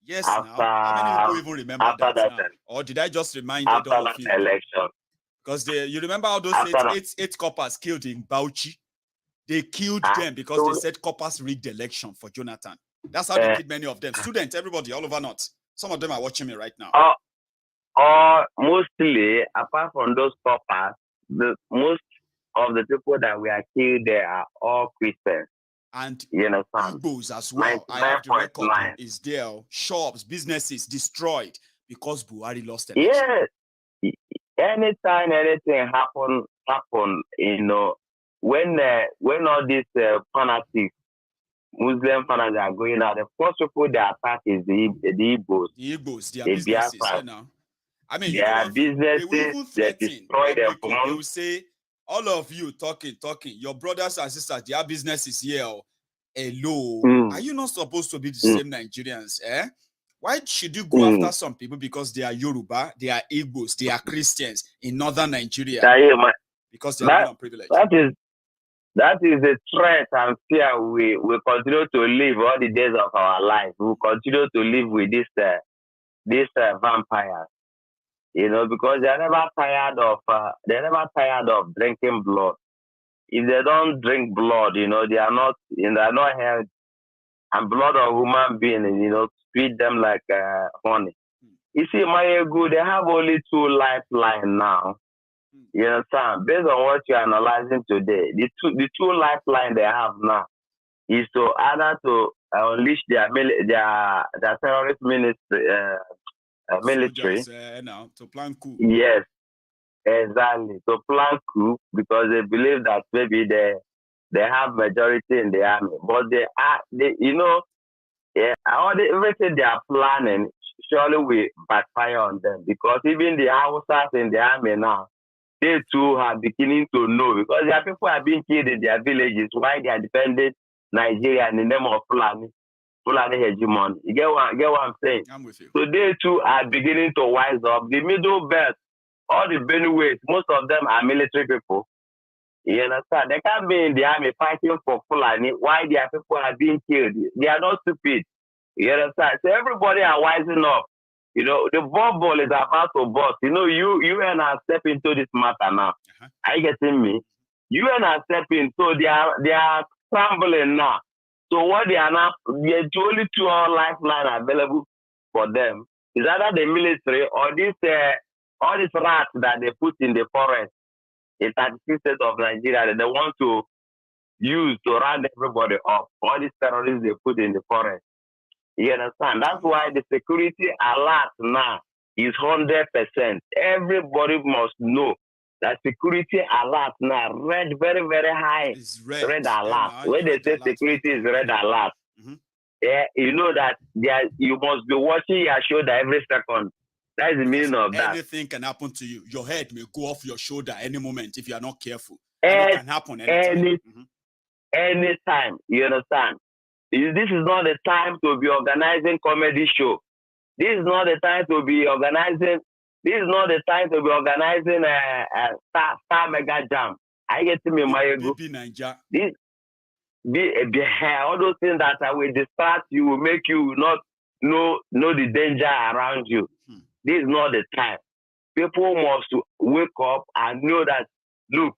Yes, now. How many people even remember that now? Or did I just remind all of you? Election. Because you remember all those eight coppers killed in Bauchi? They killed them because they said coppers rigged the election for Jonathan. That's how they killed many of them. Students, everybody, all over North. Some of them are watching me right now. Mostly, apart from those coppers, most of the people that were killed there are all Christians. And you know, Igbos as well. I have the record. Is there shops, businesses destroyed because Buhari lost election? Yes. Anytime anything happen, you know, when all these fanatics, Muslim fanatics are going out, the first people they attack is the Igbos. The Igbos, their businesses, you know. I mean, their businesses, they will even threaten. They will say, all of you talking, your brothers and sisters, their businesses here. Hello, are you not supposed to be the same Nigerians? Why should you go after some people because they are Yoruba, they are Igbos, they are Christians in northern Nigeria? Because they are privileged. That is a threat and fear we continue to live all the days of our life. We will continue to live with this vampires, you know, because they're never tired of drinking blood. If they don't drink blood, you know, they are not healthy. And blood of human being, you know, feed them like honey. You see, Maiyegun, they have only 2 lifelines now. You understand? Based on what you're analyzing today, the two lifelines they have now is to either to unleash their terrorist military. Now, to plan coup. Yes, exactly. To plan coup, because they believe that maybe they have majority in the army, but everything they are planning surely will backfire on them, because even the Hausas in the army now, they too are beginning to know, because their people are being killed in their villages while they are defending Nigeria in the name of Fulani hegemony. You get what I'm saying? I'm with you. So they too are beginning to wise up. The middle belt, all the Benue's, most of them are military people. You understand? They can't be in the army fighting for Fulani while their people are being killed. They are not stupid. You understand? So everybody are wising up. You know, the bubble is about to burst. You know, you and I step into this matter now. Are you getting me? You and I step in, so they are scrambling now. So what they are now, there's only 2 lifelines available for them. Is either the military or all these rats that they put in the forest in 36 states of Nigeria that they want to use to round everybody up. All these terrorists they put in the forest. You understand? That's why the security alert now is 100%. Everybody must know that security alert now red, very, very high. It's red. Alert. When they say security is red alert, you know that you must be watching your shoulder every second. That is the meaning of that. Anything can happen to you. Your head may go off your shoulder any moment if you are not careful. And it can happen anytime. Anytime. You understand? This is not the time to be organizing comedy show. This is not the time to be organizing. This is not the time to be organizing a star mega jam. I get to me, Maiyegun. All those things that will distract you, will make you not know the danger around you. This is not the time. People must wake up and know that, look,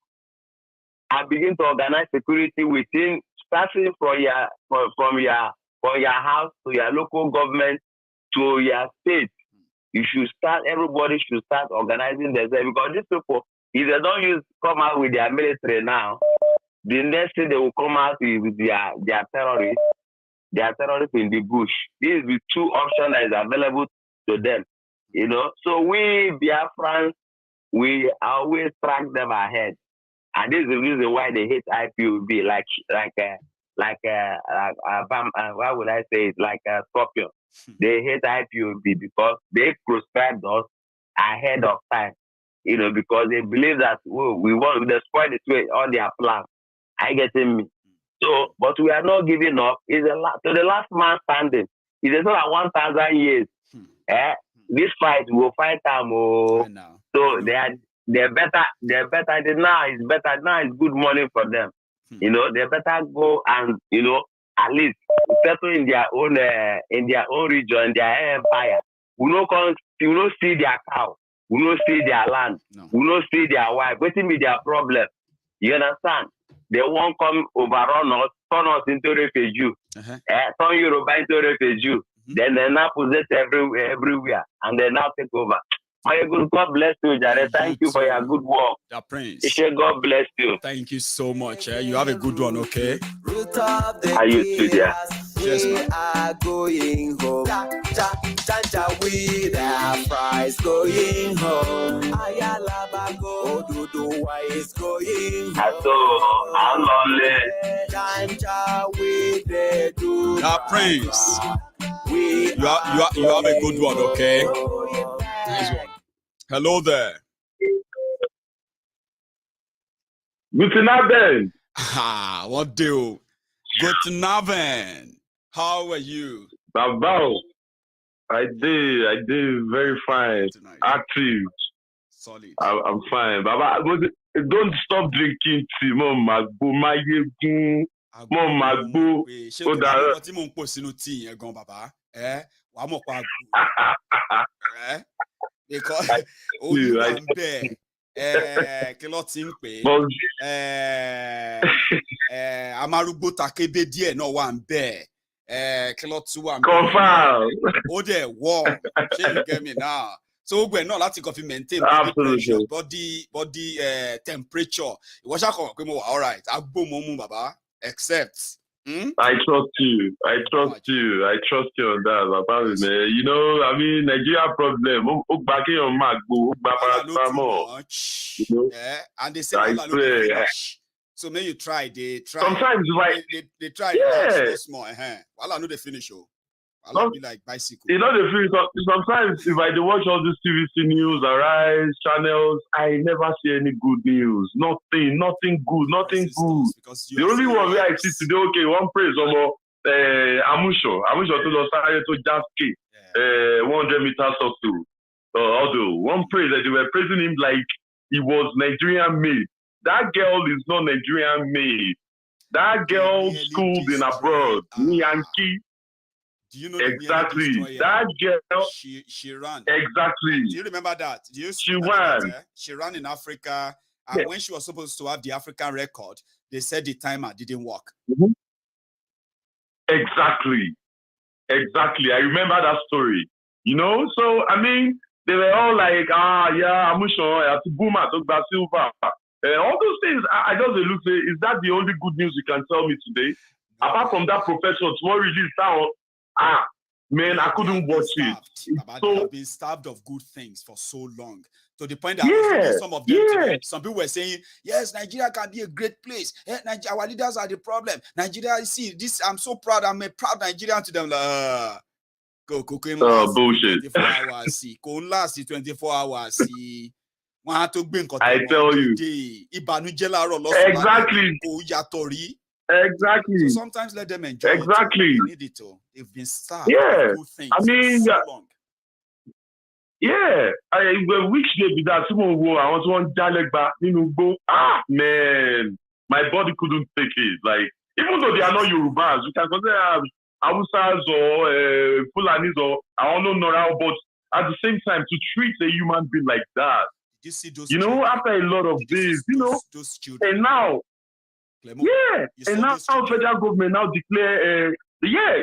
I begin to organize security within, starting from your house to your local government to your state. Everybody should start organizing themselves, because these people, if they don't come out with their military now, the next thing they will come out with their terrorists in the bush. This is the 2 options that is available to them. You know, so we Biafrans, we always track them ahead, and this is the reason why they hate IPOB why would I say it, like a scorpion. They hate IPOB because they proscribed us ahead of time. You know, because they believe that we want to spoil all their plans. I getting me. So, but we are not giving up. It's to the last man standing. It's not 1,000 years. This fight will fight them. So they're better. Now is better. Now is good morning for them. You know, they better go and, you know, at least settle in their own region, their empire. We no see their cow, we no see their land, we no see their wife. Waiting with their problem. You understand? They won't come overrun us, turn us into refugee, turn Yoruba into refugee. Then they now possess everywhere, and they now take over. Maiyegun, God bless you, Jare. Thank you for your good work. The Prince. God bless you. Thank you so much. You have a good one, okay? Are you too there? Yes, man. Are going home. With their price going home. Ayalabago, Oduduwa is going home. I'm lonely. The Prince. You have a good one, okay? Nice one. Hello there. Guten Abend. What do? Guten Abend. How are you? Babao. I did very fine. Active. Solid. I'm fine. Baba, don't stop drinking tea. Mom, Magbo, Maiyegun. Mom, Magbo. Because I'm there. Kí ló ti ń pè Amárúgbó Takebe díẹ̀ náà wà ń bẹ̀ kí ló tún wà ń bẹ̀ confirm ó dẹ̀ wọ̀ ṣé you get me now so gbogbo ẹ̀ náà láti kàn fi maintain body temperature ìwọ ṣàkọ̀wọ̀ pé mo wà alright agbó mo mú bàbá except. I trust you on that, Papa. You know, I mean, Nigeria problem. And they say, so may you try. They try. Sometimes, they try. Yeah. Small. While I know they finish. I'll be like bicycle. You know the feeling. Sometimes if I watch all these TVC news, Arise channels, I never see any good news. Nothing good. The only one where I see today, okay, one praise over Amusho to the side to just 100 meters or two. Although one praise that they were praising him like he was Nigerian made. That girl is not Nigerian made. That girl schooled in abroad, Yankee. Do you know exactly that girl? She ran. Exactly. Do you remember that? She ran. She ran in Africa, and when she was supposed to have the African record, they said the timer didn't work. Exactly. I remember that story. You know, so I mean, they were all like, I'm sure, Boomer, Silver. All those things. I just look say, is that the only good news you can tell me today? No, apart from that professor, tomorrow release down. Man, I couldn't watch it. They have been starved of good things for so long. To the point that some of them today, some people were saying, yes, Nigeria can be a great place. Our leaders are the problem. Nigeria, see, this, I'm so proud. I'm a proud Nigerian to them. Bullshit. 24 hours. Go last 24 hours. I tell you. Exactly. Exactly. So sometimes let them enjoy. Exactly. They need it to. They've been starved. Yeah. Good things I mean, so long. Yeah. Which day be that? Someone who I was one Jalegba, man, my body couldn't take it. Like, even though they are not Yorubas, we can consider Hausas or Fulanis or I don't know Norao, but at the same time, to treat a human being like that. Did you see those? After a lot of days, those children. And now. And now federal government now declare,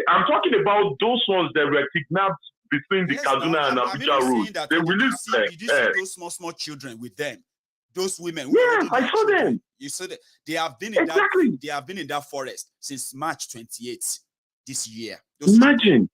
I'm talking about those ones that were kidnapped between the Kaduna and Abuja road. They released them. Did you see those small children with them? Those women. I saw them. You saw that they have been in that. They have been in that forest since March 28th this year. Imagine.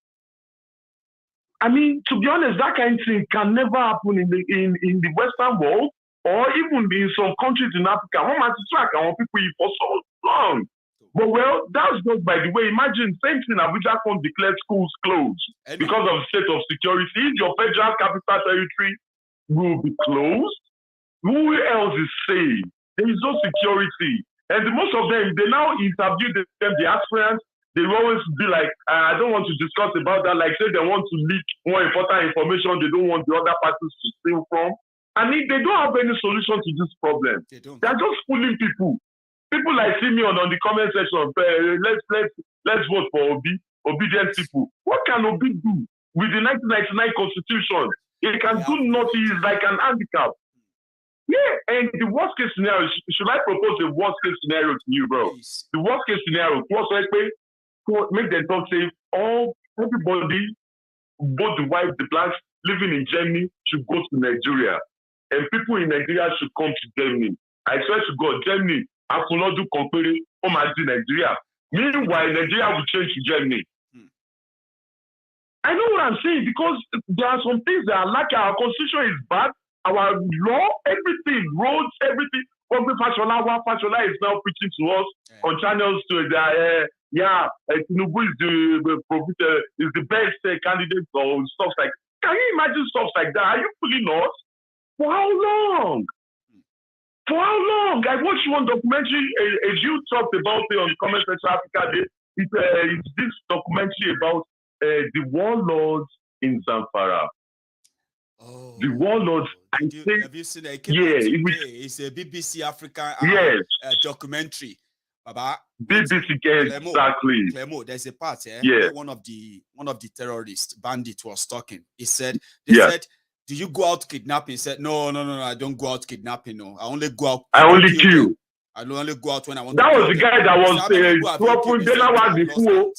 I mean, to be honest, that kind of thing can never happen in the Western world. Or even in some countries in Africa, one man to track our people for so long. But well, that's just by the way. Imagine same thing Abuja can declare schools closed because of the state of security. If your federal capital territory will be closed, who else is safe? There is no security. And most of them, they now interview them, the aspirants. They always be like, I don't want to discuss about that. Like say they want to leak more important information. They don't want the other parties to steal from. I mean, they don't have any solution to this problem. They're just fooling people. People like Simeon on the comment section, let's vote for obedient people. What can Obi do with the 1999 constitution? He can do nothing. He's like an handicap. Yeah, and the worst case scenario, should I propose a worst case scenario to you, bro? Please. The worst case scenario, make them talk, say, everybody, both the white, the blacks, living in Germany should go to Nigeria. And people in Nigeria should come to Germany. I swear to God, Germany, I will not do compare to Nigeria. Meanwhile, Nigeria will change to Germany. I know what I'm saying, because there are some things that are like our constitution is bad, our law, everything, roads, everything. Fasola is now preaching to us on channels to Tinubu is the best candidate or stuff like. Can you imagine stuff like that? Are you fooling us? For how long? For how long? I watched one documentary, as you talked about it on Comment Section Africa Day. It's this documentary about the warlords in Zamfara. Oh, the warlords. Have you seen it? It's a BBC African documentary. Baba, BBC, exactly. Clemo, there's a part where one of the terrorist bandit was talking. He said, they said, do you go out kidnapping? He said, no, I don't go out kidnapping. No, I only go out. I only kill. I only go out when I want that to. That was the guy that was swapping Delawa before.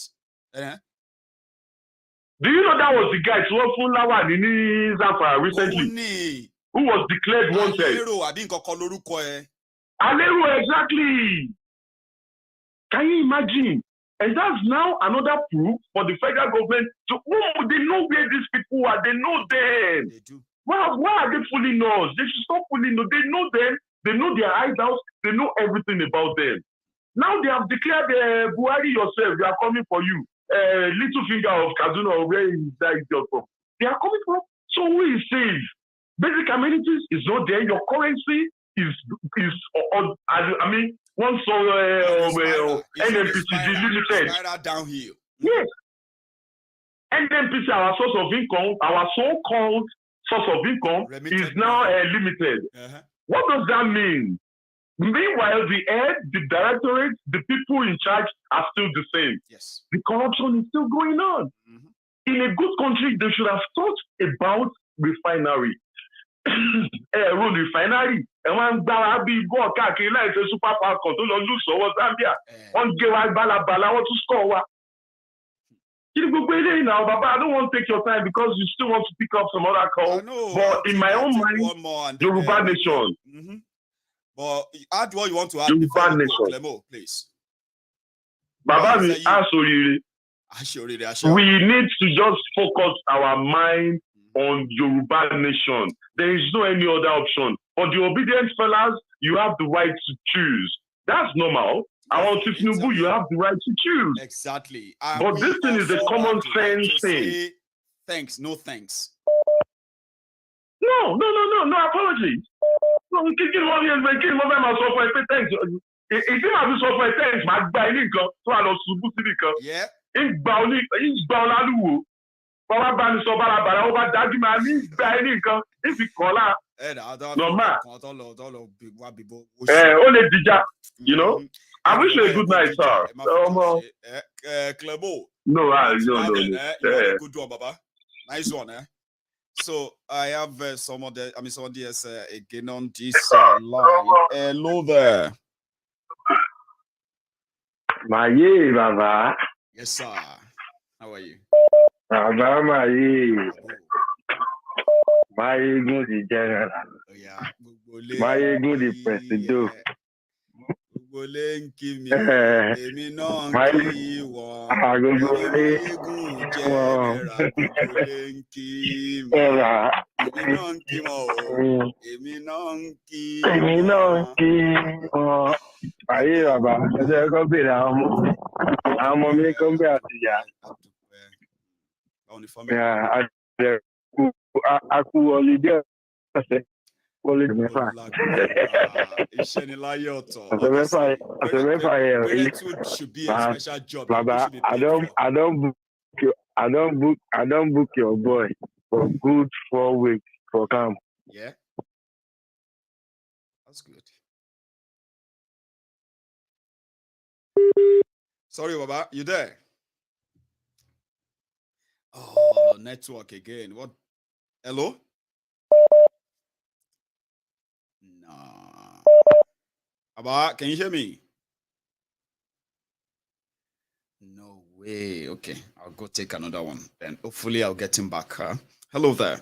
Do you know that was the guy swapping Lawa in Zamfara recently? Who was declared wanted? Alero, exactly. Can you imagine? And that's now another proof for the federal government to, they know where these people are. They know them. They do. Why are they fooling us? They should stop fooling us. They know them. They know their hideouts. They know everything about them. Now they have declared BUHARI yourself. They are coming for you. Little finger of Kaduna or where is that from? They are coming for. So who is safe? Basic amenities is not there. Your currency is once NMPC limited. Downhill. Yes. NMPC, our source of income, our so-called source of income is now limited. What does that mean? Meanwhile, the head, the directorate, the people in charge are still the same. Yes. The corruption is still going on. In a good country, they should have thought about refinery. Road refinery. And one Barabi go káàkiri like a super power to lose over Zambia. One give out balabala, want to score. Now, Baba, I don't want to take your time because you still want to pick up some other calls. But in my own mind, Yoruba nation. But add what you want to add. Yoruba nation. Clemo, please. Baba, we need to just focus our mind on Yoruba nation. There is no any other option. For the obedient fellas, you have the right to choose. That's normal. I want to Tinubu, you have the right to choose. Exactly. But this thing is a common sense thing. Thanks, no thanks. No apologies. No, we can give money and make him over my software. Thanks. If you have this software, thanks, my buy income. So I don't suppose yeah. In Bowling, Baba Bani so bala over daddy man is buy income. If you call her, no man. Only Dija, you know. I wish you a good night, sir. Clebo. No. Good one, Baba. Nice one, eh? So I have somebody else again on this line. Hello there. Maye, Baba. Yes, sir. How are you? Baba, Maye. Maiyegun the general. Oh, yeah. Maiyegun the president. Ayé bàbá, ẹsẹ̀ ẹ̀kọ́ bèrè àwọn ọmọ mi kọ́ ń bẹ̀ àtìyà. Akú ọlídé ọ̀sẹ̀ wọlé mẹ́fà. Iṣẹ́ ni láyé ọ̀tọ̀. Ọ̀sẹ̀ mẹ́fà yẹn. Gratitude should be a special job. Baba, I don't book your boy for good 4 weeks for camp. Yeah. That's good. Sorry, Baba, you there? Oh, network again. What? Hello? Nah. Baba, can you hear me? No way. Okay, I'll go take another one. Then hopefully I'll get him back. Huh? Hello there.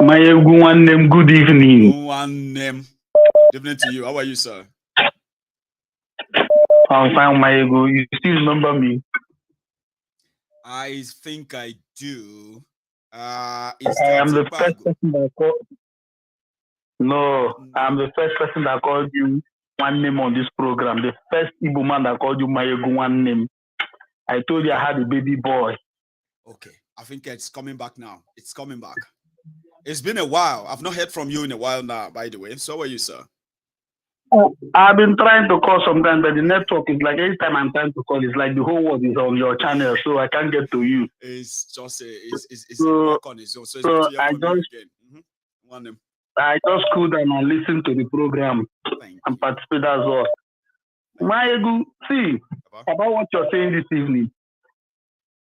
Maiyegun, one name. Good evening. One name. Good evening to you. How are you, sir? I'm fine, Maiyegun. You still remember me? I think I do. I am the first person that called. No, I'm the first person that called you one name on this program. The first Igbo man that called you Maiyegun one name. I told you I had a baby boy. Okay, I think it's coming back now. It's coming back. It's been a while. I've not heard from you in a while now, by the way. So are you, sir? I've been trying to call sometimes, but the network is like every time I'm trying to call, it's like the whole world is on your channel, so I can't get to you. It's just it's a work on its own. So I just cooled down and listened to the program and participated as well. Maiyegun, see about what you're saying this evening.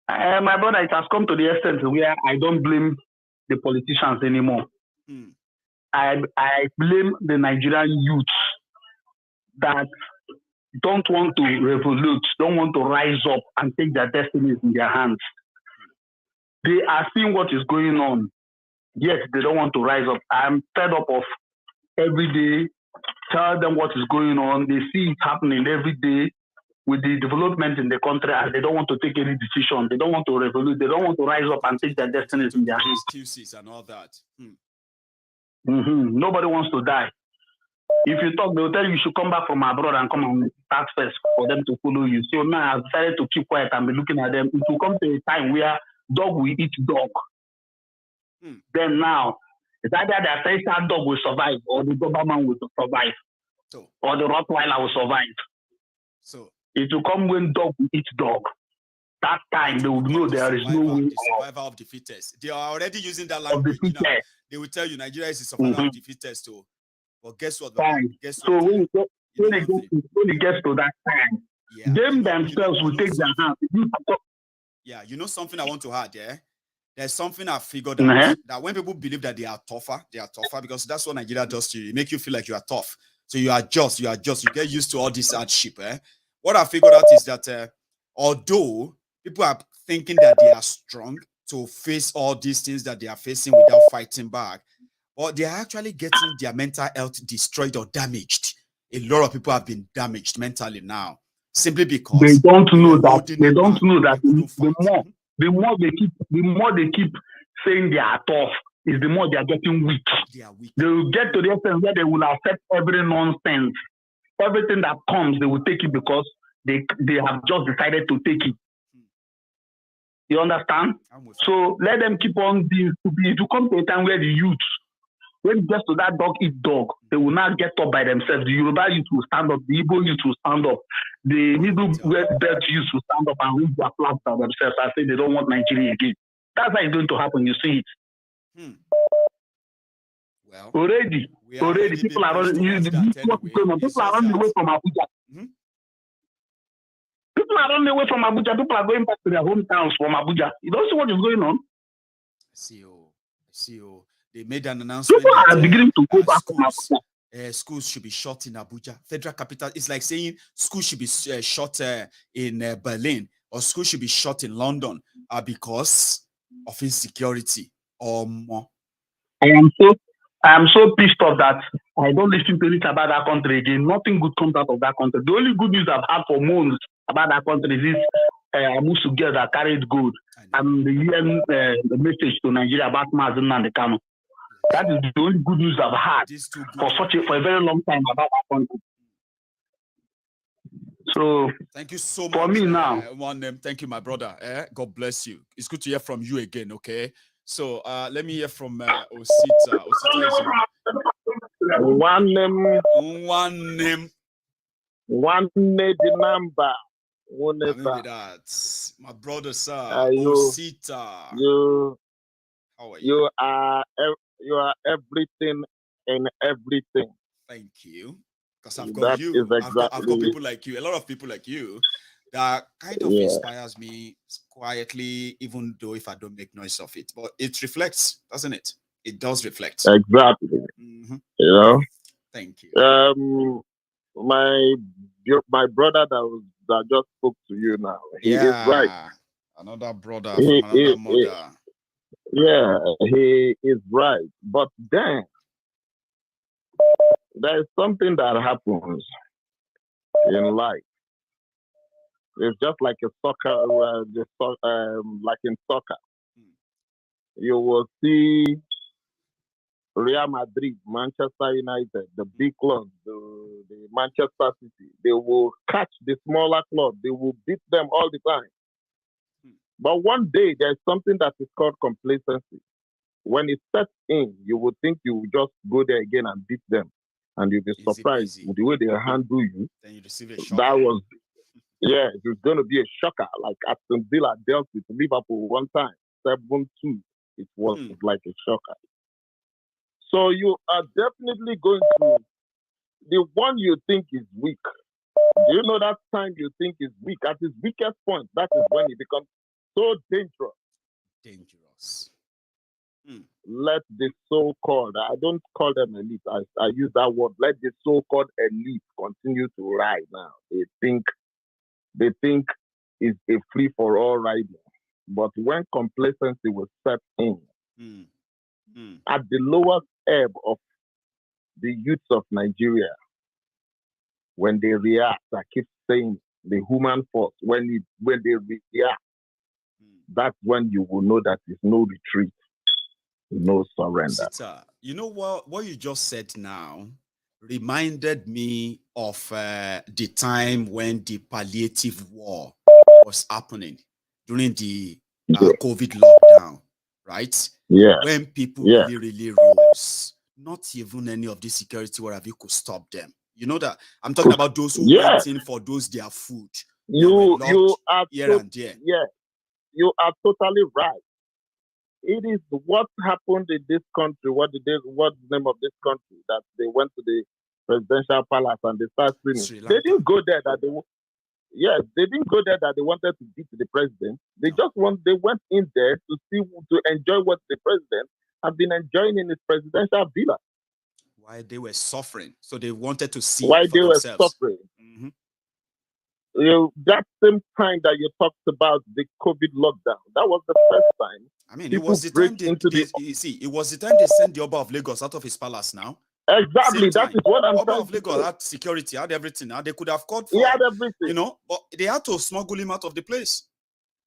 My brother, it has come to the extent where I don't blame the politicians anymore. I blame the Nigerian youth that don't want to revolute, don't want to rise up and take their destinies in their hands. They are seeing what is going on, yet they don't want to rise up. I'm fed up of every day, tell them what is going on. They see it happening every day with the development in the country, and they don't want to take any decision. They don't want to revolute. They don't want to rise up and take their destinies in their hands. Excuses and all that. Nobody wants to die. If you talk, they'll tell you should come back from abroad and come and start first for them to follow you. So now I've decided to keep quiet and be looking at them. It will come to a time where dog will eat dog. Then now, it's either the ancestral dog will survive or the Doberman will survive. Or the Rottweiler will survive. So it will come when dog will eat dog. That time they will know there is no way. The survival of the fittest. They are already using that language. They will tell you Nigeria is the survival of the fittest too. But guess what? So when it gets to that time, them themselves will take their hands. Yeah, you know something I want to add, yeah? There's something I figured out that when people believe that they are tougher because that's what Nigeria does to you. It makes you feel like you are tough. So you adjust, you get used to all this hardship. What I figured out is that although people are thinking that they are strong to face all these things that they are facing without fighting back, or they are actually getting their mental health destroyed or damaged. A lot of people have been damaged mentally now, simply because they don't know that. They don't know that the more they keep saying they are tough, is the more they are getting weak. They are weak. They will get to the extent where they will accept every nonsense, everything that comes. They will take it because they have just decided to take it. You understand? So let them keep on being stupid. To come to a time where the youth, when it gets to that dog eat dog, they will not get up by themselves. The Yoruba youth will stand up, the Igbo youth will stand up, the Middle Belt youth will stand up and raise their flags by themselves and say they don't want Nigeria again. That's how it's going to happen. You see it. Well, already people are running. People are running away from Abuja. People are running away from Abuja. People are going back to their hometowns from Abuja. You don't see what is going on. I see. They made an announcement. People are beginning to go back to Abuja. Schools should be shut in Abuja. Federal capital. It's like saying schools should be shut in Berlin, or schools should be shut in London because of insecurity or more. I am so pissed off that I don't listen to it about that country again. Nothing good comes out of that country. The only good news I've had for months about that country is this Amusu girl that carried gold and the message to Nigeria about Mazin and the Kano. That is the only good news I've had for a very long time about that country. So thank you so much for me now. One name, thank you, my brother. God bless you. It's good to hear from you again. Okay, so let me hear from Osita. Osita is one name, the number. That my brother, sir. Osita. How are you? You are everything and everything. Thank you. Because I've got you. I've got people like you, a lot of people like you that kind of inspires me quietly, even though if I don't make noise of it. But it reflects, doesn't it? It does reflect. Exactly. Mm-hmm. You know? Thank you. My brother that just spoke to you now, he is right. Another brother from another mother. Yeah, he is right. But then there is something that happens in life. It's just like a soccer, like in soccer. You will see Real Madrid, Manchester United, the big clubs, the Manchester City. They will catch the smaller club. They will beat them all the time. But one day, there's something that is called complacency. When it sets in, you would think you will just go there again and beat them. And you'll be surprised with the way they handle you. Then you receive a shock. That was, it was going to be a shocker. Like Aston Villa dealt with Liverpool one time, 7-2. It was like a shocker. So you are definitely going to, the one you think is weak. Do you know that time you think is weak? At his weakest point, that is when he becomes so dangerous. Let the so-called, I don't call them elite, I use that word, let the so-called elite continue to ride now. They think it's a free-for-all riding. But when complacency will set in, at the lowest ebb of the youths of Nigeria, when they react, I keep saying the human force, when they react, that's when you will know that there's no retreat, no surrender. Sita, you know what you just said now reminded me of the time when the palliative war was happening during the COVID lockdown, right? Yeah. When people really rose, not even any of the security whatever could stop them. You know that I'm talking about those who went in for their food. You are here and there. Yeah, you are totally right. It is what happened in this country. What's the name of this country that they went to the presidential palace and they started screaming? They didn't go there that they didn't go there that they wanted to beat the president. They went in there to enjoy what the president had been enjoying in his presidential villa. Why they were suffering, so they wanted to see why for they themselves. Were suffering. That same time that you talked about the COVID lockdown, that was the first time. I mean, it was the time it was the time they sent the Oba of Lagos out of his palace now. Exactly, that is what I'm Oba saying. of Lagos had security, had everything. Now they could have called for, he had everything. You know, but they had to smuggle him out of the place.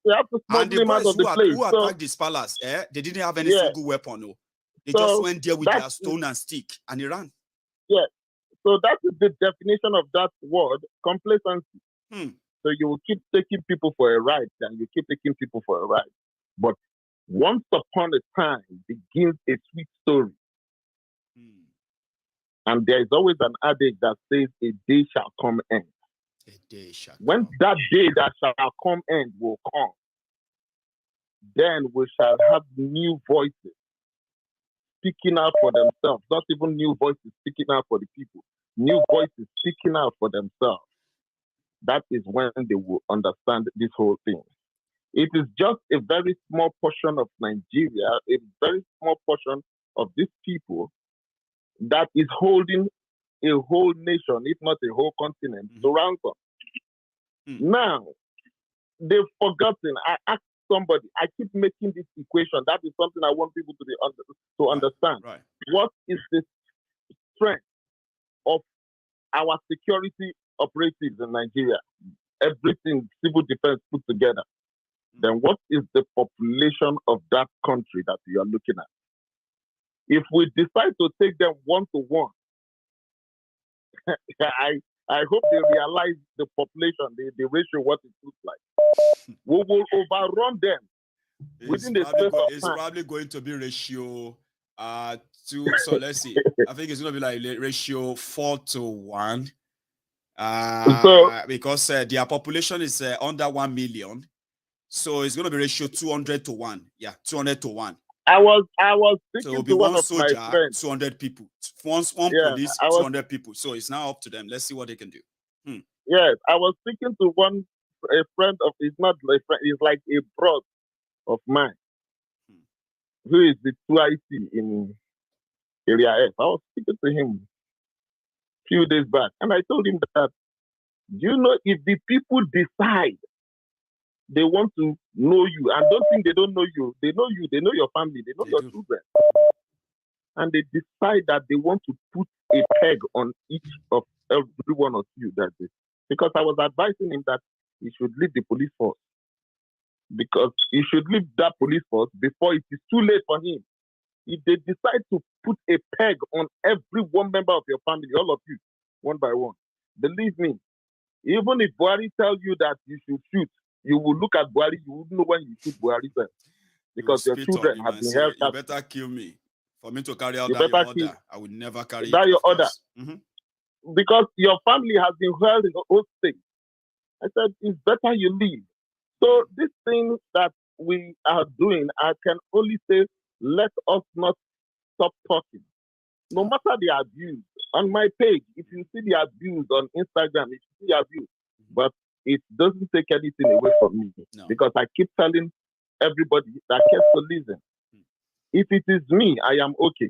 They have to smuggle him out of the place. Who attacked this palace, they didn't have any single weapon. No. They just went there with their stone and stick and he ran. Yeah. So that is the definition of that word, complacency. So you will keep taking people for a ride and you keep taking people for a ride. But once upon a time begins a sweet story. And there is always an adage that says a day shall come end. A day shall when come. That day that shall come end will come, then we shall have new voices speaking out for themselves. Not even new voices speaking out for the people. New voices speaking out for themselves. That is when they will understand this whole thing. It is just a very small portion of Nigeria, a very small portion of these people that is holding a whole nation, if not a whole continent, to ransom. Now, they've forgotten. I asked somebody, I keep making this equation. That is something I want people to understand. Right. What is the strength of our security operatives in Nigeria? Everything, civil defense put together. Then what is the population of that country that you are looking at? If we decide to take them one-to-one, I hope they realize the population, the ratio, what it looks like. We will overrun them within the space of time. It's probably going to be ratio 2. So let's see. I think it's going to be like ratio 4-1. Because their population is under 1 million. So it's going to be ratio 200 to 1. Yeah, 200 to 1. I was So speaking it'll be to one one of my soldier, friends. 200 people. One Yeah, police, I was 200 people. So it's now up to them. Let's see what they can do. yes, I was speaking to a friend of, he's not a friend, he's like a bro of mine, who is the 2IC in Area F. I was speaking to him a few days back, and I told him that, you know, if the people decide they want to know you, and don't think they don't know you, they know you, they know your family, they know your children, and they decide that they want to put a peg on each of every one of you, that is. Because I was advising him that he should leave the police force. Because he should leave that police force before it is too late for him. If they decide to put a peg on every one member of your family, all of you, one by one, believe me, even if Buhari tells you that you should shoot, you will look at Buhari, you wouldn't know when you shoot Buhari first. Because your children have been held captive. You better kill me. For me to carry out you that your kill, order, I would never carry that it. your order. Because your family has been held in the old state. I said, it's better you leave. So this thing that we are doing, I can only say, let us not stop talking. No matter the abuse. On my page, if you see the abuse on Instagram, if you see the abuse, but it doesn't take anything away from me. No. Because I keep telling everybody that cares to listen. If it is me, I am okay.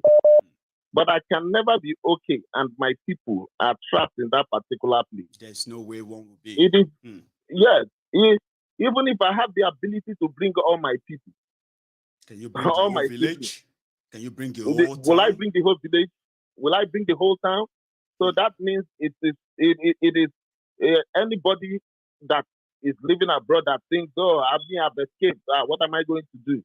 But I can never be okay, and my people are trapped in that particular place. There's no way one will be. It is, yes. Even if I have the ability to bring all my people, can you bring all my village? People, can you bring the whole town? Will I bring the whole village? Will I bring the whole town? So that means it is anybody that is living abroad that thinks, oh, I've escaped. What am I going to do?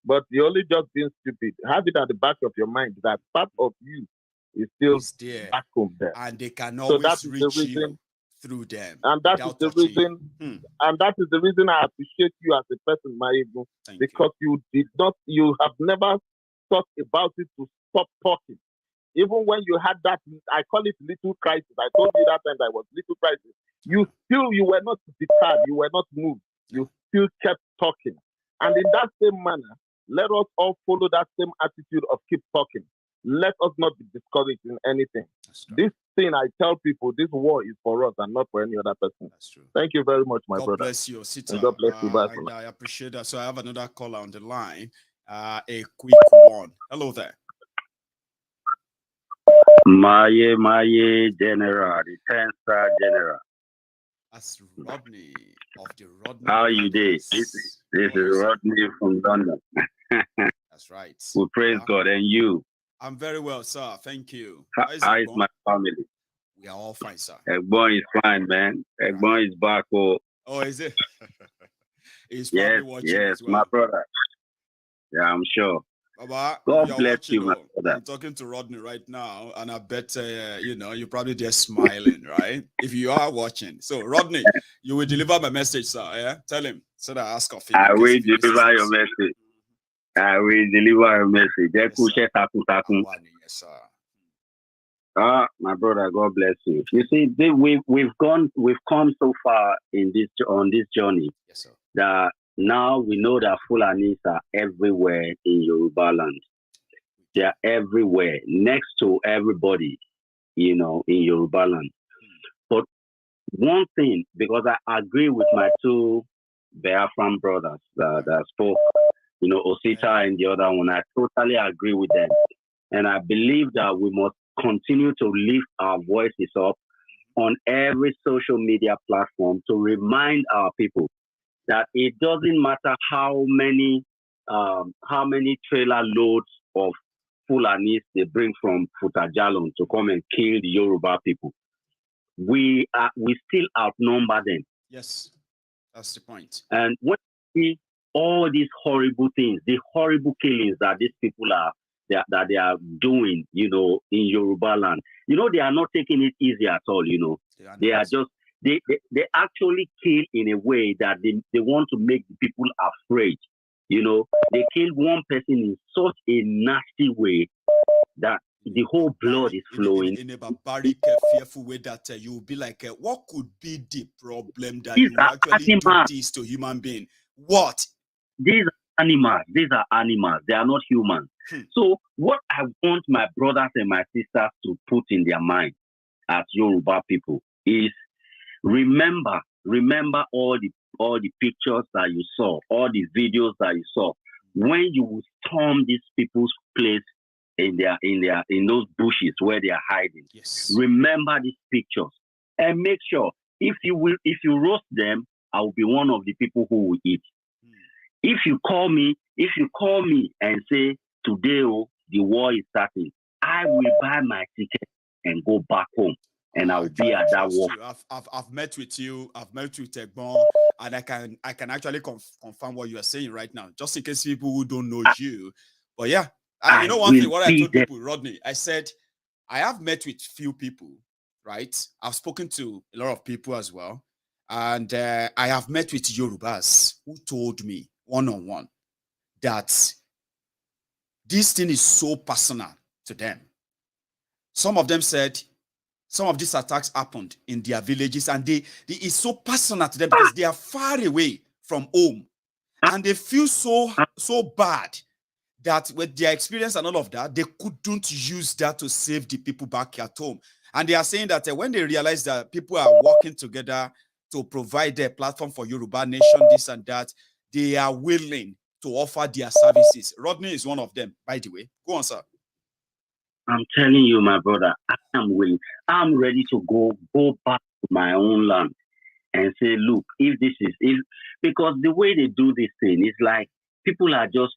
But you're only just being stupid. Have it at the back of your mind that part of you is still there. Back home there. And they can always reach you through them. And that is the reason. And that is the reason I appreciate you as a person, Maiyegun, because you have never thought about it to stop talking. Even when you had that, I call it little crisis. I told you that time that was little crisis. You were not deterred. You were not moved. You still kept talking. And in that same manner, let us all follow that same attitude of keep talking. Let us not be discouraged in anything. This thing I tell people, this war is for us and not for any other person. That's true. Thank you very much, my God brother. God bless you, Sita. God bless you. I appreciate that. So I have another caller on the line. A quick one. Hello there. Maye General, the 10-star General. That's Rodney of the Rodney. How are you doing? This is Rodney from London. That's right. We praise God. And you? I'm very well, sir. Thank you. How is my family? We are all fine, sir. Egbon is fine, man. Egbon is back. Oh, is it? He's probably watching as well. My brother. Yeah, I'm sure. Baba, God bless you, my brother. I'm talking to Rodney right now, and I bet you're probably just smiling, right? If you are watching. So, Rodney, you will deliver my message, sir. Yeah, tell him so that I ask of him. I will deliver your message. I will deliver your message. Yes, sir. My brother, God bless you. You see, we've come so far on this journey. Yes, sir. That now we know that Fulanis are everywhere in Yoruba land. They are everywhere, next to everybody, in Yoruba land. But one thing, because I agree with my two Biafran brothers that spoke, Osita and the other one, I totally agree with them. And I believe that we must continue to lift our voices up on every social media platform to remind our people that it doesn't matter how many trailer loads of Fulanis they bring from Futajalon to come and kill the Yoruba people. We still outnumber them. Yes, that's the point. And when we see all these horrible things, the horrible killings that these people that they are doing, in Yoruba land, they are not taking it easy at all. They are just. They actually kill in a way that they want to make the people afraid. They kill one person in such a nasty way that the whole blood is flowing. In a barbaric, fearful way that you will be like, what could be the problem that you actually do this to human being? What? These animals. These are animals. They are not humans. So what I want my brothers and my sisters to put in their mind as Yoruba people is remember all the pictures that you saw, all the videos that you saw when you storm these people's place in those bushes where they are hiding. Yes. Remember these pictures and make sure if you roast them, I will be one of the people who will eat. If you call me and say today the war is starting, I will buy my ticket and go back home, and I will be at that war. I've met with you. I've met with Egbon, and I can actually confirm what you are saying right now, just in case people who don't know you. But yeah, you know one thing. What I told people, Rodney, I said I have met with few people, right? I've spoken to a lot of people as well, and I have met with Yorubas who told me one-on-one that this thing is so personal to them. Some of them said some of these attacks happened in their villages, and it's so personal to them because they are far away from home, and they feel so bad that with their experience and all of that, they couldn't use that to save the people back at home. And they are saying that when they realize that people are working together to provide a platform for Yoruba nation, this and that, they are willing to offer their services. Rodney is one of them, by the way. Go on, sir. I'm telling you, my brother, I am willing. I'm ready to go back to my own land and say, look, because the way they do this thing is like people are just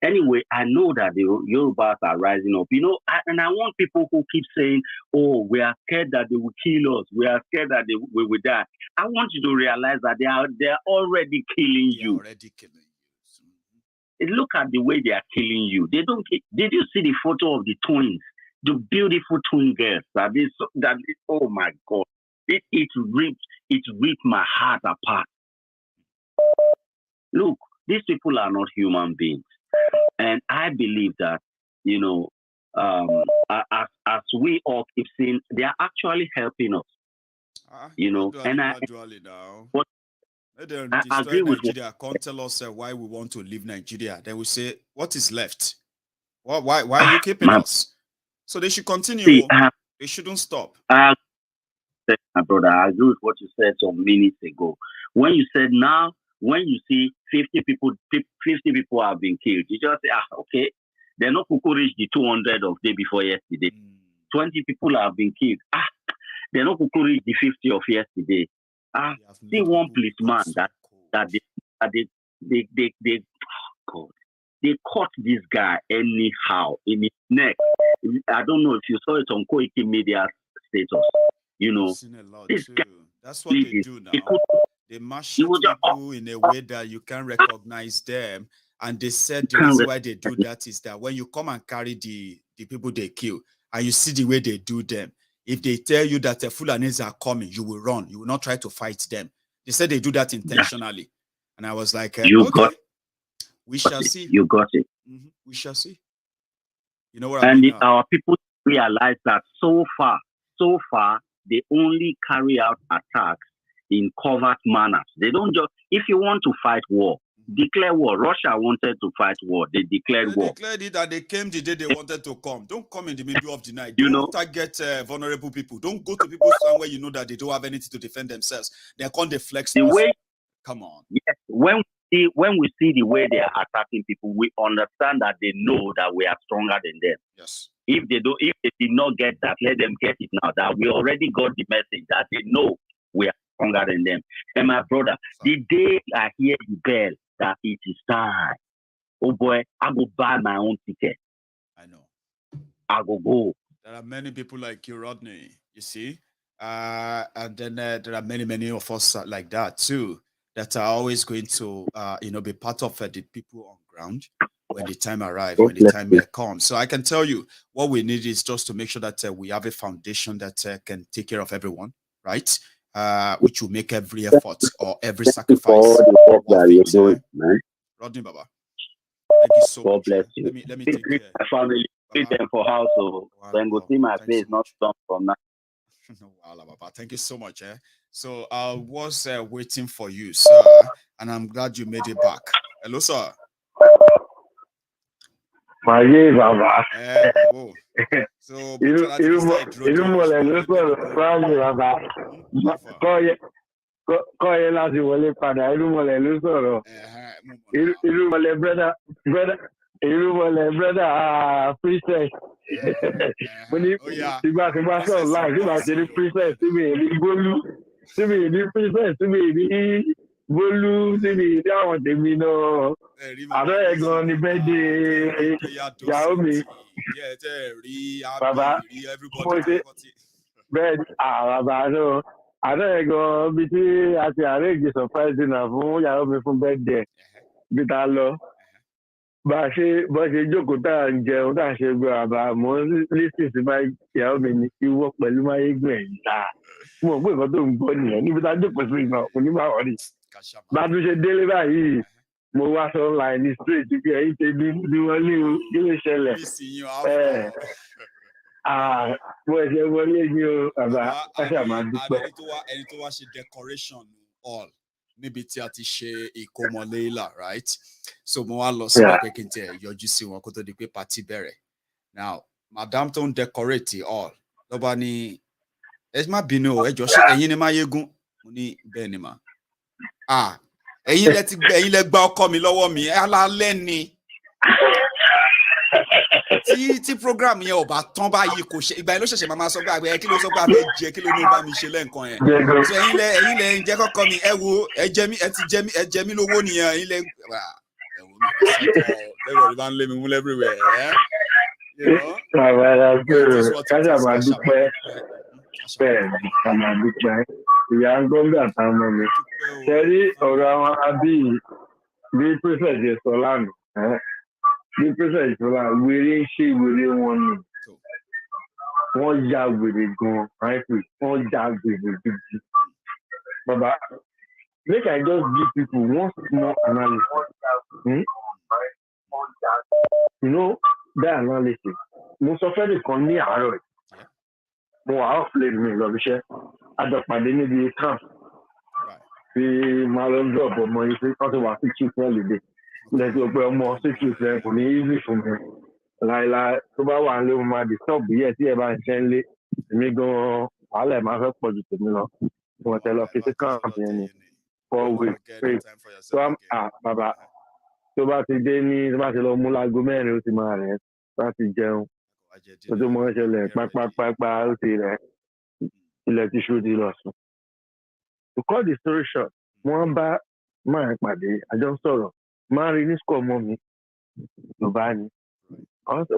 anyway. I know that the Yorubas are rising up, and I want people who keep saying, "Oh, we are scared that they will kill us. We are scared that we will die." I want you to realize that they are already killing you. Already killing you. Look at the way they are killing you. They don't. Did you see the photo of the twins, the beautiful twin girls? Oh my God! It ripped my heart apart. Look, these people are not human beings, and I believe that as we all keep seeing, they are actually helping us. And I agree with Nigeria. Can't tell us why we want to leave Nigeria. Then we say, what is left? Why are you keeping us? So they should continue. They shouldn't stop. My brother, I agree with what you said some minutes ago. When you said now, when you see 50 people have been killed, you just say, okay, they're not going to reach the 200 of day before yesterday. 20 people have been killed. They're not going to reach the 50 of yesterday. See one policeman that they caught this guy anyhow in his neck. I don't know if you saw it on Koiki Media status. This guy, that's what they do now. They mash people in a way that you can't recognize them. And they said the reason why they do that is that when you come and carry the people they kill, and you see the way they do them, if they tell you that the Fulanis are coming, you will run. You will not try to fight them. They said they do that intentionally. And I was like, okay, we shall see. You got it. We shall see. You know what I mean? Our people realize that so far, they only carry out attacks in covert manners. They don't just, if you want to fight war, declare war. Russia wanted to fight war. They declared war. They declared it and they came the day they wanted to come. Don't come in the middle of the night. Don't target vulnerable people. Don't go to people somewhere you know that they don't have anything to defend themselves. They can't deflect. Come on. Yes. When we see the way they are attacking people, we understand that they know that we are stronger than them. Yes. If they did not get that, let them get it now. That we already got the message that they know we are stronger than them. And my brother, the day I hear the bell that it is time, oh boy, I go buy my own ticket. I know. I go. There are many people like you, Rodney, you see? And then there are many of us like that too, that are always going to, be part of the people on ground when the time arrives, when the time comes. So I can tell you what we need is just to make sure that we have a foundation that can take care of everyone, right? Which will make every effort or every sacrifice. Rodney Baba, thank you so much. Bless you. Let me take care. My family, treat them for house, so then go see my face, not stop from now. Wow, Baba, thank you so much. So I was waiting for you, sir, and I'm glad you made it back. Hello, sir. Maye Baba. So, irúmọlẹ̀ ló sọ̀rọ̀ fáwọn bàbá. Kọ́yẹ láti wọlé padà, irúmọlẹ̀ ló sọ̀rọ̀. Irúmọlẹ̀ brother princess. Mo ní tìgbà sọ̀rọ̀ láì nígbà tí ní princess tí mi ní Bólú, tí mi ní princess tí mi ní Bólú, tí mi ní àwọn tèmi náà. Àbẹ́ ẹ̀gan ni bẹ́ẹ̀ de ìyàwó mi. Bàbá mo ṣe bẹ́ẹ̀ bàbá náà. Àbẹ́ ẹ̀gan bíi tí a ti arrange surprise dinner fún ìyàwó mi fún birthday bí ta lọ. Bá a ṣe jókòó tá à ń jẹun tá à ń ṣe gbé bàbá mo ń lísìn sí ìyàwó mi ní ìwọ pẹ̀lú Maiyegun ẹ̀yìn ta. Mo mọ̀ pé nǹkan tó ń gbọ́ nìyẹn níbi tá a jókòó sí ìgbà onímọ̀ rí. Bá a tún ṣe délé báyìí mo wá sọ line ní straight bí ẹ̀yin ṣe bí wọ́n lé o kí ló ṣẹlẹ̀. Mo ẹ̀ṣẹ̀ wọlé ní o bàbá káṣà máa dúpẹ́. Ẹni tó wá ṣe decoration all níbi tí a ti ṣe ìkómọléla right so mo wá lọ sí pé kí n tẹ yọjú sí wọn kó tó di pé party bẹ̀rẹ̀ now madam tó ń decorate all ló bá ní ẹ má bínú o ẹ jọ̀ọ́ ṣé ẹ̀yin ni Maiyegun mo ní bẹ́ẹ̀ ni mà ẹ̀yin lẹ gba ọkọ mi lọ́wọ́ mi alálẹ́ ni tí program yẹn ò bá tán báyìí kò ṣe ìgbà yẹn ló ṣẹ̀ṣẹ̀ máa sọ pé àgbẹ̀ kí ló sọ pé àbẹ jẹ kí ló ní bá mi ṣe lẹ́ǹkan yẹn so ẹ̀yin lẹ ń jẹ́ kọ́kọ́ mi ẹ wo ẹ jẹ mí lówó nìyẹn ẹ̀yin lẹ ẹ wo mi lẹ́wọ̀n rí bá ń lé mi mú everywhere kájà máa dúpẹ́ bẹ́ẹ̀ ká máa dúpẹ́ ìyá ń gbọ́ngà táwọn ọmọ mi ṣe rí ọ̀rọ̀ àwọn abí bí princess yẹn sọ lánàá bí princess yẹn sọ lánàá wèrè ń ṣe wèrè wọn ni wọ́n ya wèrè gan-an ráìpì wọ́n ya wèrè gidi. Baba make I just give people one small analysis. You know that analysis mo sọ fẹ́ nìkan ní àárọ̀ ẹ̀ mo wà off lane mi lọ bíṣẹ́ àjọpàdé níbi camp tí máa lọ drop ọmọ yìí sí wọ́n ti wà sí chief holiday ilẹ̀ tí o pé ọmọ sí chief rẹ̀ kò ní easy fún mi láìláì tó bá wà nílé mo máa disturb yẹ tí ẹ bá ń ṣe ń lé èmi gan-an wàhálà ẹ̀ máa fẹ́ pọ̀ ju tèmi lọ wọ́n tẹ lọ fi sí camp yẹn ni 4 weeks straight so bàbá tó bá ti dé ní tó bá ti lọ mú láago mẹ́rin ó ti máa rẹ̀ bá ti jẹun tó tó mọ́ ṣẹlẹ̀ pápápápá ó ti rẹ̀ ilẹ̀ tí ṣú ti lọ sùn. To cut the story short wọ́n bá máa pàdé àjọ ń sọ̀rọ̀ máa rí ní sùkọ̀ mọ́ mi Yorùbá ni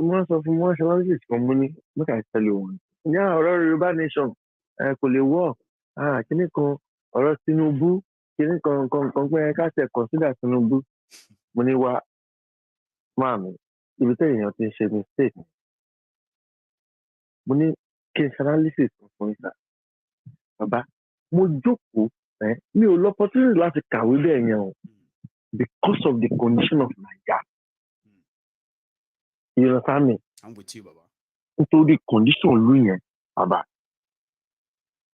wọ́n sọ fún wọn ṣe wọ́n sì kàn mú ní make I tell you one ní ọ̀rọ̀ Yorùbá nation kò lè wọ́ kíní kan ọ̀rọ̀ Tinubu kíní kan pé ká tẹ̀ consider Tinubu mo ní wá máa mi ibi tẹ́ èèyàn ti ń ṣe mistake mo ní kí n ṣe analysis fún ìsà bàbá mo jókòó mi ò lọ opportunity láti kàwé bẹ́ẹ̀ yẹn o because of the condition of Naija. You understand me? I'm with you, Baba. Nítorí condition ló yẹn bàbá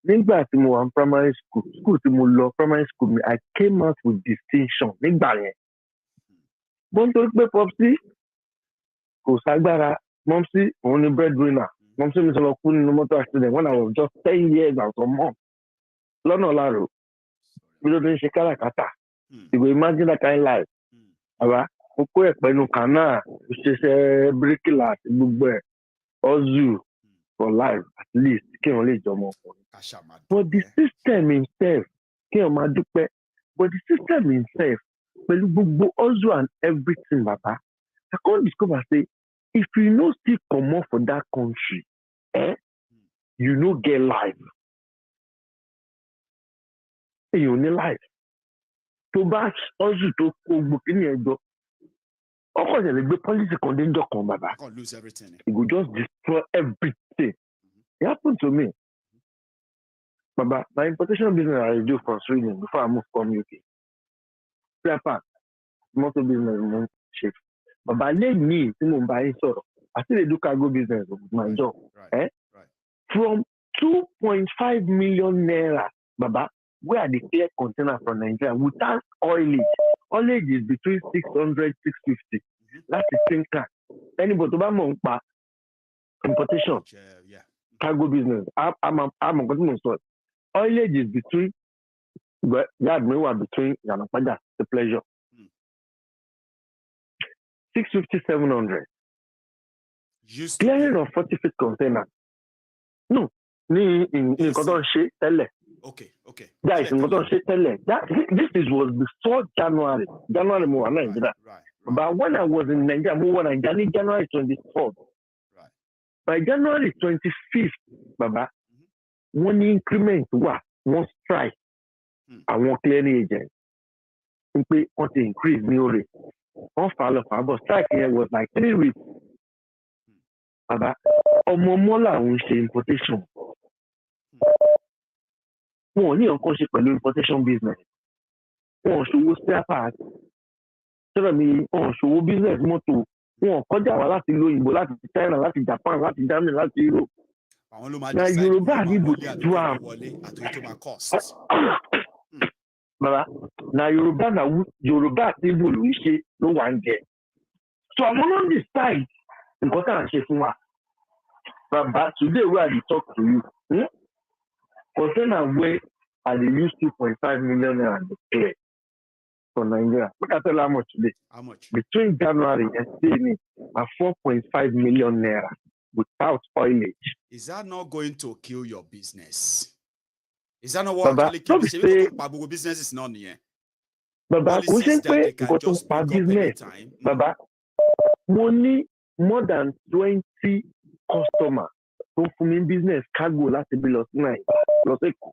nígbà tí mo wà ní primary school tí mo lọ primary school mi I came out with distinction nígbà yẹn bó ń torí pé popsi kò ságbára mọ́msí òun ni breadwinner mọ́msí mi sọ lọ kú nínú mọ́tò accident when I was just 10 years and some months lọ́nà láàrò bí ló ti ń ṣe káràkátà you go imagine that kind of life àbá mo kó ẹ̀pẹ́ inú kanáà ṣiṣẹ́ bíríkìlà àti gbogbo ẹ̀ hustle for life at least kí wọ́n lè jọmọ ọkùnrin but the system himself kí wọ́n máa dúpẹ́ but the system himself pẹ̀lú gbogbo hustle and everything bàbá I come discover say if you no still comot for that country you no get life èyàn ò ní life tó bá hustle tó kó gbogbo kí ni ẹjọ́ ọkọ ìṣẹ̀lẹ̀ lè gbé policy kan dé ńjọ́ kan bàbá it go just destroy everything it happen to me bàbá my importation business I do from Sweden before I move from UK spare part motor business mo ṣe bàbá lẹ́yìn tí mo bá yín sọ̀rọ̀ I still dey do cargo business with my job from 2.5 million naira bàbá wey I dey clear container from Nigeria without oilage Haulage is between 600, 650. That's the same time. Anybody to buy importation, cargo business. I'm a continuous story. Haulage is between between the pleasure. 650, 700. Clearing of 40 feet container. No. In Cotton Sheu tell. Okay. Guys, in Cotton Sheu tell. This was before January. Right. But when I was in Nigeria, January 24th. Right. By January 25th, Baba, one increment one strike, and one clearing agent. Simply want to increase new rate. One follow but strike here was like 3 weeks. Baba, Omomola will say importation. One year on importation business. One show spare parts. Tell me, show business motor. One kọjá wá láti ìlú òyìnbó, láti China, láti Japan, láti Germany, láti Europe. Na Yoruba people do am. Baba, na Yoruba people we say no one get. So I'm on this side. Important ṣe fún wa. Baba, today where I talk to you, container where I use 2.5 million naira to for Nigeria. Look at how much today. How much? Between January and today, 4.5 million naira without oilage. Is that not going to kill your business? Is that not what Baba, kills your business? Is not here. Baba, we say business. Baba, money more than 20 customers tó fún mi business cargo láti bí lọ sí Nàìjíríà lọ sí Èkó.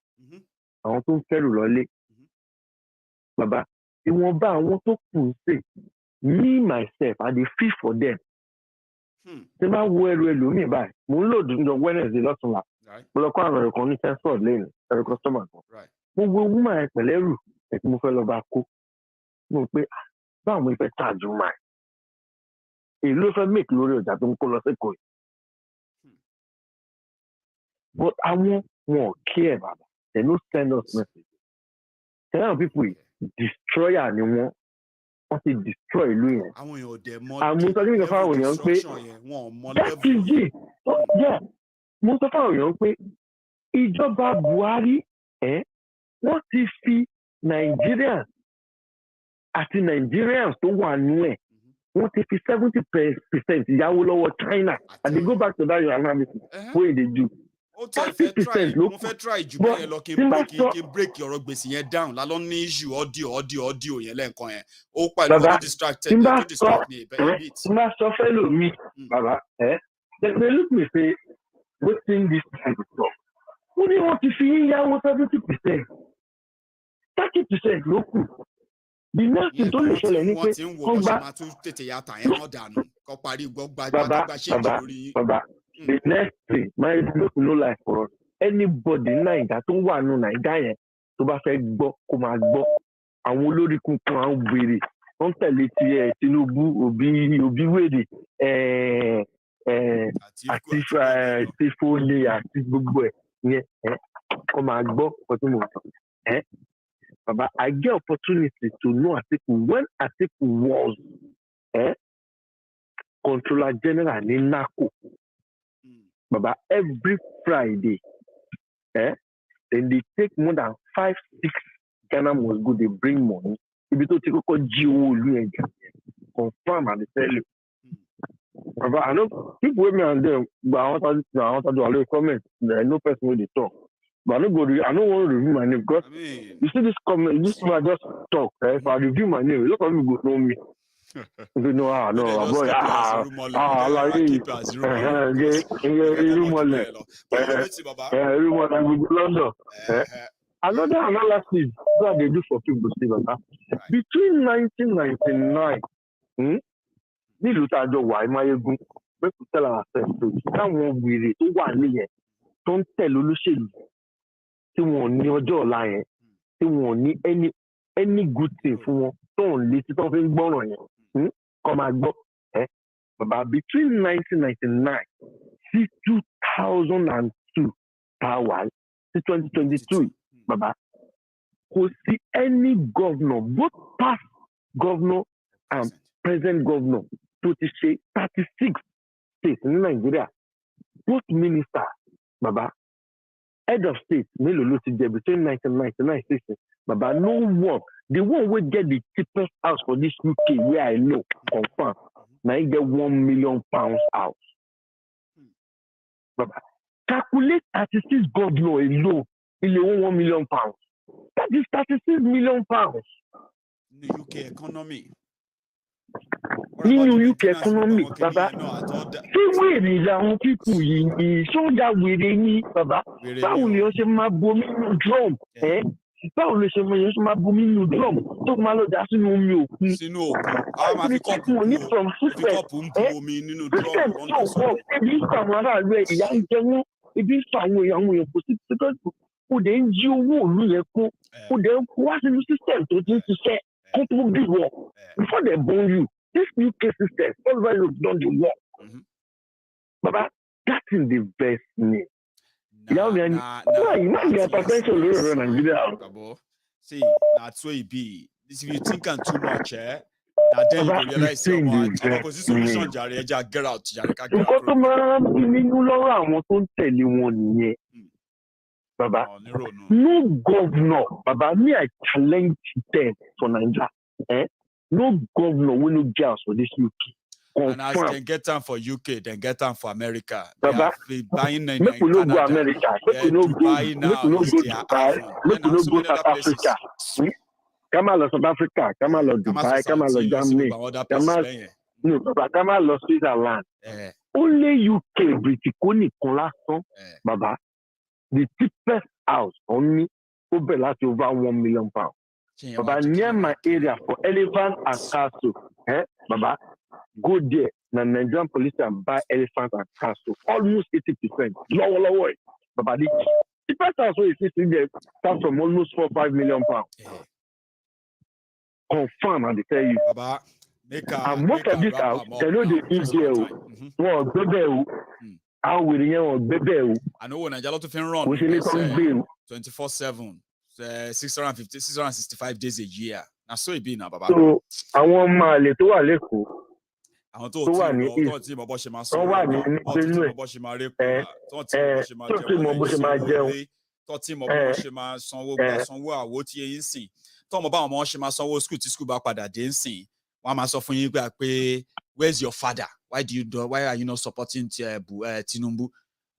Àwọn tó ń fẹ́rù lọlé. Baba, ìwọ̀nba àwọn tó kù ń sè, me myself, I dey feel for them. Tí bá wo ẹrù ẹlòmíì báyìí, mo ń lòdù ní Wednesday lọ́tùnla. Mo lọ kọ́ àwọn ẹ̀rọ kan ní Sensford lẹ́nu, ẹ̀rọ customer kan. Mo wo woman ẹ̀ pẹ̀lẹ́rù ẹ̀ tí mo fẹ́ lọ bá kó. Mo pé báwo mo fẹ́ charge woman? Èyí ló fẹ́ make lórí ọjà tó ń kó lọ sí Èkó yìí. But àwọn wọn care, Baba. They no send us message. Tell people destroyer ni wọ́n ti destroy ìlú yẹn. Àwọn èèyàn ò dẹ̀ mọ̀ mo sọ fún àwọn èèyàn pé that is it. Mo sọ fún àwọn èèyàn pé ìjọba Buhari wọ́n ti fi Nigerians àti Nigerians tó wà nú ẹ̀ wọ́n ti fi 70% ìyáwó lọ́wọ́ China. And they go back to that your analysis wey dey do. 30% ló mo fẹ́ try jù bẹ́ẹ̀ lọ kí n break ọ̀rọ̀ gbèsè yẹn down lálọ́ ní issue audio yẹn lẹ́ẹ̀kan yẹn ó pàdé ó distract me a bit. Tí bá sọ fẹ́ lò mí bàbá they look me say wetin this kind of talk ó ní wọ́n ti fi yíyáwó 70%. 30% ló kù. The next thing tó lè ṣẹlẹ̀ ní pé wọ́n gbá máa tún tètè ya tàn yẹn wọ́n dànù kọ́ parí gbọ́gbà ṣe lórí. Bàbá the next thing my look no like for us anybody Naija tó wà nù Naija yẹn tó bá fẹ́ gbọ́ kó máa gbọ́ àwọn olórí kunkun àwọn wèrè wọ́n tẹ̀lé ti Tinubu òbí wèrè àti fóònù àti gbogbo ẹ̀ yẹn kó máa gbọ́ ọtún mọ̀ Baba, I get opportunity to know Atiku when Atiku was Controller General in NACO. Baba, every Friday, then they take more than 5-6 Ghana must go, they bring money. If you don't take a GO, confirm and they tell you. Baba, I know people with me and them, but I want to do a little comment. There is no person where they talk. But I don't want to review my name because you see this comment, this man just talk. If I review my name, a lot of people go know me. They know boy, London. Another analysis that they do for people, between 1999, nílùú tá a jọ wà Maiyegun, make we tell ourselves so táwọn wèrè tó wà níyẹn tó ń tẹ̀lé olóṣèlú tí wọn ní ọjọ́ ọ̀la yẹn tí wọn ní any good thing fún wọn tó ń lé tí tó fi ń gbọ́ràn yẹn kọ́ máa gbọ́ bàbá between 1999 sí 2002 tá a wà sí 2022 bàbá kò sí any governor both past governor and present governor tó ti ṣe 36 states in Nigeria. Both ministers, Baba, head of state, mélòó ló ti jẹ between 1999 states, Baba, no one. The one will get the cheapest house for this UK, where I know, confirm. Now you get £1 million house. Baba, calculate 36 governor alone, il est £1 million. That is 36 million pounds. The UK economy. Nínú UK economy, Baba. Ṣé wèrè làwọn pípù yìí sójà wèrè ní, Baba? Báwo ni wọ́n ṣe máa bomi nínú drum? Báwo ló ṣe máa bomi nínú drum tó máa lọ dá sínú omi òkun? Sínú òkun. Àwọn máa fi kọ́ọ̀pù ń bu omi nínú drum. System tó wọ̀ ebi ń fa àwọn aráàlú ẹ̀ ìyá ń jẹ wọ́n, ebi ń fa àwọn èèyàn kò sí kó dé ń jí owó òlu yẹn kó dé ń kó wá sínú system tó ti ń ṣiṣẹ́ kó tó bí wọ̀ before they born you. This UK system, everybody has done the work. Baba, that's in the best name. See, that's where it be. If you think too much, then you will realize so much. Because solution, get out. Baba, no governor, Baba, me I challenge them for Nigeria. No governor will no girls for this UK. And as they get time for UK, then get time for America. Baba, buying make we no go America. Make we no go Dubai. Make we no go South Africa. Come on, South Africa. Come on, Dubai. Come on, Germany. Come on, Switzerland. Only UK, British, Baba. The cheapest house only over £1 million. Baba, near my area for elephant and castle, Baba, go there. The Nigerian police and buy elephant and castle, almost 80%. Lower. Baba, the cheapest house where you see there starts from almost £4-5 million. Confirm, and they tell you. Baba, and most of this house, they know the Israel. How will you baby? I know when I got to run 24/7. 665 days a year. Now so it be now, Baba. So I want my little Aleko. I want to team about Shema. So I want about Shema. Team about Shema. Sanwo awoti yinsin. Tom about mo Shema sanwo school to school back pada de nsin. Wa ma sọ fún yín pé where's your father? Why are you not supporting Tinubu?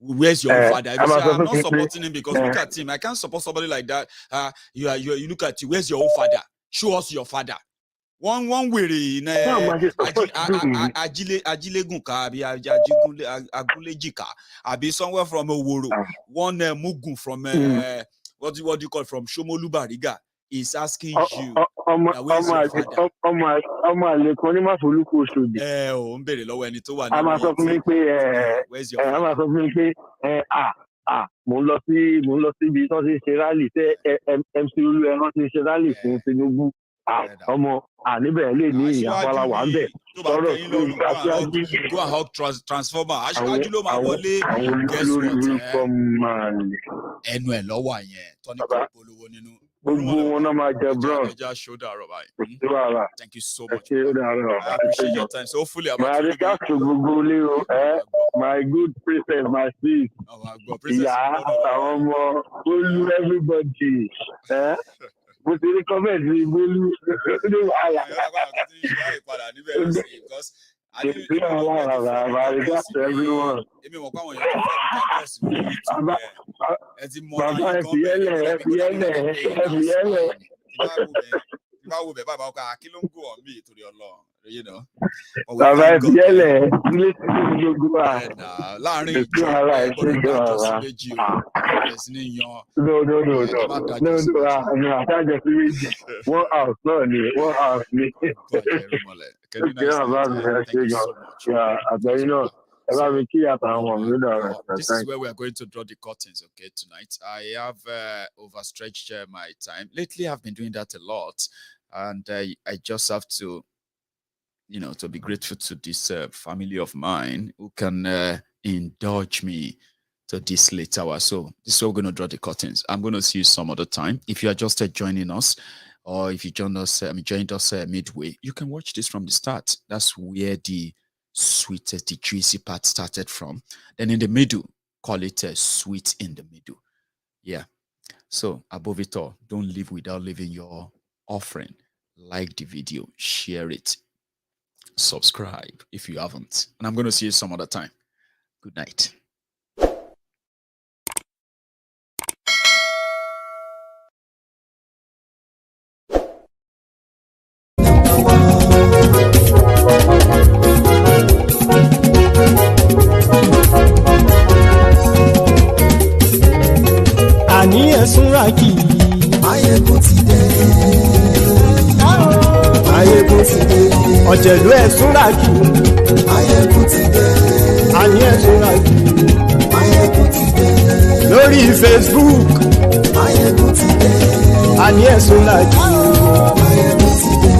Where's your father? If you say, I'm not supporting him because look at him. I can't support somebody like that. You look at you. Where's your own father? Show us your father. One way in Ajilegun ka abi Agulejika abi somewhere from Oworo. One Mugun from what do you call from Shomolu Bariga is asking you. Where's your father? Where's your father? Mo lọ sí ibi tó ti ṣe rally MC Olú ẹran ti ṣe rally fún Tinubu ọmọ níbẹ̀ lè ní ìyàwó wà ń bẹ̀ go and hug transformer aṣáájú ló máa wọlé guess what ẹnu ẹ̀ lọ́wọ́ yẹn tọ́ni kò polówó nínú. Gbogbo wọn náà máa jẹ brown. Thank you so much. I appreciate your time. So hopefully my regards to Google, my good princess, my sis. Yeah, Bolu, everybody. Mo ti rí comment ní Bolu. Because I my regards to everyone. You know. This is where we are going to draw the curtains, okay, tonight. I have overstretched my time. Lately, I've been doing that a lot. And I just have to, to be grateful to this family of mine who can indulge me to this late hour. So this is where we're going to draw the curtains. I'm going to see you some other time. If you are just joining us or if you joined us midway, you can watch this from the start. That's where the sweetest, the juicy part started from. Then in the middle, call it sweet in the middle. Yeah. So above it all, don't leave without leaving your offering. Like the video, share it, subscribe if you haven't. And I'm going to see you some other time. Good night. Àní ẹ̀sùn ràkì. Maiyegun ti dé. Maiyegun ti dé. Ọ̀jẹ̀lú ẹ̀sùn ràkì. Maiyegun ti dé. Àní ẹ̀sùn ràkì. Maiyegun ti dé. Lórí Facebook. Maiyegun ti dé. Àní ẹ̀sùn ràkì. Maiyegun ti dé.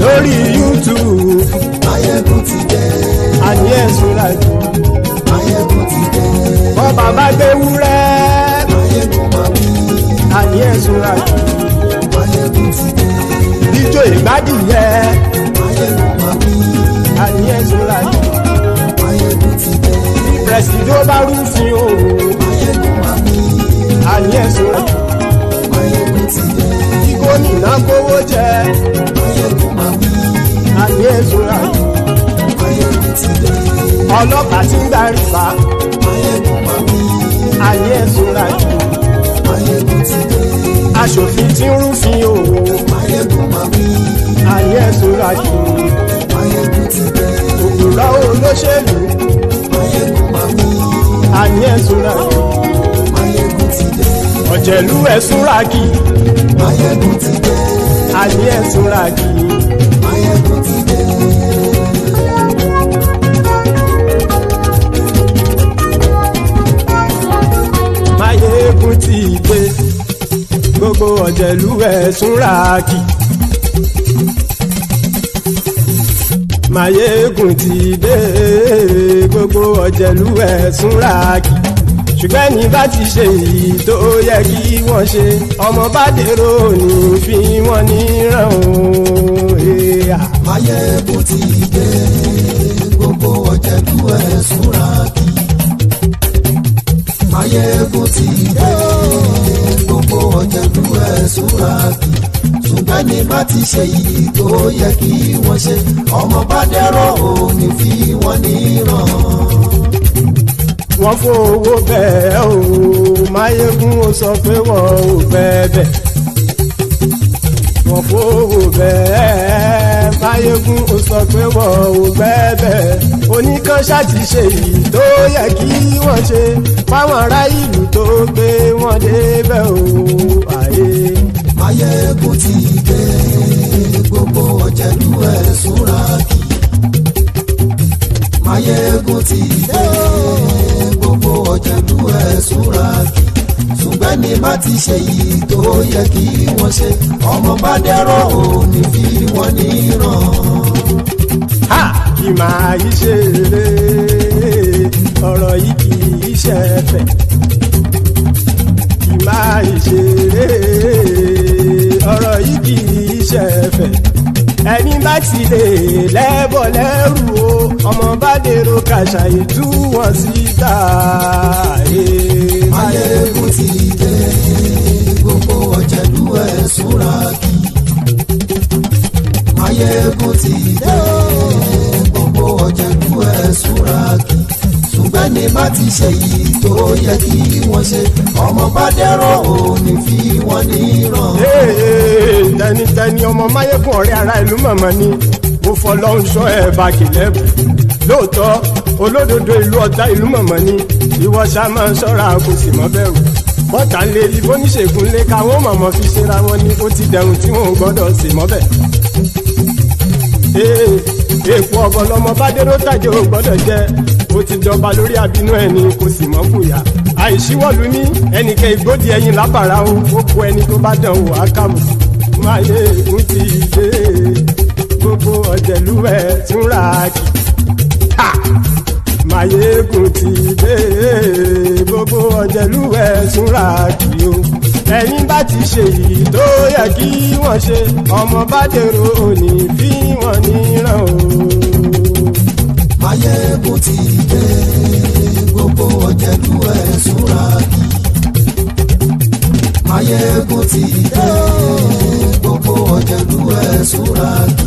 Lórí YouTube. Maiyegun ti dé. Àní ẹ̀sùn ràkì. Maiyegun ti dé. Bọ́ba bá gbé wúrẹ́. Maiyegun máa wí. Àní ẹ̀sùn ràkì. Maiyegun ti dé. Ijó ìgbádìyẹ. Maiyegun máa wí. Àní ẹ̀sùn ràkì. Maiyegun ti dé. Presidency bá rúfin o. Maiyegun máa wí. Àní ẹ̀sùn ràkì. Maiyegun ti dé. Kí gómìnà kówó jẹ. Maiyegun máa wí. Àní ẹ̀sùn ràkì. Maiyegun ti dé. Ọlọ́pàá tí ń darí fa. Maiyegun máa wí. Àní ẹ̀sùn ràkì. Maiyegun ti dé. Aṣòfin tí ń rúfin o. Maiyegun máa wí. Àní ẹ̀sùn ràkì. Maiyegun ti dé. Òpùrọ́ olóṣèlú. Maiyegun máa wí. Àní ẹ̀sùn ràkì. Maiyegun ti dé. Ọ̀jẹ̀lú ẹ̀sùn ràkì. Maiyegun ti dé. Àní ẹ̀sùn ràkì. Maiyegun ti dé. Maiyegun ti dé. Gbogbo ọ̀jẹ̀lú ẹ̀sùn ràkì. Maiyegun ti dé. Gbogbo ọ̀jẹ̀lú ẹ̀sùn ràkì. Ṣùgbọ́n ní bá ti ṣe èyí tó yẹ kí wọ́n ṣe, ọmọ bá dèrò ní fi wọ́n níran o. Maiyegun ti dé. Gbogbo ọ̀jẹ̀lú ẹ̀sùn ràkì. Maiyegun ti dé. Gbogbo ọ̀jẹ̀lú ẹ̀sùn ràkì. Ṣùgbọ́n ní bá ti ṣe èyí tó yẹ kí wọ́n ṣe, ọmọ bá dèrò ní fi wọ́n níran. Wọ́n fowó bẹ́ẹ̀ o. Maiyegun ó sọ pé wọ́n ò bẹ́ẹ̀. Wọ́n fowó bẹ́ẹ̀. Maiyegun ó sọ pé wọ́n ò bẹ́ẹ̀. Oníkan ṣáàtì ṣe èyí tó yẹ kí wọ́n ṣe fáwọn ará ìlú tó gbé wọn débẹ̀ o. Maiyegun ti dé. Gbogbo ọ̀jẹ̀lú ẹ̀sùn ràkì. Maiyegun ti dé. Gbogbo ọ̀jẹ̀lú ẹ̀sùn ràkì. Ṣùgbọ́n ní bá ti ṣe yìí tó yẹ kí wọ́n ṣe, ọmọ bá dẹ́rọ̀ ò ní fi wọ́n níran. Kì máa yí ṣe eré, ọ̀rọ̀ yìí kì í ṣe ẹ̀fẹ̀. Kì máa yí ṣe eré, ọ̀rọ̀ yìí kì í ṣe ẹ̀fẹ̀. Ẹni bá ti lè lẹ́bọ̀ lẹ́rù o, ọmọ bá dèrò kàṣàyè tú wọn síta. Maiyegun ti dé. Gbogbo ọ̀jẹ̀lú ẹ̀sùn ràkì. Maiyegun ti dé. Gbogbo ọ̀jẹ̀lú ẹ̀sùn ràkì. Ṣùgbọ́n ní bá ti ṣe yìí tó yẹ kí wọ́n ṣe, ọmọ bá dẹ́rọ̀ ò ní fi wọ́n níran. Tẹnitẹni ọmọ Maiyegun ọ̀rẹ́ ara ìlú mọ̀mọ́ ni mo fọlọ́run ṣọ́ ẹ̀ bá kìlẹ́bù. Lóòótọ́ olódodo ìlú ọ̀tá ìlú mọ̀mọ́ ni ìwọ ṣá máa ń ṣọ́ra kò sì mọ́ bẹ̀rù. Bọ́tà ń lé ibóníṣègùn lé káwọn mọ̀mọ́ fi ṣera wọn ni ó ti dẹrùn tí wọn ò gbọ́dọ̀ sì mọ́ bẹ̀. Èèpo ọ̀bọ lọmọ bá dérò tàjẹ́ ò gbọ́dọ̀ jẹ́. Ó ti jọba lórí àbínú ẹni kò sì mọ́ fòyà. Àìsíwọ́lu ní ẹnìkẹ́ ìgbódì ẹyin lábàrá o, ó kó ẹni tó bá dán o àkàmù. Maiyegun ti dé. Gbogbo ọ̀jẹ̀lú ẹ̀sùn ràkì. Maiyegun ti dé. Gbogbo ọ̀jẹ̀lú ẹ̀sùn ràkì o. ẹ̀yin bá ti ṣe èyí tó yẹ kí wọ́n ṣe ọmọ bá dèrò òní fi wọ́n níran o. Maiyegun ti dé gbogbo ọ̀jẹ̀lú ẹ̀ súnra kí. Maiyegun ti dé gbogbo ọ̀jẹ̀lú ẹ̀ súnra kí.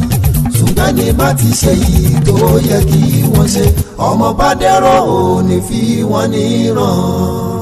ṣùgbọ́n ní bá ti ṣe yìí tó yẹ kí wọ́n ṣe ọmọ bá dèrò òní fi wọ́n níran.